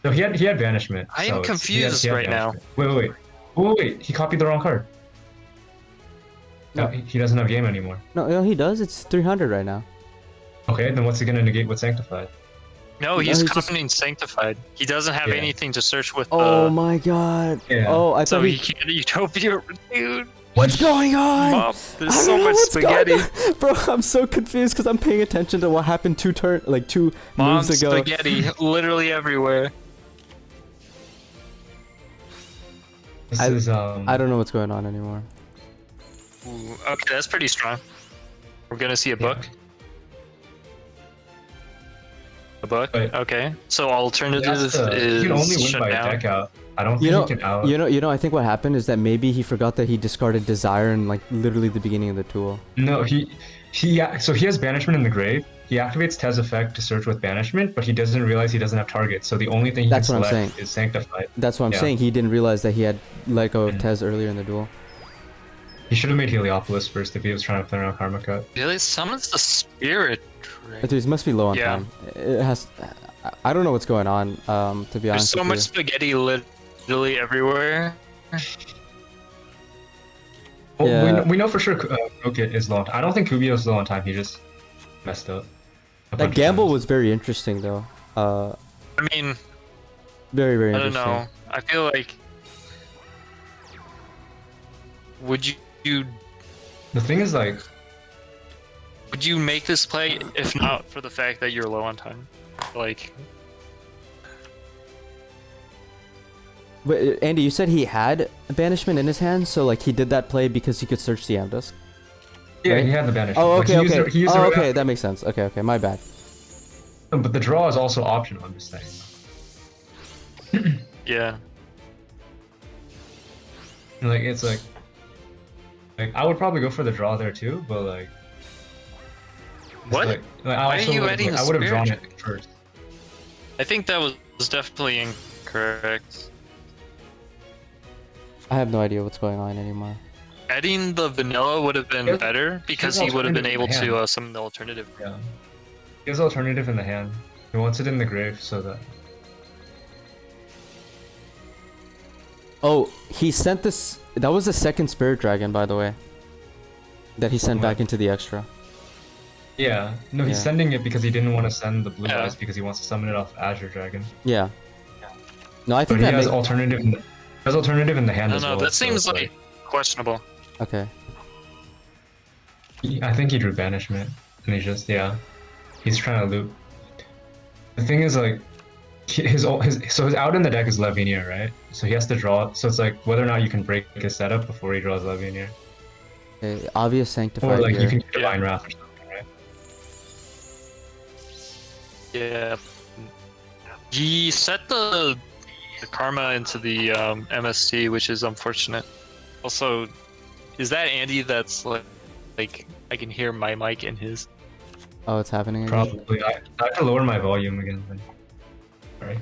No, he had banishment. I am so confused he had right now. banishment. Wait, he copied the wrong card. No. He doesn't have game anymore. No, he does. It's 300 right now. Okay, then what's he gonna negate with Sanctified? No, No, he's he's just- copying Sanctified. He doesn't have Yeah. anything to search with. Oh my god. Yeah. Oh, I So thought he can't Utopia, dude. What's going on? Mom, I there's don't so know much what's going spaghetti. on. Bro, I'm so confused because I'm paying attention to what happened two Mom, moves ago. spaghetti, literally everywhere. This I- is I don't know what's going on anymore. Ooh, okay, that's pretty strong. We're gonna see a Yeah. book. A book. But- Okay. So alternative he is can only win shut by down. deck out. I don't You think know, he can out. you know. I think what happened is that maybe he forgot that he discarded Desire in like literally the beginning of the duel. No, so he has banishment in the grave. He activates Tez effect to search with banishment, but he doesn't realize he doesn't have target. So the only thing he That's can what I'm select saying. is Sanctified. That's what I'm Yeah. saying. He didn't realize that he had let go of Mhm. Tez earlier in the duel. He should have made Heliopolis first if he was trying to play around Karma Cut. Really summons the spirit. Dude, he must be low on Yeah. time. It has. I don't know what's going on. To be There's honest so with much you. spaghetti literally everywhere. Well, Yeah. we know for sure Krokit is low on time. I don't think Kubio is low on time. He just messed up. a bunch That of gamble times. was very interesting though. I mean, Very very I don't interesting. know. I feel like would you The thing is, like, would you make this play if not for the fact that you're low on time? Like, But Andy, you said he had banishment in his hand, so like he did that play because he could search the Amdusk. yeah, Right? he had the banishment. Oh, Like, okay, he used okay. it- he used it Oh, right okay, after. that makes sense. Okay, okay, my bad. But the draw is also optional. I'm just saying. yeah. Like, it's like I would probably go for the draw there too, but like. it's What? Like, I Why also are you would've- adding like, I would have drawn Spirit it first. I think that was definitely incorrect. I have no idea what's going on anymore. Adding the vanilla would have been There's- better because there's he would have been able alternative in to hand. summon the alternative. Yeah. He has alternative in the hand. He wants it in the grave so that. Oh, he sent this. That was the second Spirit Dragon, by the way. That he sent back What? into the extra. Yeah. No, he's Yeah. sending it because he didn't want to send the blue Yeah. eyes because he wants to summon it off Azure Dragon. Yeah. No, I But think he that has makes. alternative. He has alternative in the I hand don't as know. well. That so seems it's like questionable. Okay. I think he drew banishment, and he's just he's trying to loop. The thing is, like, his out in the deck is Levinier, right? So he has to draw. So it's like whether or not you can break his setup before he draws Levinier, Okay, obvious or sanctified like here. you can do Divine Wrath or something, right? Yeah. He set the karma into the MST, which is unfortunate. Also, is that Andy that's like I can hear my mic in his? Oh, it's happening again. Probably. I have to lower my volume again. Then. Sorry.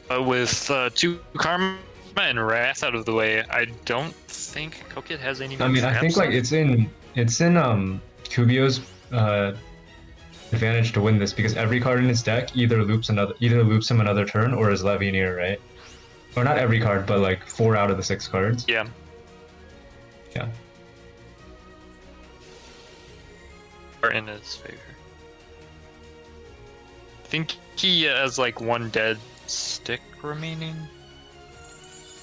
With two karma and wrath out of the way, I don't think Kokit has any. I mean, I think like it's in Kubio's advantage to win this because every card in his deck either loops him another turn or is Levinier, right? Or not every card, but like 4 out of the 6 cards. Yeah. Yeah. Are in his favor. I think he has like one dead stick remaining.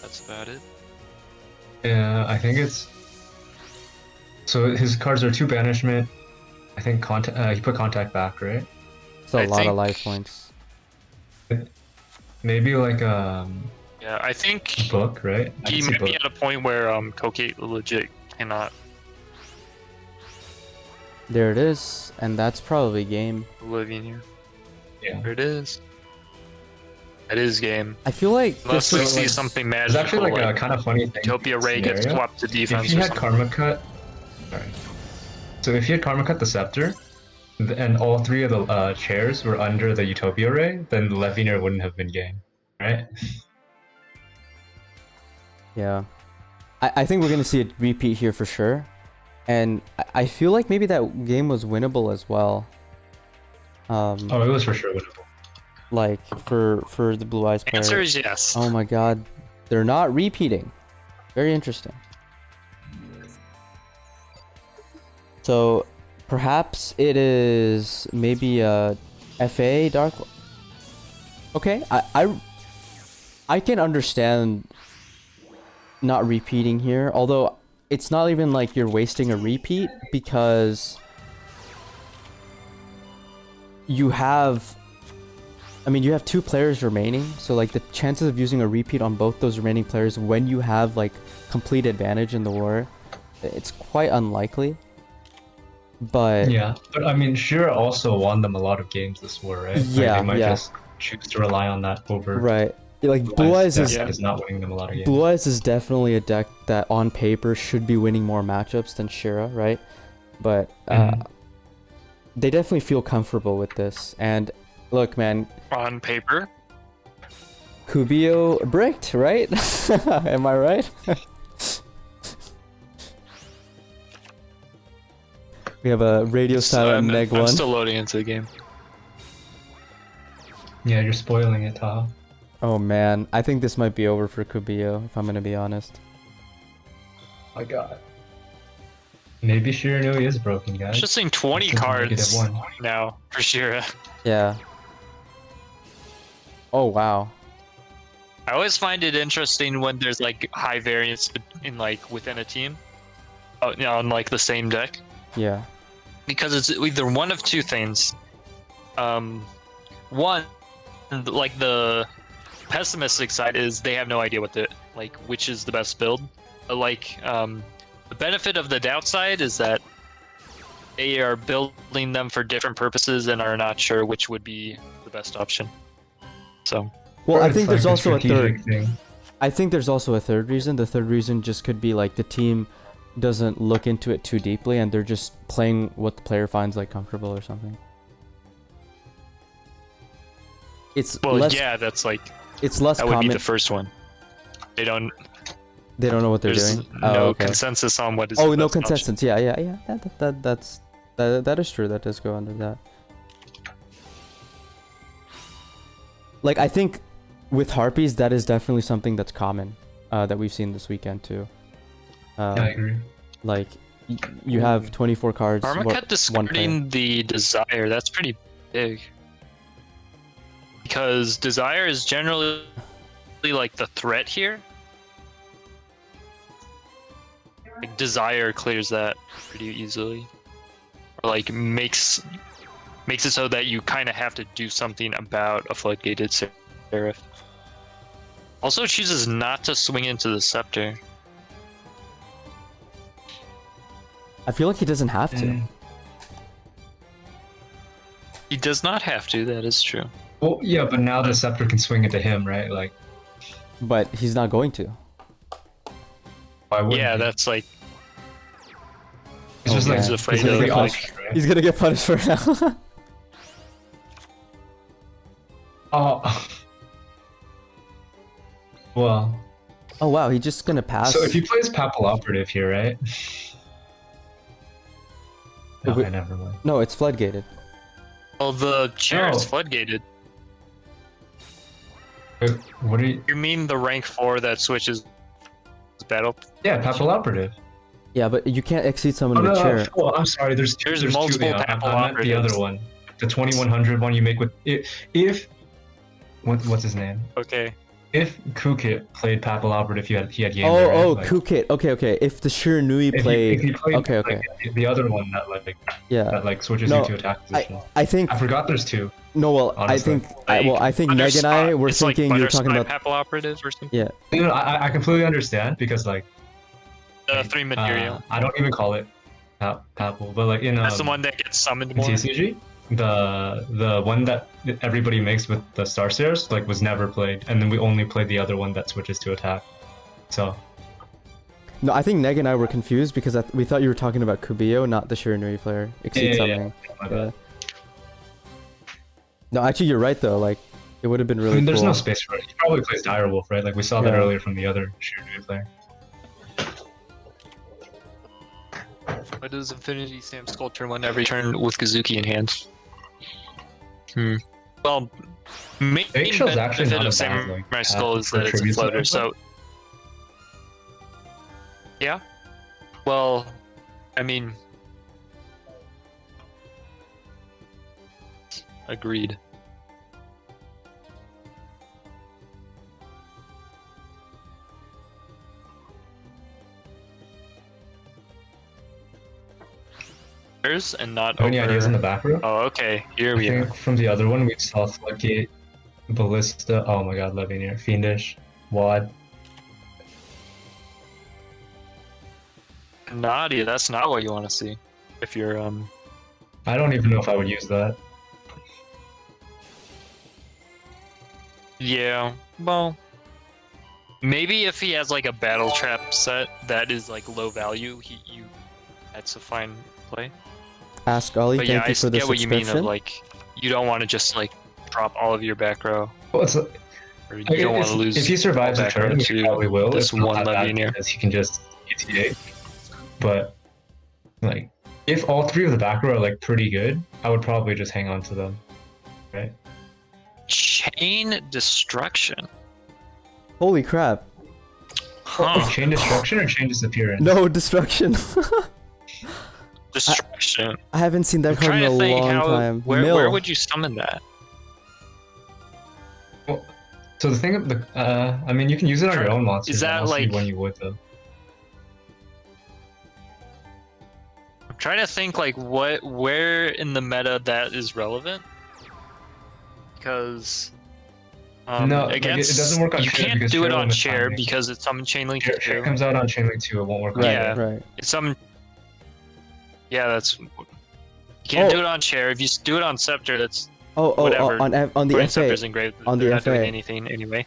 That's about it. Yeah, I think it's. So his cards are 2 banishment. I think he put contact back, right? It's a I lot of think- life points. Maybe like Yeah, I think book, right? I he can see might be book. at a point where Kokit legit cannot There it is, and that's probably game. live in here. Yeah. There it is. That is game. I feel like Unless this we is see like, something There's magical, actually like a like kind of funny thing. Utopia Ray gets scenario. swapped to defense If you or had something. Karma Cut, sorry. So if you had Karma Cut the Scepter, and all three of the chairs were under the Utopia Ray, then the Leviner wouldn't have been game, right? yeah. I think we're gonna see a repeat here for sure, and I feel like maybe that game was winnable as well. Oh, it was for sure winnable. Like for the Blue Eyes player. Answer is yes. Oh my god, they're not repeating. Very interesting. So perhaps it is maybe a FA Dark. Okay, I can understand not repeating here, although it's not even like you're wasting a repeat because you have, I mean, you have 2 players remaining, so like the chances of using a repeat on both those remaining players when you have like complete advantage in the war, it's quite unlikely. But Yeah, but I mean, Shira also won them a lot of games this war, right? Like, Yeah, they might yeah. just choose to rely on that over. right, like Blue Eyes deck is is not winning them a lot of games. Blue Eyes is definitely a deck that on paper should be winning more matchups than Shira, right? But they definitely feel comfortable with this. And look, man, On paper. Kubio bricked, right? Am I right? We have a radio silent Neg I'm 1. still loading into the game. Yeah, you're spoiling it, Taaha. Oh man, I think this might be over for Kubio, if I'm gonna be honest. My god. Maybe Shiranui is broken, guys. I'm just seeing 20 It's a cards -1. now for Shira. Yeah. Oh wow. I always find it interesting when there's like high variance in like within a team, on like the same deck, Yeah. because it's either one of two things. One, like the pessimistic side is they have no idea which is the best build. The benefit of the doubt side is that they are building them for different purposes and are not sure which would be the best option. So. Well, Or I it's think there's like also a third. strategic thing. I think there's also a third reason. The third reason just could be like the team doesn't look into it too deeply and they're just playing what the player finds like comfortable or something. It's Well, less. yeah, that's like It's less that would common. be the first one. They don't. They don't know what they're There's doing. no Oh, okay. consensus on what is. Oh, the no best option. consensus. Yeah. That is true. That does go under that. Like I think with Harpies, that is definitely something that's common that we've seen this weekend too. Yeah, I agree. Like you have 24 cards. Karma one Cut player. discarding the Desire, that's pretty big. Because Desire is generally like the threat here. Like Desire clears that pretty easily. Or like makes it so that you kind of have to do something about a floodgated Seraph. Also chooses not to swing into the Scepter. I feel like he doesn't have to. Mm. He does not have to, that is true. Well, yeah, but now the scepter can swing into him, right? Like, But he's not going to. why would? Yeah, that's like It's just like yeah. he's afraid He's gonna of get like punished, right? He's gonna get punished for it now. Oh. Well. Oh wow, he's just gonna pass. So if he plays Papal Operative here, right? If we- Okay, never mind. No, it's floodgated. well, the chair is Oh. floodgated. Wait, what are you? You mean the rank 4 that switches battle? Yeah, Papal Operative. Yeah, but you can't exceed someone Oh in no, the chair. oh, I'm sorry. There's There's two, multiple yeah, Papal I meant the Operatives. other one, the 2100 one you make with if what's his name? Okay. If Kukit played Papal Operative, he had game. Oh, right? oh, Like, Kukit. Okay. If the Shiranui if played, he played okay. like, the other one that Yeah. switches No, you to attack position. I think I forgot there's two. no. Well, honestly. I think Neg and I were it's thinking like you were talking Butterspy about. Papal Operatives or something. Yeah. No, I completely understand because like 3 material. I don't even call it Papal, but like in That's the one that gets summoned in more. TCG, the one that everybody makes with the Star Stairs like was never played, and then we only played the other one that switches to attack. So No, I think Neg and I were confused because we thought you were talking about Kubiyo, not the Shiranui player. Exceed something. My bad. No, actually, you're right though. Like, it would have been really I mean, there's cool. no space for it. He probably plays Direwolf, right? Like we saw that Yeah. earlier from the other Shiranui player. Why does Infinity Sam Skull turn one every turn with Kazuki in hand? Well, main Eggshell's actually benefit not a of bad, Samurai like, Skull path is for that it's a tributes floater, like so... Yeah? Well, I mean... Agreed. And not Any over... ideas in the back row? Oh, okay. Here I we are. think from the other one we saw Floodgate, Ballista. Oh my god, Levineer, Fiendish, Wad. Nadia, that's not what you want to see. If you're, I don't even know if I would use that. Yeah, well... Maybe if he has, like, a battle trap set that is, like, low value, that's a fine play. Ask Ollie, But yeah, thank I you for the get what you mean of, subscription. like, you don't want to just, like, drop all of your back row. Well, it's, Or you don't want to lose if he survives all the back row turn, he to probably will. this It's not one that bad Levineer. because he can just ETA. But like, if all three of the back row are like pretty good, I would probably just hang on to them, right? Chain Destruction. Holy crap. Huh. Chain Destruction or Chain Disappearance? No, destruction. Destruction. I haven't seen that I'm card trying in to a think long how... time. Where Mill. would you summon that? Well, so the thing, I mean, you can use it on your own monsters. Is I that, don't see like- when you would though? I'm trying to think, like, where in the meta that is relevant. Because... No, like, it against, doesn't work on you Chair can't because do Chair it will on miss Chair timing. because it's some chain link Chair too. comes out on Chain Link 2, it won't work on Right, Yeah. Chair. right. It's some... Yeah, that's... You can't Oh. do it on Chair. If you do it on Scepter, that's... Oh, whatever. on the Putting FA. Scepter's engraved. on the They're not doing FA. anything anyway.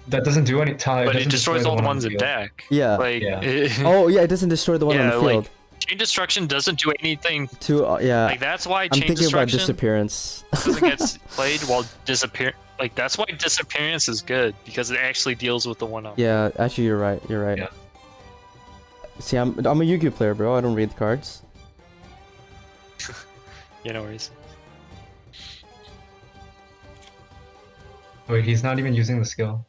That doesn't do any time. But it destroys all the ones in field. deck. Yeah. Like, Yeah. Oh, yeah, it doesn't destroy the one yeah, on the field. like, Chain Destruction doesn't do anything. Yeah. Like, that's why I'm Chain thinking about Destruction disappearance. doesn't get played while Disappear... Like, that's why Disappearance is good, because it actually deals with the one-up. Yeah, actually, you're right. You're right. Yeah. See, I'm a Yu-Gi-Oh player, bro. I don't read the cards. Yeah, no worries. Wait, he's not even using the skill.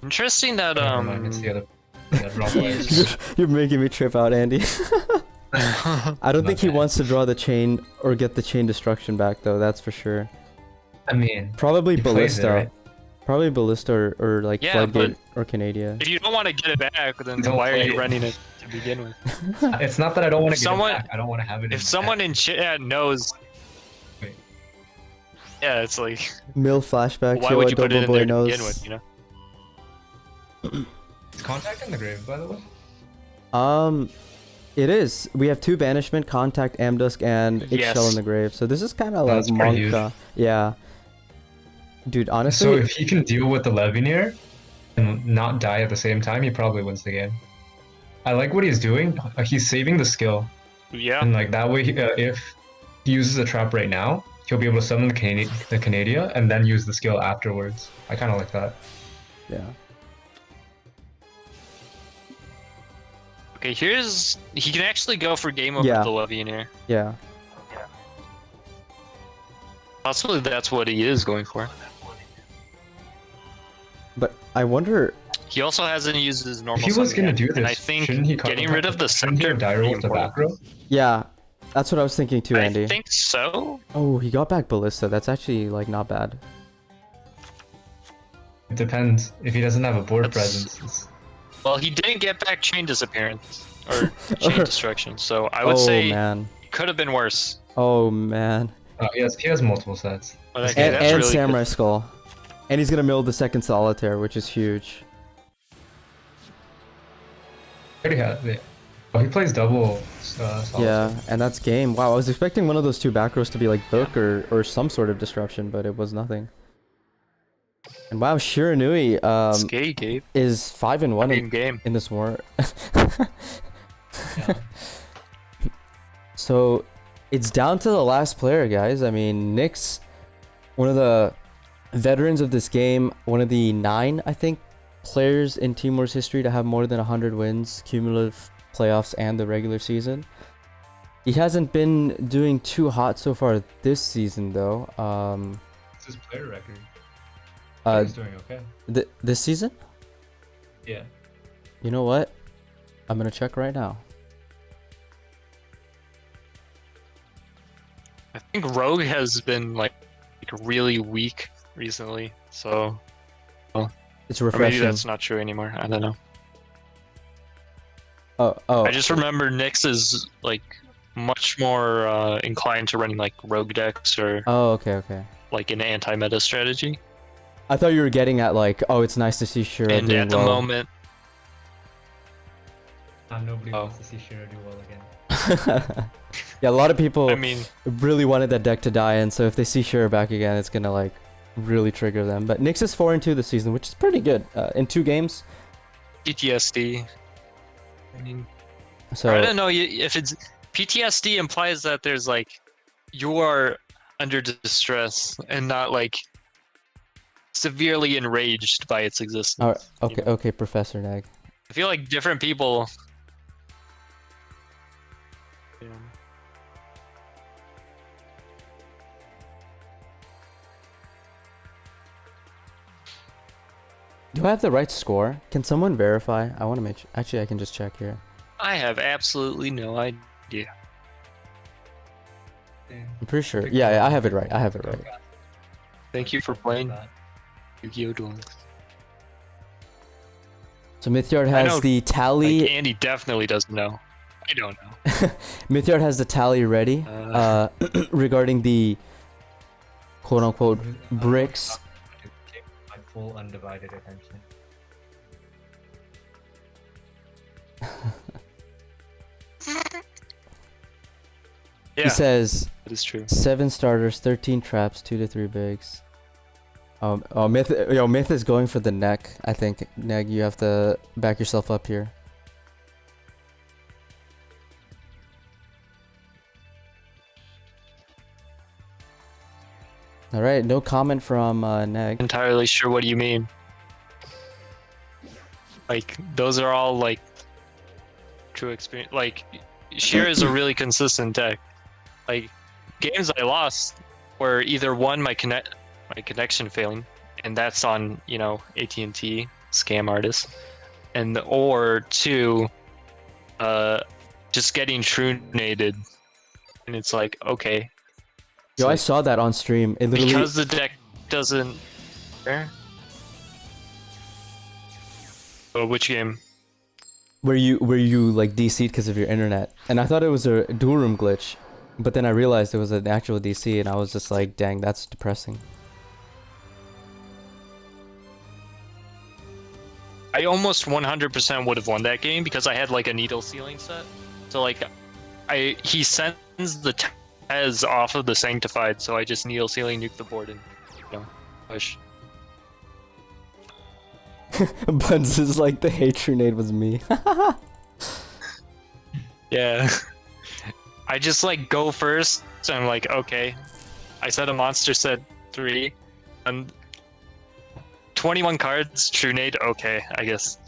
Interesting that, Never mind, it's the other. Yeah, wrong players. You're making me trip out, Andy. I don't think he Okay. wants to draw the chain or get the chain destruction back, though. That's for sure. I mean, Probably he plays it, Ballista. right? Probably Ballista or like Yeah, Floodgate or Canadia. if you don't want to get it back, then Don't why are play you it. running it to begin with? It's not that I don't want to get Someone- it back. I don't want to have it. If in someone deck. in chat knows... Wait. Yeah, it's like, Mill flashback. why Yo, would you put it in Adobo there Boy to begin knows. with, you know? Is Contact in the grave, by the way? It is. We have 2 banishment, contact, Amdusk, and Eggshell Yes. in the grave. So this is kind of like That's pretty huge. Monka. Yeah. Dude, honestly, So if he can deal with the Levineer and not die at the same time, he probably wins the game. I like what he's doing. He's saving the skill, Yeah. and like that way, if he uses a trap right now, he'll be able to summon the Canadia and then use the skill afterwards. I kind of like that. yeah. Okay, here's... He can actually go for game over Yeah. the Levianeer. Yeah. Possibly that's what he is going for. But I wonder. He also hasn't used his normal If he was summon gonna yet, do and this, I think shouldn't he getting rid of the shouldn't he scepter have Dire would be Wolf the back row? Yeah. That's what I was thinking too, I Andy. think so. Oh, he got back Ballista. That's actually like not bad. It depends. If he doesn't have a board That's- presence, it's... Well, he didn't get back Chain Disappearance or Chain Destruction, so I would oh say man. it could have been worse. Oh man. he has multiple sets. But okay, And, that's and really Samurai good. Skull. And he's gonna mill the second Solitaire, which is huge. Already had it. Oh, he plays double. Yeah, and that's game. Wow, I was expecting one of those two back rows to be like Book or some sort of disruption, but it was nothing. And wow, Shiranui Skate, Gabe. is 5-1 In game. in this war. Yeah. So it's down to the last player, guys. I mean, Nick's one of the veterans of this game, one of the 9, I think, players in Team War's history to have more than 100 wins, cumulative playoffs and the regular season. He hasn't been doing too hot so far this season, though. It's his player record. He's doing okay. This season? Yeah. You know what? I'm gonna check right now. I think Rogue has been like really weak recently, so It's or maybe refreshing. that's not true anymore. I don't know. Oh. I just remember Nyx is like much more inclined to running like rogue decks or Oh, okay. like an anti-meta strategy. I thought you were getting at like, oh, it's nice to see Shira And doing at the well. moment, Nobody Oh. wants to see Shiro do well again. Yeah, a lot of people I mean, really wanted that deck to die, and so if they see Shira back again, it's gonna like really trigger them. But Nyx is 4-2 this season, which is pretty good. In 2 games. PTSD. I mean, So I don't know if it's PTSD implies that there's like you are under distress and not like severely enraged by its existence. all right, okay, you know? okay, Professor Nag. I feel like different people. Yeah. Do I have the right score? Can someone verify? I want to make. Actually, I can just check here. I have absolutely no idea. I'm pretty sure. Yeah, I have it right. I have it right. Thank you for playing Yu-Gi-Oh! Duel Links. So Mythyard I has know, the tally. Like, Andy definitely doesn't know. I don't know. Mythyard has the tally ready. Regarding the quote-unquote bricks. My full undivided attention. Yeah, He says that is true. 7 starters, 13 traps, 2 to 3 bigs. Myth is going for the neck. I think Neg, you have to back yourself up here. All right, no comment from Neg. Entirely sure what you mean. Like those are all like true experience. Like Sheer is a really consistent deck. Like games I lost were either one my connection failing, and that's on AT&T scam artist, and or 2 just getting true-nated, and it's like okay. Yo, I Like, saw that on stream. It literally. because the deck doesn't. Oh, which game? Where you like DC'd because of your internet, and I thought it was a dual room glitch, but then I realized it was an actual DC, and I was just like, dang, that's depressing. I almost 100% would have won that game because I had like a needle ceiling set. So like, he sends the Tez off of the Sanctified, so I just needle ceiling nuke the board and push. Buns is like the hate grenade was me. Yeah. I just like go first, so I'm like, okay. I set a monster set 3, and 21 cards, true nade, okay, I guess.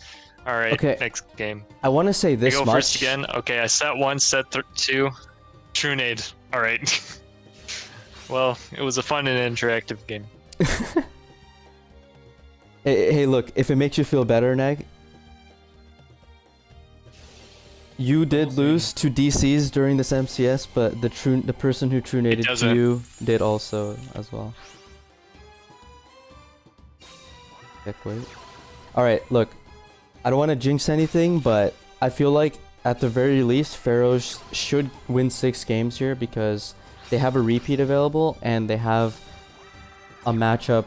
Alright, Okay. next game. I want to say I this go much. first again, okay, I set 1, set 2, true nade, alright. Well, it was a fun and interactive game. Hey, look, if it makes you feel better, Neg, you did lose to DCs during this MCS, but the person who true naded to doesn't. you did also as well. Check, wait. Alright, look, I don't want to jinx anything, but I feel like at the very least, Pharaohs should win 6 games here because they have a repeat available and they have a matchup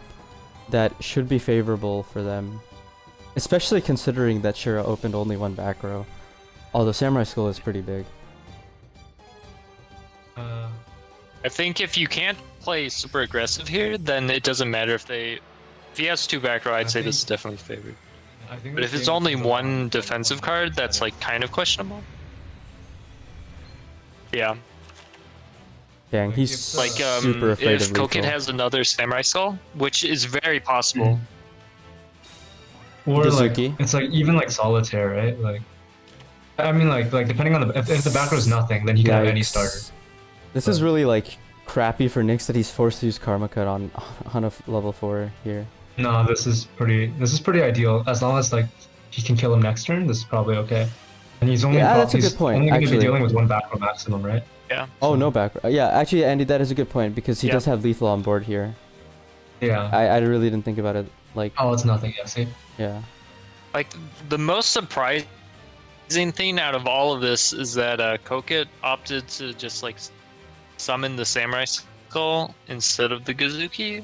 that should be favorable for them, especially considering that Shira opened only 1 back row. Although Samurai Skull is pretty big. I think if you can't play super aggressive here, then it doesn't matter if they. If he has 2 back row, I'd say this is definitely favored. But if it's only 1 defensive card, that's like kind of questionable. Yeah. Dang, he's Like super afraid if of lethal. Kokid has another Samurai Skull, which is very possible. Or Gazuki. like it's like even like solitaire, right? Like I mean like depending on the if the back row's nothing, then he can have any starter. This is really like crappy for Nyx that he's forced to use Karma Cut on a level 4 here. No, this is pretty ideal. As long as like he can kill him next turn, this is probably okay. And he's only that's a he's good point, only going to be actually. dealing with 1 back row maximum, right? Yeah. Oh, no back. Yeah, actually, Andy, that is a good point because he does have lethal on board here. Yeah. I really didn't think about it. Like, Oh, it's nothing. Yeah, see. yeah. Like the most surprising thing out of all of this is that Kokid opted to just like summon the Samurai Skull instead of the Gazuki.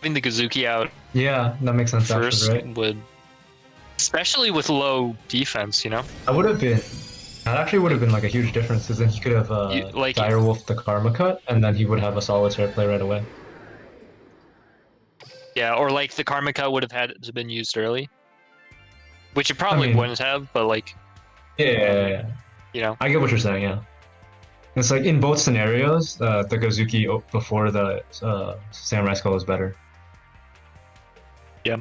Having the Gazuki out Yeah, that makes sense. first Actually, right? would, especially with low defense, you know. That actually would have been like a huge difference because then he could have like- direwolfed the Karma Cut, and then he would have a solitaire play right away. Yeah, or like the Karma Cut would have had to been used early, which it probably mean- wouldn't have. But like, Yeah. you know, I get what you're saying. Yeah. It's like in both scenarios, the Gazuki before the Samurai Skull is better. yeah.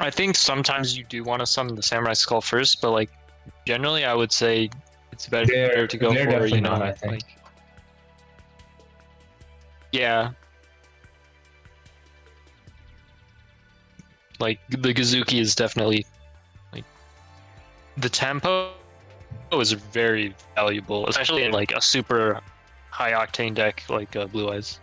I think sometimes you do want to summon the Samurai Skull first, but like generally, I would say it's better to go they're for, definitely you know, not, I think. like yeah, like the Gazuki is definitely like the tempo is very valuable, especially in like a super high octane deck like Blue Eyes.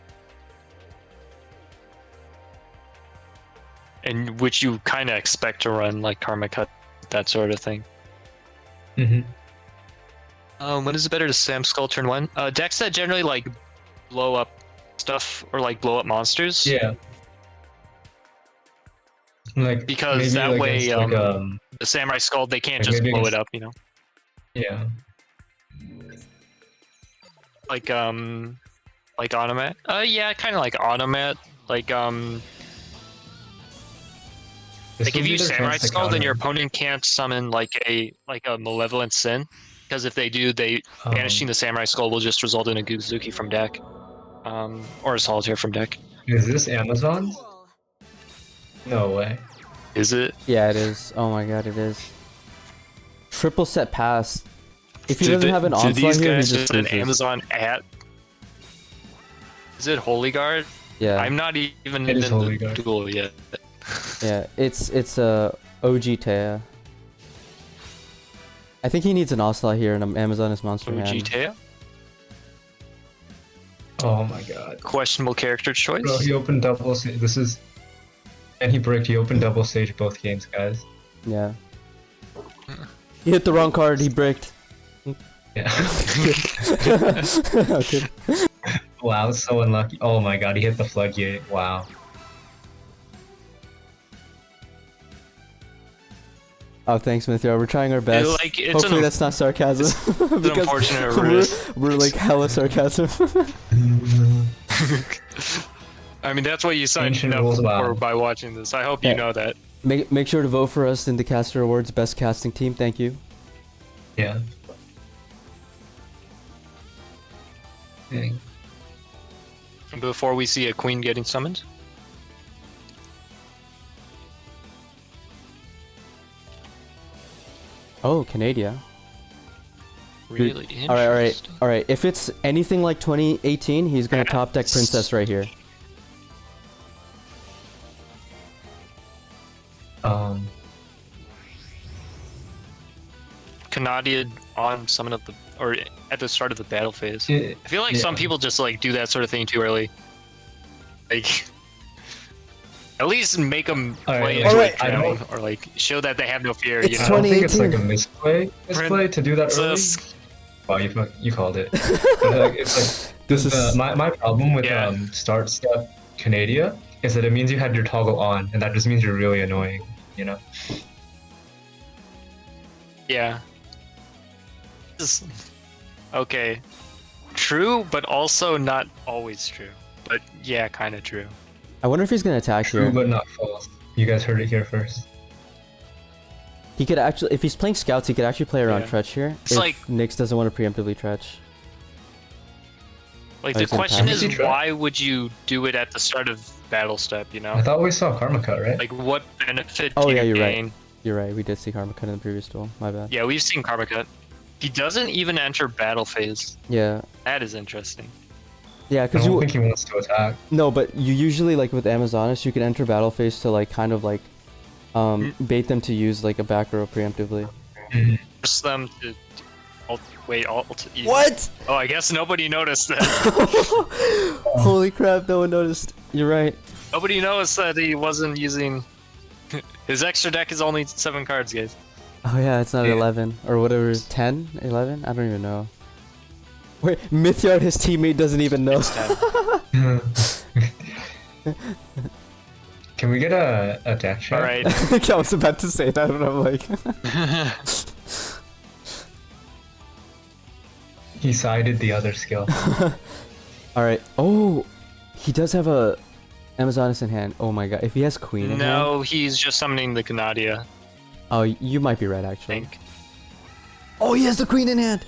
And which you kind of expect to run like Karma Cut, that sort of thing. Mm-hmm. When is it better to Sam Skull turn 1? Decks that generally like blow up stuff or like blow up monsters. Yeah. Like Because maybe that way, against, the Samurai Skull, they can't like just maybe blow against- it up, you know. yeah. Like Automat. Yeah, kind of like Automat. Like This like would if be you their Samurai chance to Skull, then counter. your opponent can't summon like a Malevolent Sin, because if they do, banishing the Samurai Skull will just result in a Guzuki from deck, or a Solitaire from deck. Is this Amazon? No way. Is it? Yeah, it is. Oh my god, it is. Triple set pass. If he Do doesn't the- have an do onslaught these here, he guys just put an loses. Amazon at? Is it Holy Guard? Yeah, I'm not even It in is Holy the Guard. duel yet. yeah. It's OG Taaha. I think he needs an onslaught here, and Amazon is monster hand. GTA? Oh my god. Questionable character choice. Bro, he opened double stage. This is. And he bricked. He opened double stage both games, guys. Yeah. He hit the wrong card. He bricked. Yeah. Okay. Wow, so unlucky. Oh my god, he hit the floodgate. Wow. Oh, thanks, Mithra. We're trying our best. Like, it's Hopefully an- that's not sarcasm. It's an because unfortunate we're, risk. we're like hella sarcasm. I mean, that's what you signed Ancient up rules, for wow. by watching this. I hope Yeah. you know that. Make sure to vote for us in the Caster Awards Best Casting Team. Thank you. Yeah. Dang. Before we see a queen getting summoned. Oh, Canada. Really All right, all right, interesting. all right. If it's anything like 2018, he's gonna top deck Princess right here. Canadian on summon of the or at the start of the battle phase. Yeah, I feel like some yeah. people just like do that sort of thing too early. Like At least make them Alright, play like, into Alright. it, drowning, or like show that they have no fear. It's You know, I don't think it's like a 2018. misplay to do that early. Princess. Wow, you called it. But like, it's like This is my problem with Yeah. start step Canada is that it means you had your toggle on, and that just means you're really annoying. You know. Yeah. Okay. True, but also not always true. But yeah, kind of true. I wonder if he's gonna attack True, here. but not false. You guys heard it here first. He could actually, if he's playing scouts, he could actually play around Yeah. Tretch here. It's if like- Nyx doesn't want to preemptively Tretch. Like Oh, the he's gonna question pass. is, Is he why would you do it at the start of battle step? You know, I thought we saw Karma Cut, right? like what benefit Oh, do yeah, you you're right. gain? You're right, we did see Karma Cut in the previous duel. My bad. Yeah, we've seen Karma Cut. He doesn't even enter battle phase. Yeah. That is interesting. Yeah, I because don't you think he wants to attack. no, but you usually like with Amazonas, you can enter battle phase to like kind of like bait them to use like a back row preemptively. Force them to alt. What? Oh, I guess nobody noticed that. Holy crap! No one noticed. You're right. Nobody noticed that he wasn't using. His extra deck is only 7 cards, guys. Oh yeah, it's not Yeah. 11 or whatever. 10, 11? I don't even know. Wait, Mythyard, his teammate doesn't even know. It's 10. Can we get a deck check? All right. I was about to say that, and I'm like, He sided the other skill. all right. Oh, he does have a Amazonas in hand. Oh my god, if he has Queen in hand. No, he's just summoning the Canadia, Oh, you might be right I actually. think. Oh, he has the Queen in hand.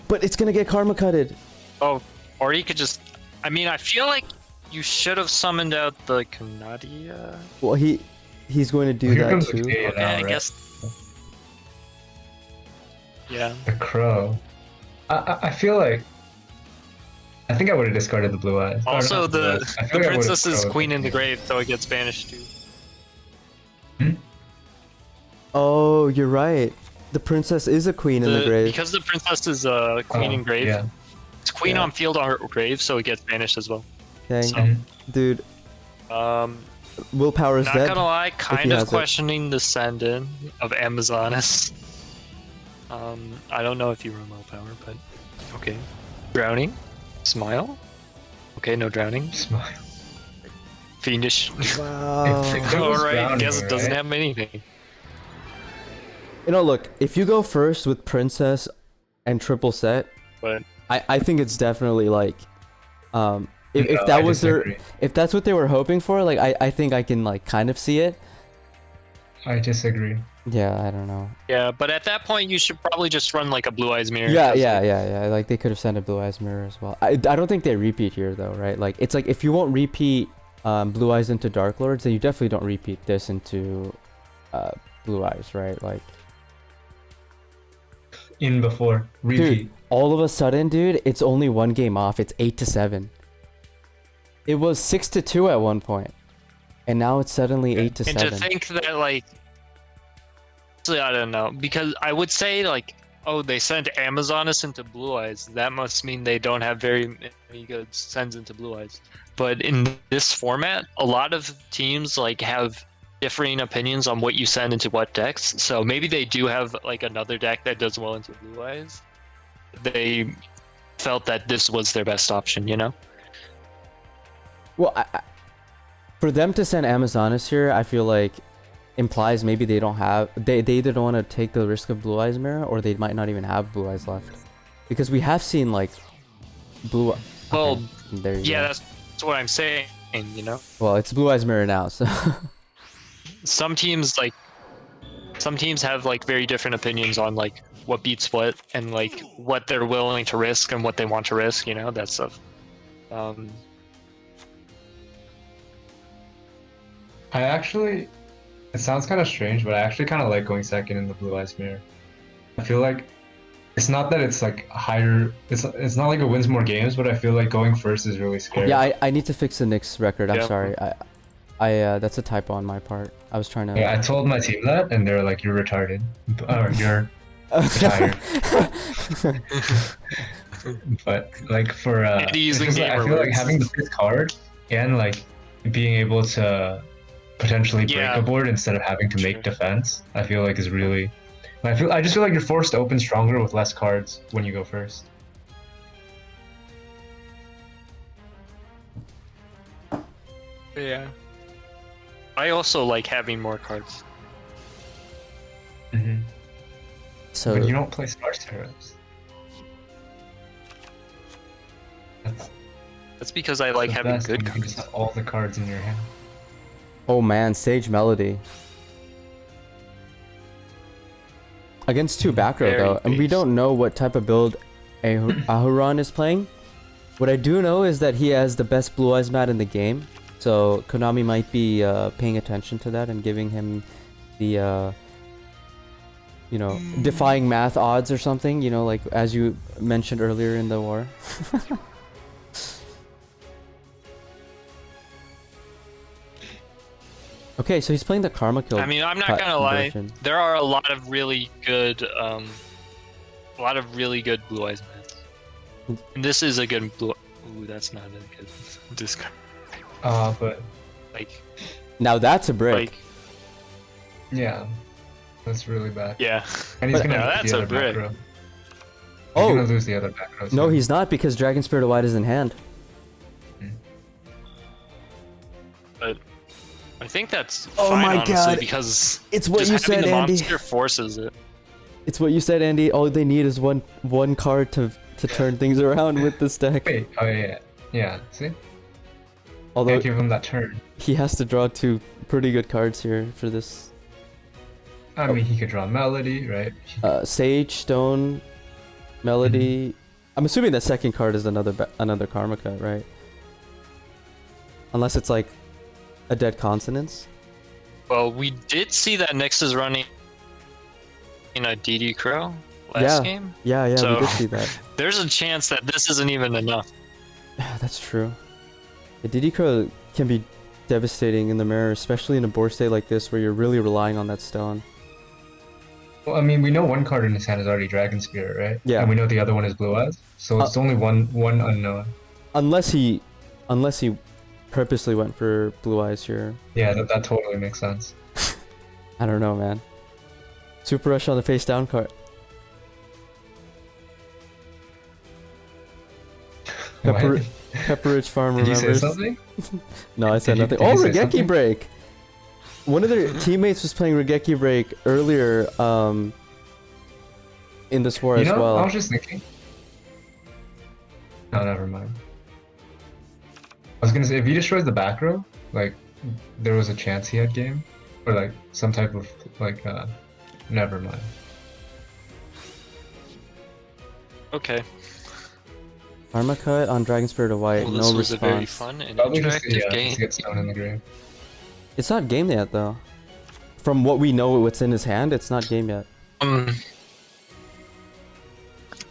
But it's gonna get Karma Cutted. Oh, or he could just. I mean, I feel like you should have summoned out the Canadia. Well, he's going to do Here that comes the too. Canadian Okay, now, I right? guess. Yeah. The crow. I feel like. I think I would have discarded the blue eyes. Or Also, not blue the eyes. I feel like I would've princess is crowed. queen in the grave, so it gets banished too. Oh, you're right. The princess is a queen in the grave. Because the princess is queen in grave. Yeah. It's queen Yeah. on field or grave, so it gets banished as well. Dang, So- dude, Um, willpower is not dead. gonna lie, he kind has of it. questioning the send-in of Amazonas. I don't know if you run willpower, but okay. Drowning, smile. Okay, no drowning. Smile. Fiendish. Wow. It was Alright, drowning, guess it doesn't right? have anything. You know, look, if you go first with princess and triple set, But I think it's definitely like, if No, that I was their, disagree. if that's what they were hoping for, like I think I can like kind of see it. I disagree. Yeah, I don't know. yeah, but at that point you should probably just run like a Blue Eyes Mirror. Yeah, 'cause, yeah, like, yeah. Like they could have sent a Blue Eyes Mirror as well. I don't think they repeat here though, right? Like it's like if you won't repeat Blue Eyes into Dark Lords, then you definitely don't repeat this into Blue Eyes, right? Like, In before. Repeat. dude, all of a sudden, dude, it's only one game off. It's 8-7. It was 6-2 at one point, and now it's suddenly 8-7. And to think that like, actually, I don't know, because I would say like, oh, they sent Amazonas into Blue Eyes. That must mean they don't have very many good sends into Blue Eyes. But in this format, a lot of teams like have differing opinions on what you send into what decks. So maybe they do have like another deck that does well into Blue Eyes. They felt that this was their best option, you know? Well, for them to send Amazonas here, I feel like implies maybe they don't have they either don't want to take the risk of Blue Eyes Mirror, or they might not even have Blue Eyes left, because we have seen like blue. Well, okay, there you yeah, go. that's what I'm saying, you know? Well, it's Blue Eyes Mirror now, so Some teams have like very different opinions on like what beats what and like what they're willing to risk and what they want to risk, you know, that stuff. I actually, it sounds kind of strange, but I actually kind of like going second in the Blue Eyes Mirror. I feel like it's not that it's like higher. It's not like it wins more games, but I feel like going first is really scary. yeah, I need to fix the Knicks record. I'm Yeah. sorry. I that's a typo on my part. I was trying to. Yeah, I told my team that, and they're like, "You're retarded," or "You're retired." But like for Andy using because, I gamer feel like words. having the fifth card and like being able to potentially break Yeah. a board instead of having to Sure. make defense, I feel like is really. I just feel like you're forced to open stronger with less cards when you go first. Yeah. I also like having more cards. Mm-hmm. So But you don't play Star Pharaohs. That's because I like the having best good when you can cards. just have all the cards in your hand. oh man, Sage Melody. Against two back row Very though, and we base. don't know what type of build Ahuron is playing. What I do know is that he has the best Blue Eyes mat in the game, so Konami might be paying attention to that and giving him the you know, defying math odds or something, you know, like as you mentioned earlier in the war. Okay, so he's playing the Karma Kill. I mean, I'm not cut gonna lie. version. There are a lot of really good, Blue Eyes mats. And this is a good blue. Ooh, that's not a good discard. But Like, Now that's a break. like, yeah, that's really bad. yeah. And he's But- gonna Yeah, lose that's the a other back brick. row. He's Oh, gonna lose the other back row. no, soon. he's not, because Dragon Spirit of White is in hand. But I think that's Oh fine, my honestly, God. because It's what just you having said, the Andy. monster forces it. It's what you said, Andy. All they need is one card to turn things around with this deck. Wait, oh yeah, yeah. See, Although can't give him that turn. he has to draw two pretty good cards here for this. I mean, he could draw Melody, right? Sage, Stone, Melody. I'm assuming that second card is another Karma Cut, right? Unless it's like a dead consonance. Well, we did see that Nyx is running in a DD Crow last Yeah. game. Yeah, we So- did see that. There's a chance that this isn't even enough. Yeah, that's true. The DD Crow can be devastating in the mirror, especially in a board state like this where you're really relying on that stone. Well, I mean, we know one card in his hand is already Dragon Spirit, right? Yeah. And we know the other one is Blue Eyes, so it's only one unknown. Unless he purposely went for Blue Eyes here. Yeah, that totally makes sense. I don't know, man. Super Rush on the face down card. Pepper, What? Pepperidge Farm Did you remembers. say something? No, I said Did you- nothing. did Oh, you say Regeki something? Break! One of their teammates was playing Regeki Break earlier in this war You as know, well. I was just thinking. No, never mind. I was gonna say, if he destroys the back row, like, there was a chance he had game, or like some type of like, never mind. Okay. Karma Cut on Dragon Spirit of White, Well, no this was a very response. fun and Probably just interactive game. just get Stone in the grave. It's not game yet, though. From what we know, what's in his hand, it's not game yet.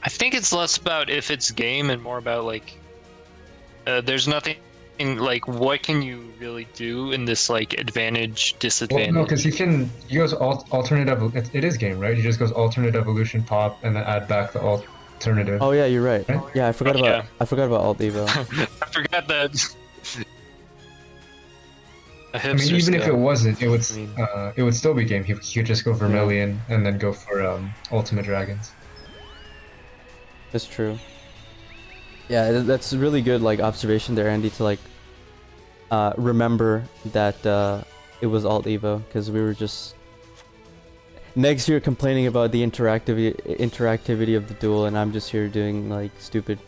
I think it's less about if it's game and more about like, there's nothing like what can you really do in this like advantage Well, disadvantage. no, because he goes alternate it is game, right? He just goes alternate evolution pop and then add back the alternative. Oh yeah, you're right. Right? Yeah, I forgot Yeah. about Alt Evo. I forgot that. I mean, even if it wasn't, it would I mean- it would still be game. He could just go Vermilion and then go for Ultimate Dragons. That's true. Yeah, that's a really good like observation there, Andy, to like remember that it was Alt Evo, because we were just next year complaining about the interactivity of the duel, and I'm just here doing like stupid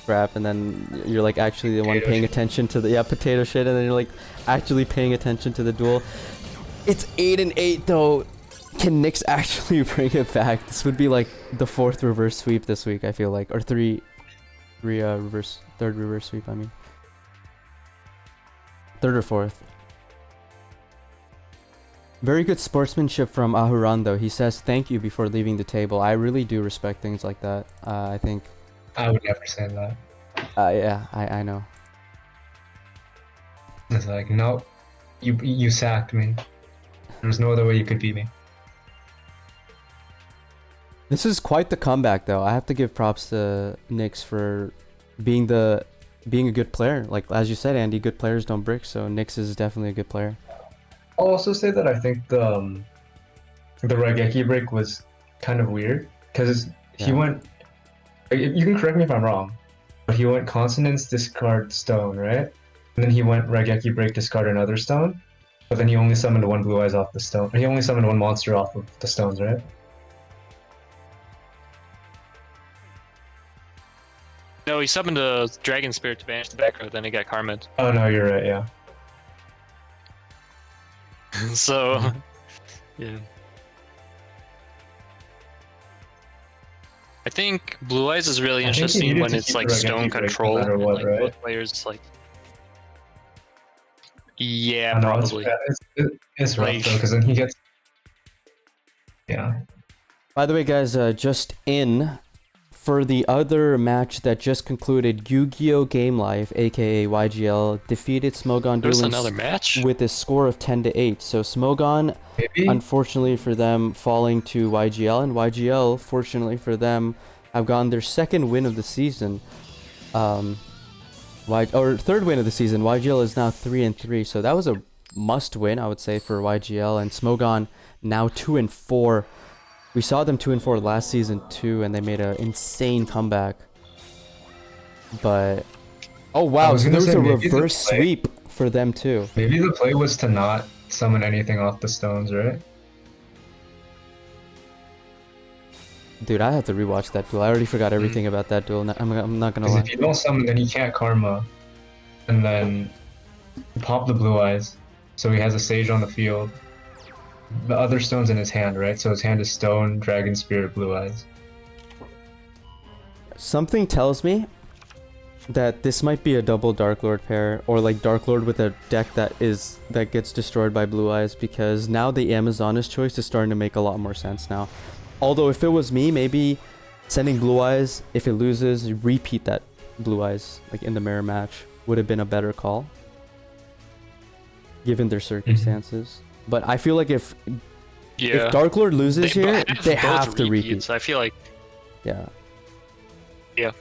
crap, and then you're like actually the one Potato paying shit. attention to the potato shit, and then you're like actually paying attention to the duel. It's 8-8 though. Can Nyx actually bring it back? This would be like the fourth reverse sweep this week, I feel like, or third reverse sweep. I mean, third or fourth. Very good sportsmanship from Ahuran though. He says thank you before leaving the table. I really do respect things like that. I think. I would never say that. Yeah, I know. It's like, no, you sacked me. There's no other way you could beat me. This is quite the comeback though. I have to give props to Nyx for being the being a good player. Like as you said, Andy, good players don't brick, so Nyx is definitely a good player. I'll also say that I think the Raigeki break was kind of weird because he Yeah. went. You can correct me if I'm wrong, but he went consonants discard stone, right? And then he went Raigeki break discard another stone, but then he only summoned one blue eyes off the stone. He only summoned one monster off of the stones, right? No, he summoned a dragon spirit to banish the back row, then he got karma. Oh no, you're right. Yeah. So, yeah. I think Blue Eyes is really I think he interesting needed when to it's keep like the stone Raigeki break no control, matter and what, like right? both players like. Yeah, I know, probably. it's rough Like- though, because then he gets. Yeah. By the way, guys, just in for the other match that just concluded, Yu-Gi-Oh! Game Life, aka YGL, defeated Smogon Duel There's Links another match. with a score of 10-8. So Smogon, Maybe. unfortunately for them, falling to YGL, and YGL, fortunately for them, have gotten their second win of the season. Or third win of the season. YGL is now 3-3, so that was a must win, I would say, for YGL. And Smogon now 2-4. We saw them 2-4 last season too, and they made an insane comeback. But oh wow, was so gonna there was say, a maybe the reverse play- sweep for them too. Maybe the play was to not summon anything off the stones, right? Dude, I have to rewatch that duel. I already forgot everything about that duel. I'm not gonna Because lie. if you don't summon, then he can't karma, and then pop the blue eyes, so he has a sage on the field. The other stone's in his hand, right? So his hand is stone, dragon spirit, blue eyes. Something tells me that this might be a double Dark Lord pair, or like Dark Lord with a deck that gets destroyed by Blue Eyes, because now the Amazoness choice is starting to make a lot more sense now. Although if it was me, maybe sending Blue Eyes, if it loses, repeat that Blue Eyes like in the mirror match would have been a better call, given their circumstances. But I feel like if Dark Lord loses here, they have to repeat. I feel like Yeah. Yeah.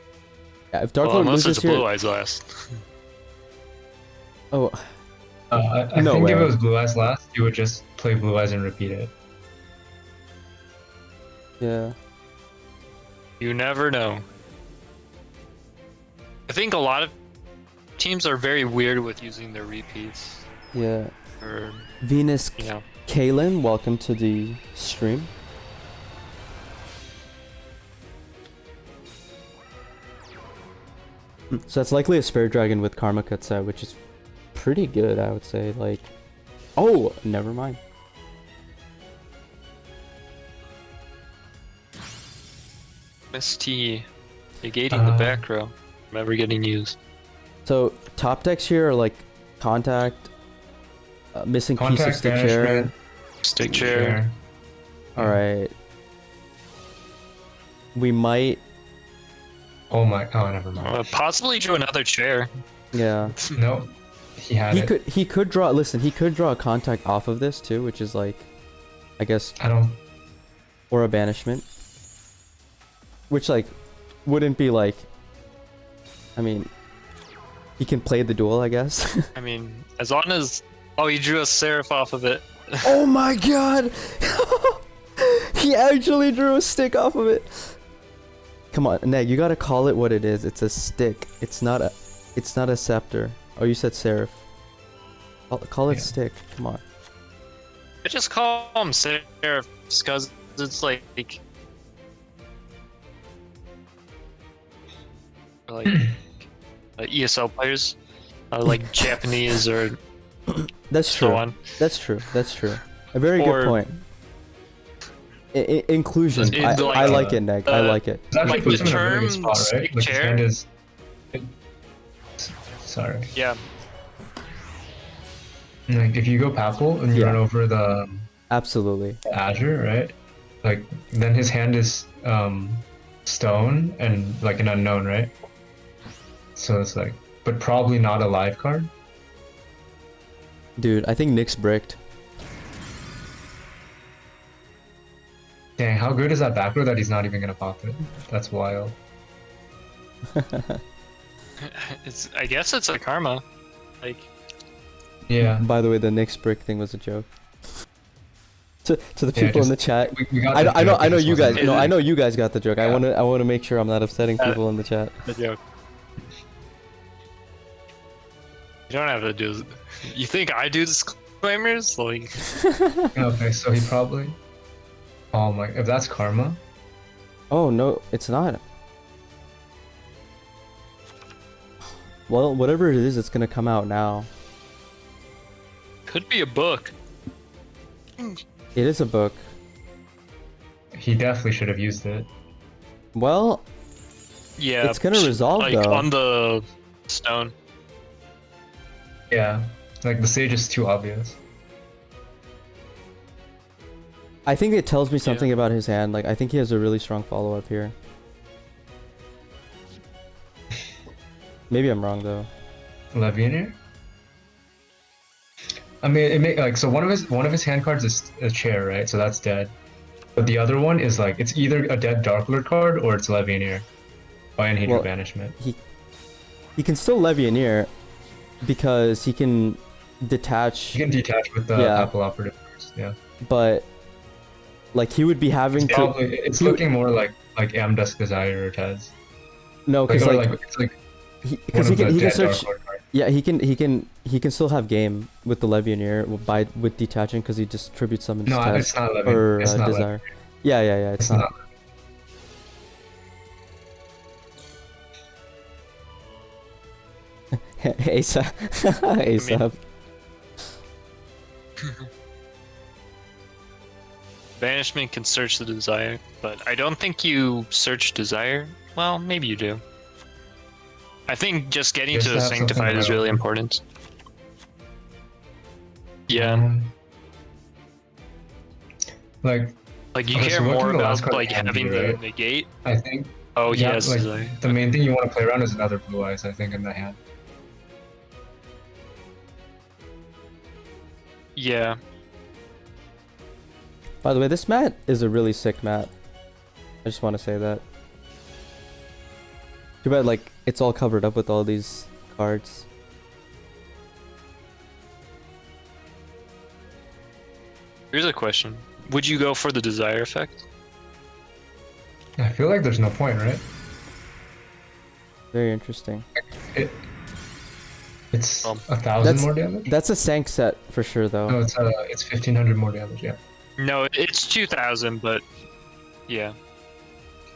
Yeah, if Dark well, Lord unless loses it's a here, Blue Eyes last. oh, I No think way. if it was blue eyes last, you would just play blue eyes and repeat it. yeah. You never know. I think a lot of teams are very weird with using their repeats. Yeah. Or, Venus you know. Kaylin, welcome to the stream. So that's likely a Spirit Dragon with Karma Cut set, which is pretty good, I would say. Like, oh, never mind. ST negating the back row from ever getting used. So top decks here are like Contact, missing piece of Contact, Stick Chair. banishment, Stick chair. All right. We might, Oh my! Oh, never mind. Possibly drew another chair. yeah. Nope. He had it. He could draw. Listen, he could draw a Contact off of this too, which is like, I guess, I don't. or a banishment, which like wouldn't be like, I mean, he can play the duel, I guess. I mean, as long as he drew a Seraph off of it. Oh my god, he actually drew a stick off of it. Come on, Neg, you gotta call it what it is. It's a stick. It's not a scepter. Oh, you said Seraph. Call it Yeah. stick. Come on. I just call them Seraphs because it's like ESL players, like Japanese or That's true. so on. That's true. That's true. A very Or- good point. Inclusion. It's like, I like it, Neg. I like it. It's actually Like puts the him in a really good term spot, right? stick Like his chair? hand is. Sorry. Yeah, Like if you go Papal and you Yeah. run over the Absolutely. Azure, right? Like then his hand is stone and like an unknown, right? So it's like, but probably not a live card. Dude, I think Nick's bricked. Dang, how good is that back row that he's not even gonna pop it? That's wild. I guess it's a karma. Like, Yeah. By the way, the Knicks brick thing was a joke. To the Yeah, people in just- the chat, We got I the joke, know it just you guys. wasn't- No, I know you guys got the joke. Yeah. I wanna make sure I'm not upsetting people in the chat. the joke. You don't have to do. You think I do disclaimers? Like, Okay, so he probably. Oh my! If that's karma, Oh no, it's not. Well, whatever it is, it's gonna come out now. could be a book. It is a book. he definitely should have used it. Well, Yeah. It's gonna resolve, like, though. on the stone. Yeah, like the sage is too obvious. I think it tells me something about his hand. Like, I think he has a really strong follow-up here. Maybe I'm wrong though. Levianeer? I mean, it may like so one of his hand cards is a chair, right? So that's dead. But the other one is like it's either a dead Dark Lord card or it's Levianeer by Anhedral Well, Banishment. He can still Levianeer because he can detach, You can detach with the Yeah. Apple Operative first, yeah. but like he would be having It's to. probably it's looking more like Amdusk Desire or Tez. No, Like, because or like like it's like because one he of can the dead search. Dark Lord cards. Yeah, he can still have game with the Levianeer with detaching because he just tribute summons No, Tez it's not Levianeer. or It's not Desire. Yeah, it's It's not. not. ASAP. ASAP. Banishment can search the desire, but I don't think you search desire. Well, maybe you do. I think just getting Just to the have something sanctified is right really over. important. Yeah, Like like you okay, care so what more can the last about card like hand having do, the right? negate. I think Oh yeah, yes, like desire. the main thing you want to play around is another Blue Eyes, I think, in the hand. Yeah, By the way, this mat is a really sick mat. I just want to say that. Too bad, like, it's all covered up with all these cards. here's a question: would you go for the desire effect? I feel like there's no point, right? Very interesting. It's Um, 1,000 That's- more damage. That's a Sank set for sure, though. No, it's 1,500 more damage. Yeah, No, it's 2,000, but yeah.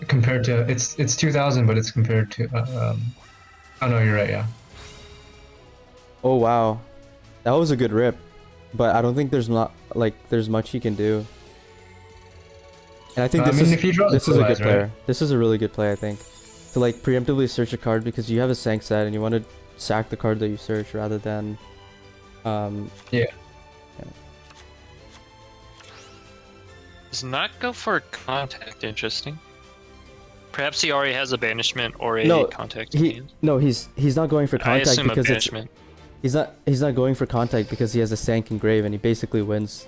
compared to it's 2,000, but it's compared to oh no, you're right. Yeah, Oh wow, that was a good rip, but I don't think there's there's much he can do. And I think I this mean, if he draws is a Blue good Eyes, player. right? This is a really good play, I think, to like preemptively search a card because you have a Sank set and you want to sack the card that you search rather than, Does not go for contact. Interesting. Perhaps he already has a banishment or a No, contact in hand. he's not going for I contact assume a because it's banishment. he's not going for contact because he has a Sank engrave and he basically wins.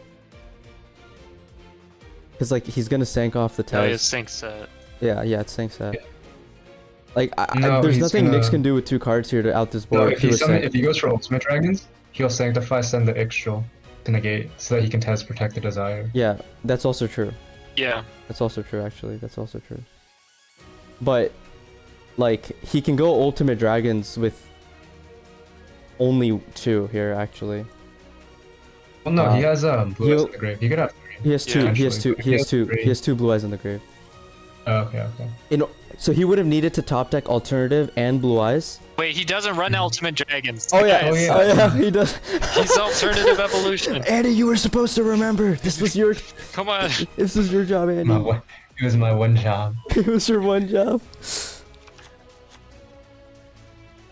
Because like he's gonna Sank off the Oh, Tez. his sync set. Yeah, it's Sank set. Yeah. Like No, there's he's nothing Nyx gonna- can do with two cards here to out this no. board. If through he a Sank. if he goes for Ultimate Dragons, he'll Sanctify, send the Ixtral to negate, so that he can Tez protect the Desire. Yeah, that's also true. Yeah. That's also true, actually. That's also true. But, like, he can go Ultimate Dragons with only two here, actually. Well, no, he has Blue Eyes he'll- in the grave. He could have 3. He has two. Yeah, he has actually, two. He has two. three. He has two Blue Eyes in the grave. Oh, okay. So he would have needed to top deck Alternative and Blue Eyes. Wait, he doesn't run Ultimate Dragons. Oh yeah, Guys, yeah. oh yeah, he does. He's Alternative Evolution. Andy, you were supposed to remember. This was your. Come on. This was your job, Andy. It was my one job. It was your one job.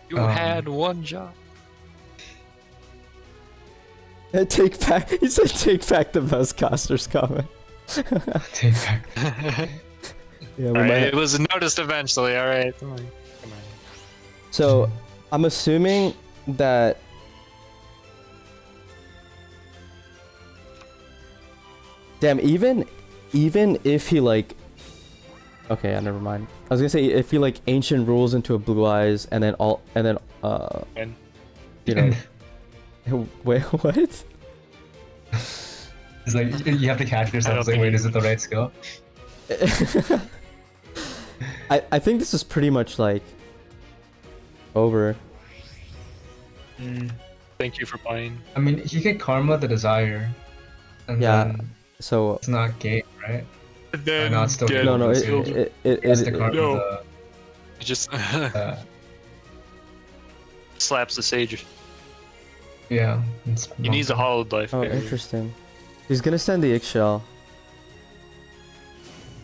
You had one job. And take back. He said, "Take back the best casters comment." Take back. Yeah, we Alright, might. it was noticed eventually. Alright. Come on. So, I'm assuming that damn, even if he like Okay, yeah, never mind. I was gonna say if you like ancient rules into a blue eyes and then And you know wait what? It's like you have to catch yourself. It's like, wait, is it the right skill? I think this is pretty much like over. thank you for buying. I mean, he can karma the desire, and Yeah, then so it's not game, right? Then no, it's still get good. no, no, killed. He has to it karma no. the. He just Uh, slaps the sage. yeah. He needs a hollowed life. oh, barrier. interesting. He's gonna send the eggshell.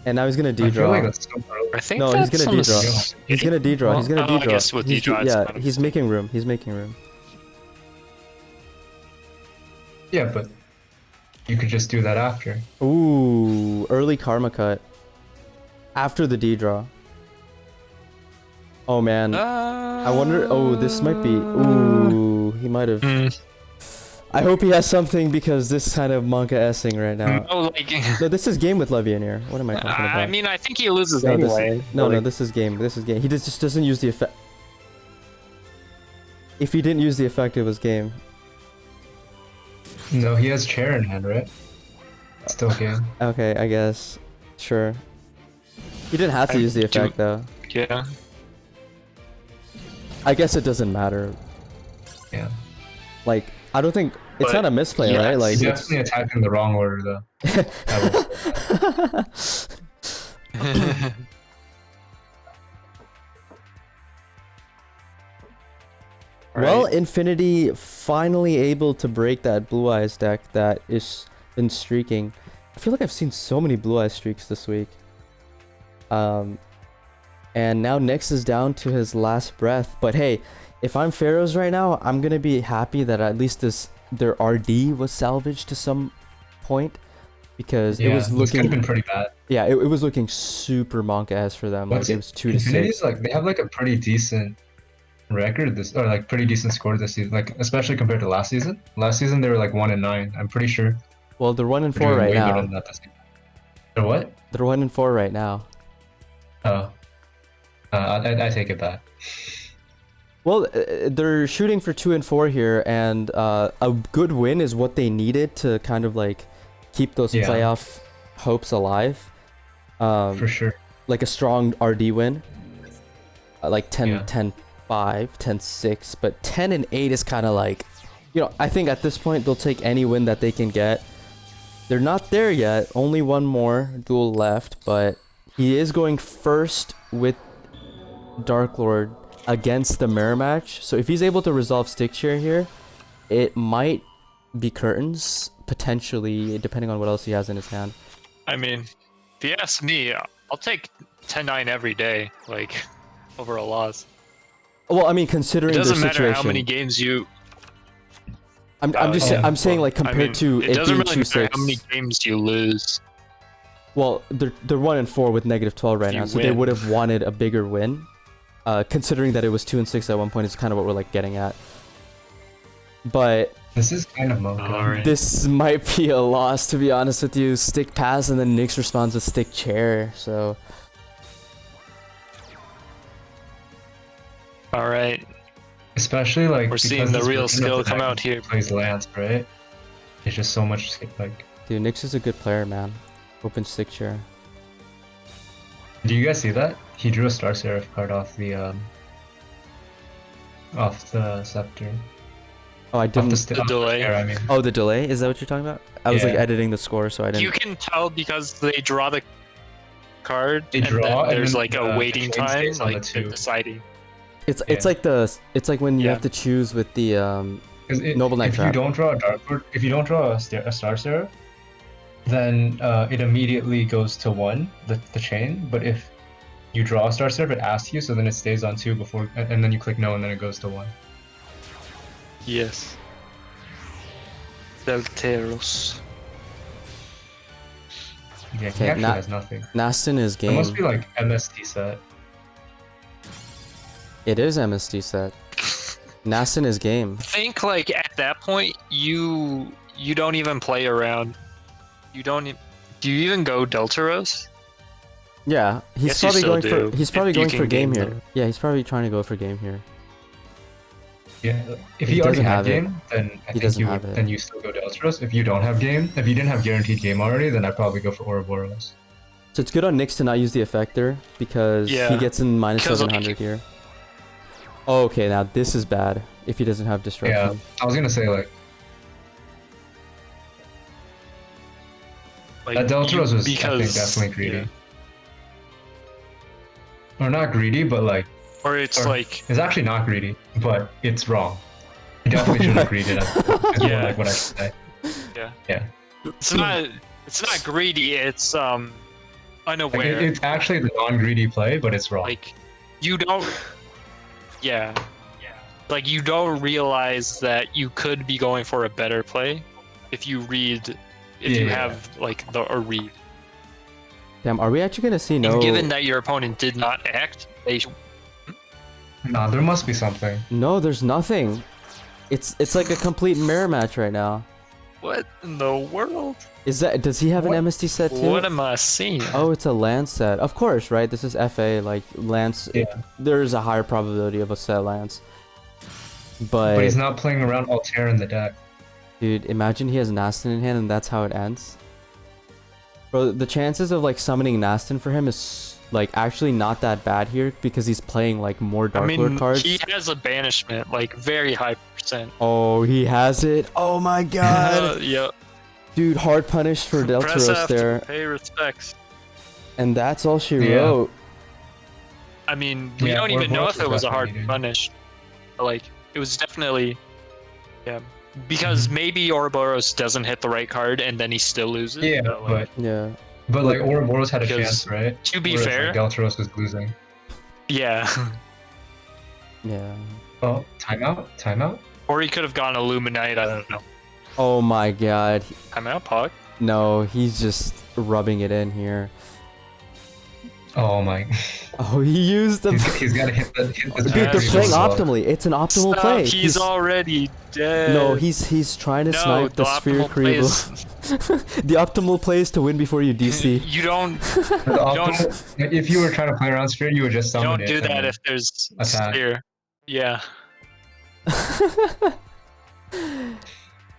And now he's gonna I feel D-draw. like that's so early. I think No, he's that's gonna on the D-draw. s- He's gonna D-draw. He's gonna Oh, I D-draw. guess with He's D-draw, it's yeah, kind of he's making room. He's making room. Yeah, but you could just do that after. Ooh, early karma cut. After the D-draw. Oh man. I wonder. Oh, this might be. Ooh, he might have. I hope he has something because this kind of manga-essing right now. No, like, No, this is game with Levianeer. What am I talking about? I mean, I think he loses no, this, anyway. no, Like, this is game. This is game. He just doesn't use the effect. If he didn't use the effect, it was game. No, he has chair in hand, right? Still game. Okay, I guess. Sure. He didn't have to use the effect though. Yeah. I guess it doesn't matter. Yeah. Like, I don't think it's But not a misplay, yes. right? Like, He's it's... definitely attacking the wrong order, though. Well, Right. Infinity finally able to break that Blue Eyes deck that is been streaking. I feel like I've seen so many Blue Eyes streaks this week. And now Nyx is down to his last breath. But hey, if I'm Pharaohs right now, I'm gonna be happy that at least their RD was salvaged to some point, because yeah, it was this could looking have been pretty bad. yeah, it was looking super monka-esque for them. Like But it was 2 to Infinity's 6. like, they have like a pretty decent record this, or like pretty decent score this season, like especially compared to last season. Last season they were like 1-9. I'm pretty sure Well, they're 1 and they're 4 doing right way better now. than that this season. They're what? They're 1 and 4 right now. Oh, I take it back. Well, they're shooting for 2 and 4 here, and a good win is what they needed to kind of like keep those Yeah. playoff hopes alive. For sure. Like a strong RD win, like 10, Yeah. 10-5, 10-6, but 10 and 8 is kind of like, you know, I think at this point they'll take any win that they can get. They're not there yet. Only one more duel left, but he is going first with Dark Lord against the mirror match. So if he's able to resolve stick share here, it might be curtains, potentially, depending on what else he has in his hand. I mean, if you ask me, I'll take 10-9 every day, like, over a loss. Well, I mean, It considering their doesn't matter situation, how many games you. I'm just yeah. I'm saying like I compared mean, to it it doesn't being really matter 2-6. how many games you lose. Well, they're 1 and 4 with -12 right If now, you so they win. would have wanted a bigger win. Considering that it was 2 and 6 at one point is kind of what we're like getting at. But This is kind of mocha. Alright. this might be a loss, to be honest with you. Stick pass and then Nyx responds with stick chair. So Alright, Especially like we're seeing because the this real version of skill the come deck out here. Plays Lance, right? It's just so much like. dude, Nyx is a good player, man. Open stick chair. Do you guys see that? He drew a Star Seraph card off the scepter. Oh, I Off didn't. the off delay. Air, I mean. Oh, the delay? Is that what you're talking about? I was like Yeah. editing the score, so I didn't. You can tell because they draw the card, They and draw, then and there's then like the a waiting chain time, stays on the like two. deciding. It's Yeah. it's like when you Yeah. have to choose with the 'Cause Noble Knight if Trap. you don't draw a Dark Lord, if you don't draw a Star Seraph, then it immediately goes to 1, the chain. But if you draw a Star Seraph, it asks you, so then it stays on 2 before, and then you click no, and then it goes to 1. Yes. Delteros. Yeah, he Okay, actually not- has nothing. Nastin is It game. must be like MST set. It is MSD set. Nastin is game. I think like at that point you don't even play around. You don't. Do you even go Delteros? Yeah, he's Yes, you probably still going do, for he's if probably you going can for game game here. them. Yeah, he's probably trying to go for game here. Yeah, if He he already doesn't had have it. game, then I He think doesn't you have would. it. Then you still go Deltros. If you don't have game, if you didn't have guaranteed game already, then I'd probably go for Ouroboros. So it's good on Nyx to not use the effector because he Yeah, gets in minus because, like- 700 here. Oh, okay, now this is bad if he doesn't have Yeah, disruption. I was gonna say like Like, that Deltros was I because think definitely greedy. yeah. Or not greedy, but like Or it's or- like it's actually not greedy, but it's wrong. You definitely shouldn't have greeded. It's more Yeah. like what I should say. yeah. Yeah. It's not greedy. It's Like, unaware. it's actually the non-greedy play, but it's wrong. Like you don't. Yeah. Like you don't realize that you could be going for a better play if you read. If you Yeah. have like a read. Damn, are we actually gonna see And no? given that your opponent did not act, they Nah, there must be something. No, there's nothing. It's like a complete mirror match right now. what in the world? Is that? Does he have an MST set too? What am I seeing? Oh, it's a lance set. Of course, right? This is FA. Like lance. Yeah. There's a higher probability of a set lance. But he's not playing around Altair in the deck. Dude, imagine he has Nastin in hand and that's how it ends. Bro, the chances of like summoning Nastin for him is like actually not that bad here because he's playing like more Dark Lord cards. he has a banishment, like very high percent. Oh, he has it. Oh my god. Yep. Dude, hard punish for Press Deltaros F there. to pay respects. And that's all she Yeah. wrote. I mean, we Yeah, don't even know Ouroboros if it was a hard definitely needed. punish. But, like, it was definitely, yeah. Because maybe Ouroboros doesn't hit the right card and then he still loses. Yeah, like, Yeah. but like Ouroboros had a Because, chance, right? to be Whereas, fair, like, Deltaros was losing. yeah. Yeah. Oh, timeout. Or he could have gone Illuminite. I don't know. Oh my god. Timeout, Pog. No, he's just rubbing it in here. Oh my. Oh, he used the. He's got to hit the. Dude, Dude, they're He's playing slow. optimally. It's an optimal Stop, play. he's already dead. No, he's trying to No, snipe the sphere optimal play Creeble. is- The optimal play is to win before you DC. You don't. The optimal, like, if you were trying to play around Spirit, you would just You summon don't it. do and that then- if there's a attack. sphere. Yeah.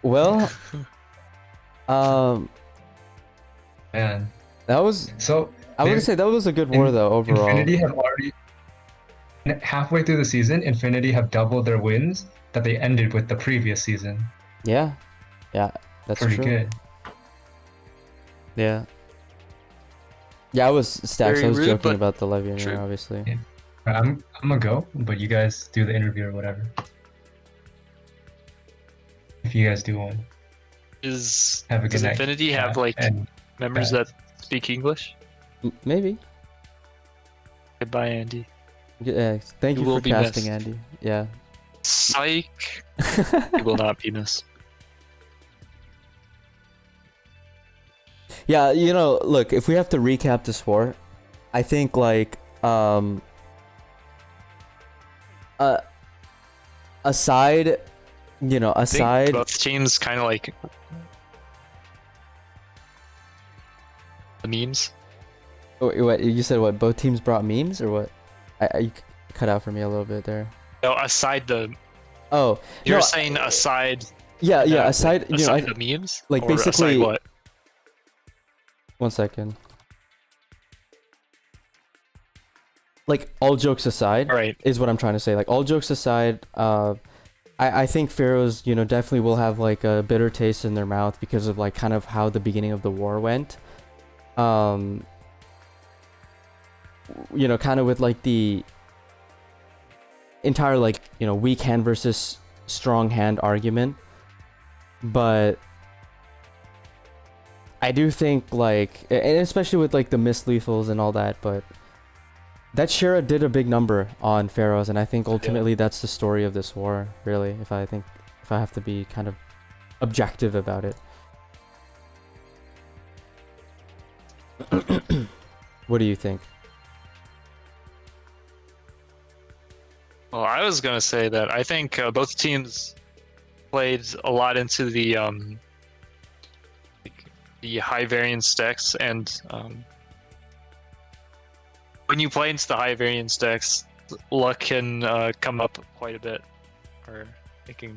Well, Man. that was. So I would They- say that was a good war though overall. Infinity have already halfway through the season. Infinity have doubled their wins that they ended with the previous season. Yeah, that's Pretty true. good. Yeah. Yeah, I was Stacks. Very I was rude, joking but about the Levian, true. obviously. Yeah. I'm gonna go, but you guys do the interview or whatever. If you guys do one, Is have a good does night. Infinity have like and members that speak English? Maybe. Goodbye, Andy. Yeah. Thank You you will for be casting, missed. Andy. Yeah. Psych. You will not be missed. Yeah, you know, look, if we have to recap this war, I think like aside, you know, I think aside both teams kind of like the memes. what you said what both teams brought memes or what? You cut out for me a little bit there. No, aside the. Oh, You're no, saying aside. yeah, that, aside, you know, aside the memes. like, Or basically- aside what? 1 second. Like all jokes aside, All right. is what I'm trying to say. Like all jokes aside, I think Pharaohs, you know, definitely will have like a bitter taste in their mouth because of like kind of how the beginning of the war went. You know, kind of with like the entire like, you know, weak hand versus strong hand argument. But I do think like, and especially with like the mislethals and all that, but that Shira did a big number on Pharaohs, and I think ultimately that's the story of this war, really, if I have to be kind of objective about it. What do you think? Well, I was gonna say that I think both teams played a lot into the high variance decks and when you play into the high variance decks, luck can come up quite a bit, or it can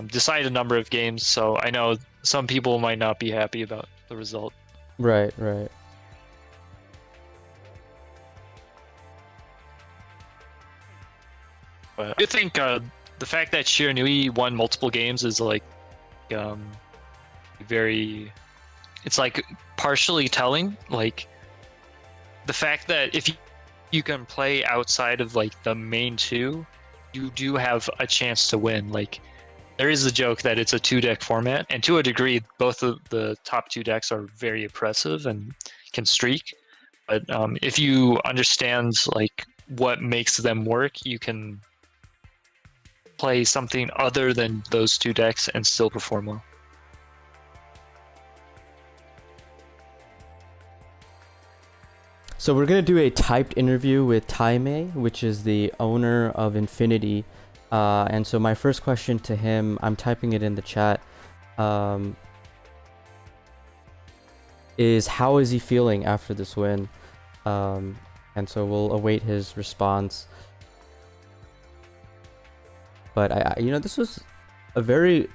decide a number of games. So I know some people might not be happy about the result. Right, right. But I think the fact that Shiranui won multiple games is like very, it's like partially telling. Like the fact that if you can play outside of like the main two, you do have a chance to win. Like there is a joke that it's a 2-deck format, and to a degree, both of the top 2 decks are very oppressive and can streak. But if you understand like what makes them work, you can play something other than those 2 decks and still perform well. So we're gonna do a typed interview with Taime, which is the owner of Infinity. And so my first question to him, I'm typing it in the chat, is how is he feeling after this win? And so we'll await his response. But this was a very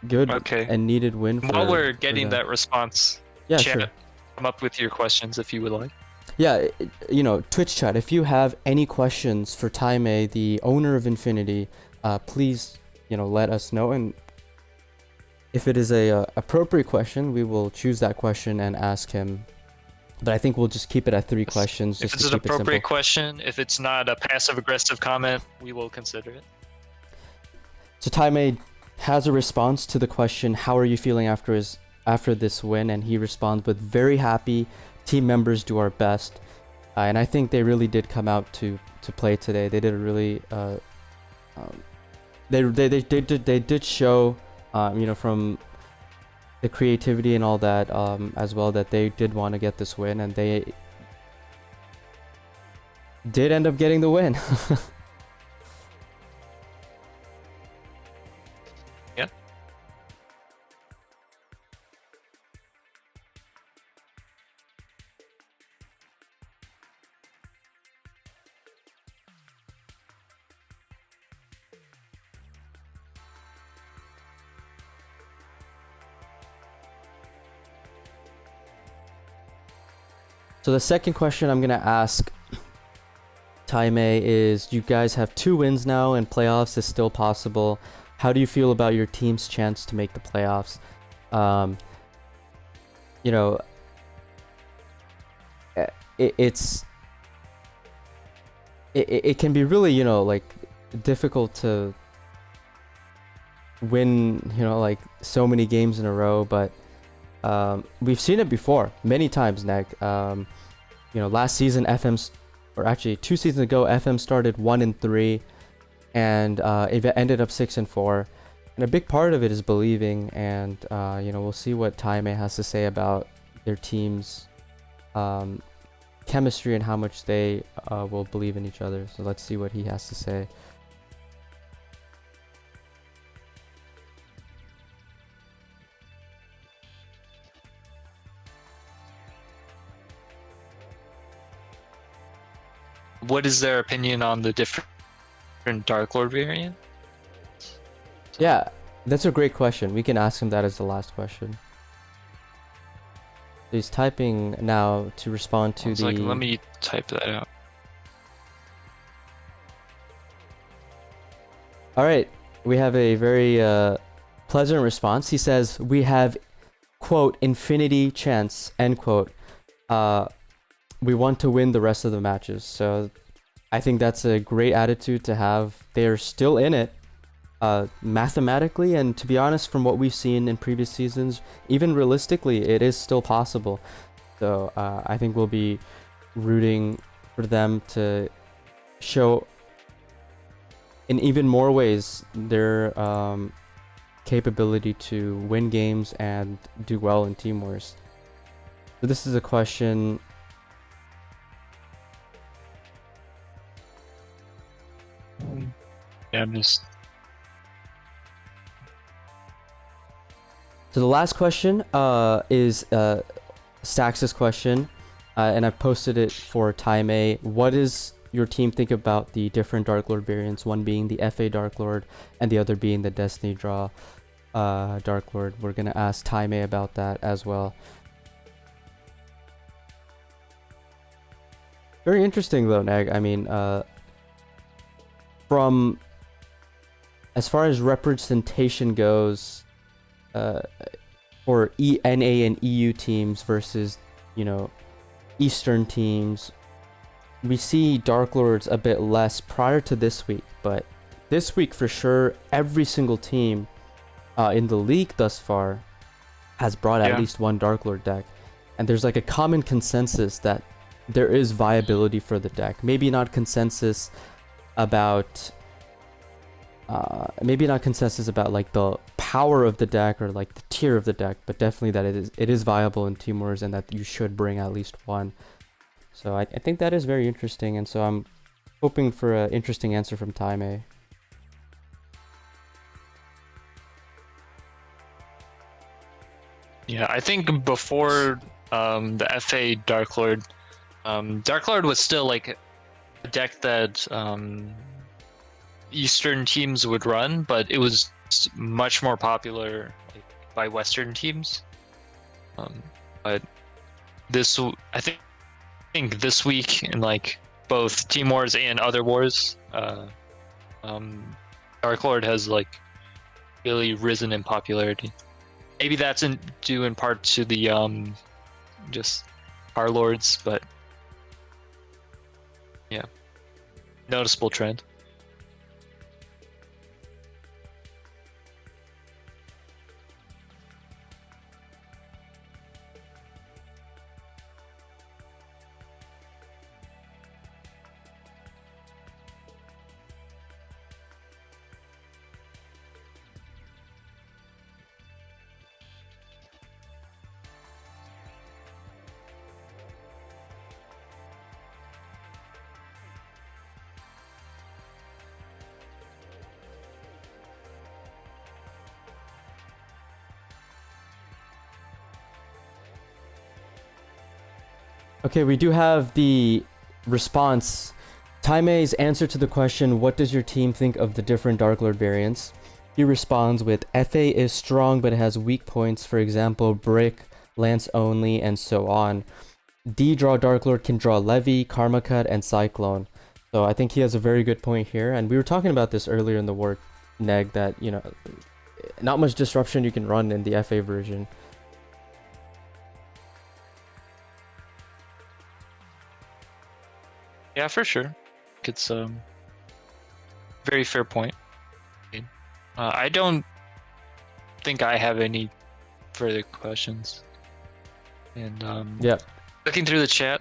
good and needed win. While we're getting that response, yeah, chat, sure. come up with your questions if you would like. Yeah, Twitch chat, if you have any questions for Taime, the owner of Infinity, please, let us know. And if it is a appropriate question, we will choose that question and ask him. But I think we'll just keep it at 3 questions. If Just it's to an keep it appropriate simple. question, if it's not a passive-aggressive comment, we will consider it. So Taime has a response to the question, how are you feeling after this win? And he responds with, very happy. Team members do our best. And I think they really did come out to play today. They did a really they did show from the creativity and all that as well, that they did want to get this win, and they did end up getting the win. Yeah. So the second question I'm gonna ask Taime is, you guys have 2 wins now and playoffs is still possible. How do you feel about your team's chance to make the playoffs? It can be really, difficult to win, so many games in a row, but we've seen it before many times, Neg. Last season or actually 2 seasons ago, FM started 1-3, and it ended up 6-4. And a big part of it is believing, and we'll see what Taime has to say about their team's chemistry and how much they will believe in each other. So let's see what he has to say. What is their opinion on the different Dark Lord variant? Yeah, that's a great question. We can ask him that as the last question. He's typing now to respond to the... let me type that out. All right, we have a very pleasant response. He says, we have, quote, infinity chance, end quote. We want to win the rest of the matches. So I think that's a great attitude to have. They're still in it mathematically, and to be honest, from what we've seen in previous seasons, even realistically, it is still possible. So I think we'll be rooting for them to show in even more ways their capability to win games and do well in Team Wars. So this is a question... Yeah, I'm just... So the last question is Stax's question. and I've posted it for Time A. What does your team think about the different Dark Lord variants? One being the FA Dark Lord, and the other being the Destiny Draw Dark Lord. We're gonna ask Time A about that as well. Very interesting though, Neg. I mean, from as far as representation goes, for NA and EU teams versus, you know, Eastern teams, we see Dark Lords a bit less prior to this week, but this week for sure, every single team in the league thus far has brought at least one Dark Lord deck, and there's like a common consensus that there is viability for the deck. Maybe not consensus about like the power of the deck or like the tier of the deck, but definitely that it is viable in Team Wars and that you should bring at least one. So I think that is very interesting, and so I'm hoping for an interesting answer from Time A. Yeah, I think before the FA Dark Lord was still like a deck that Eastern teams would run, but it was much more popular like, by Western teams. But I think this week in like both Team Wars and other wars, Dark Lord has like really risen in popularity. Maybe that's due in part to the just our lords, but yeah, noticeable trend. Okay, we do have the response. Time A's answer to the question, what does your team think of the different Dark Lord variants? He responds with, FA is strong but it has weak points, for example, Brick, Lance only, and so on. D draw Dark Lord can draw Levy, Karma Cut, and Cyclone. So I think he has a very good point here, and we were talking about this earlier in the war, Neg, that, you know, not much disruption you can run in the FA version. Yeah, for sure. It's very fair point. I don't think I have any further questions. And yeah, looking through the chat,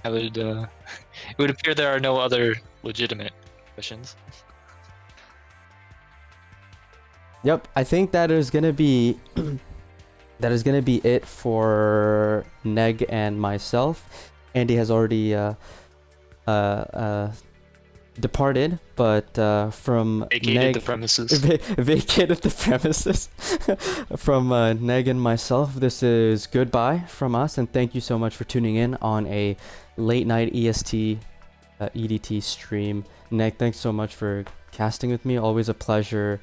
I would it would appear there are no other legitimate questions. Yep, I think that is gonna be it for Neg and myself. Andy has already departed, but from Vacated Neg, the premises. Vacated the premises. From Neg and myself, this is goodbye from us, and thank you so much for tuning in on a late night EST EDT stream. Neg, thanks so much for casting with me. Always a pleasure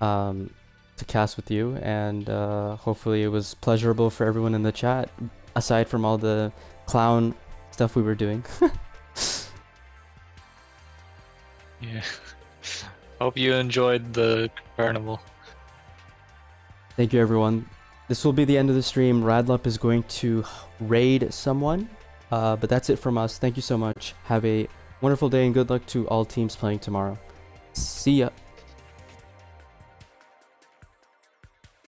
to cast with you, and hopefully it was pleasurable for everyone in the chat, aside from all the clown stuff we were doing. Yeah. Hope you enjoyed the carnival. Thank you, everyone. This will be the end of the stream. Radlup is going to raid someone, but that's it from us. Thank you so much. Have a wonderful day and good luck to all teams playing tomorrow. See ya.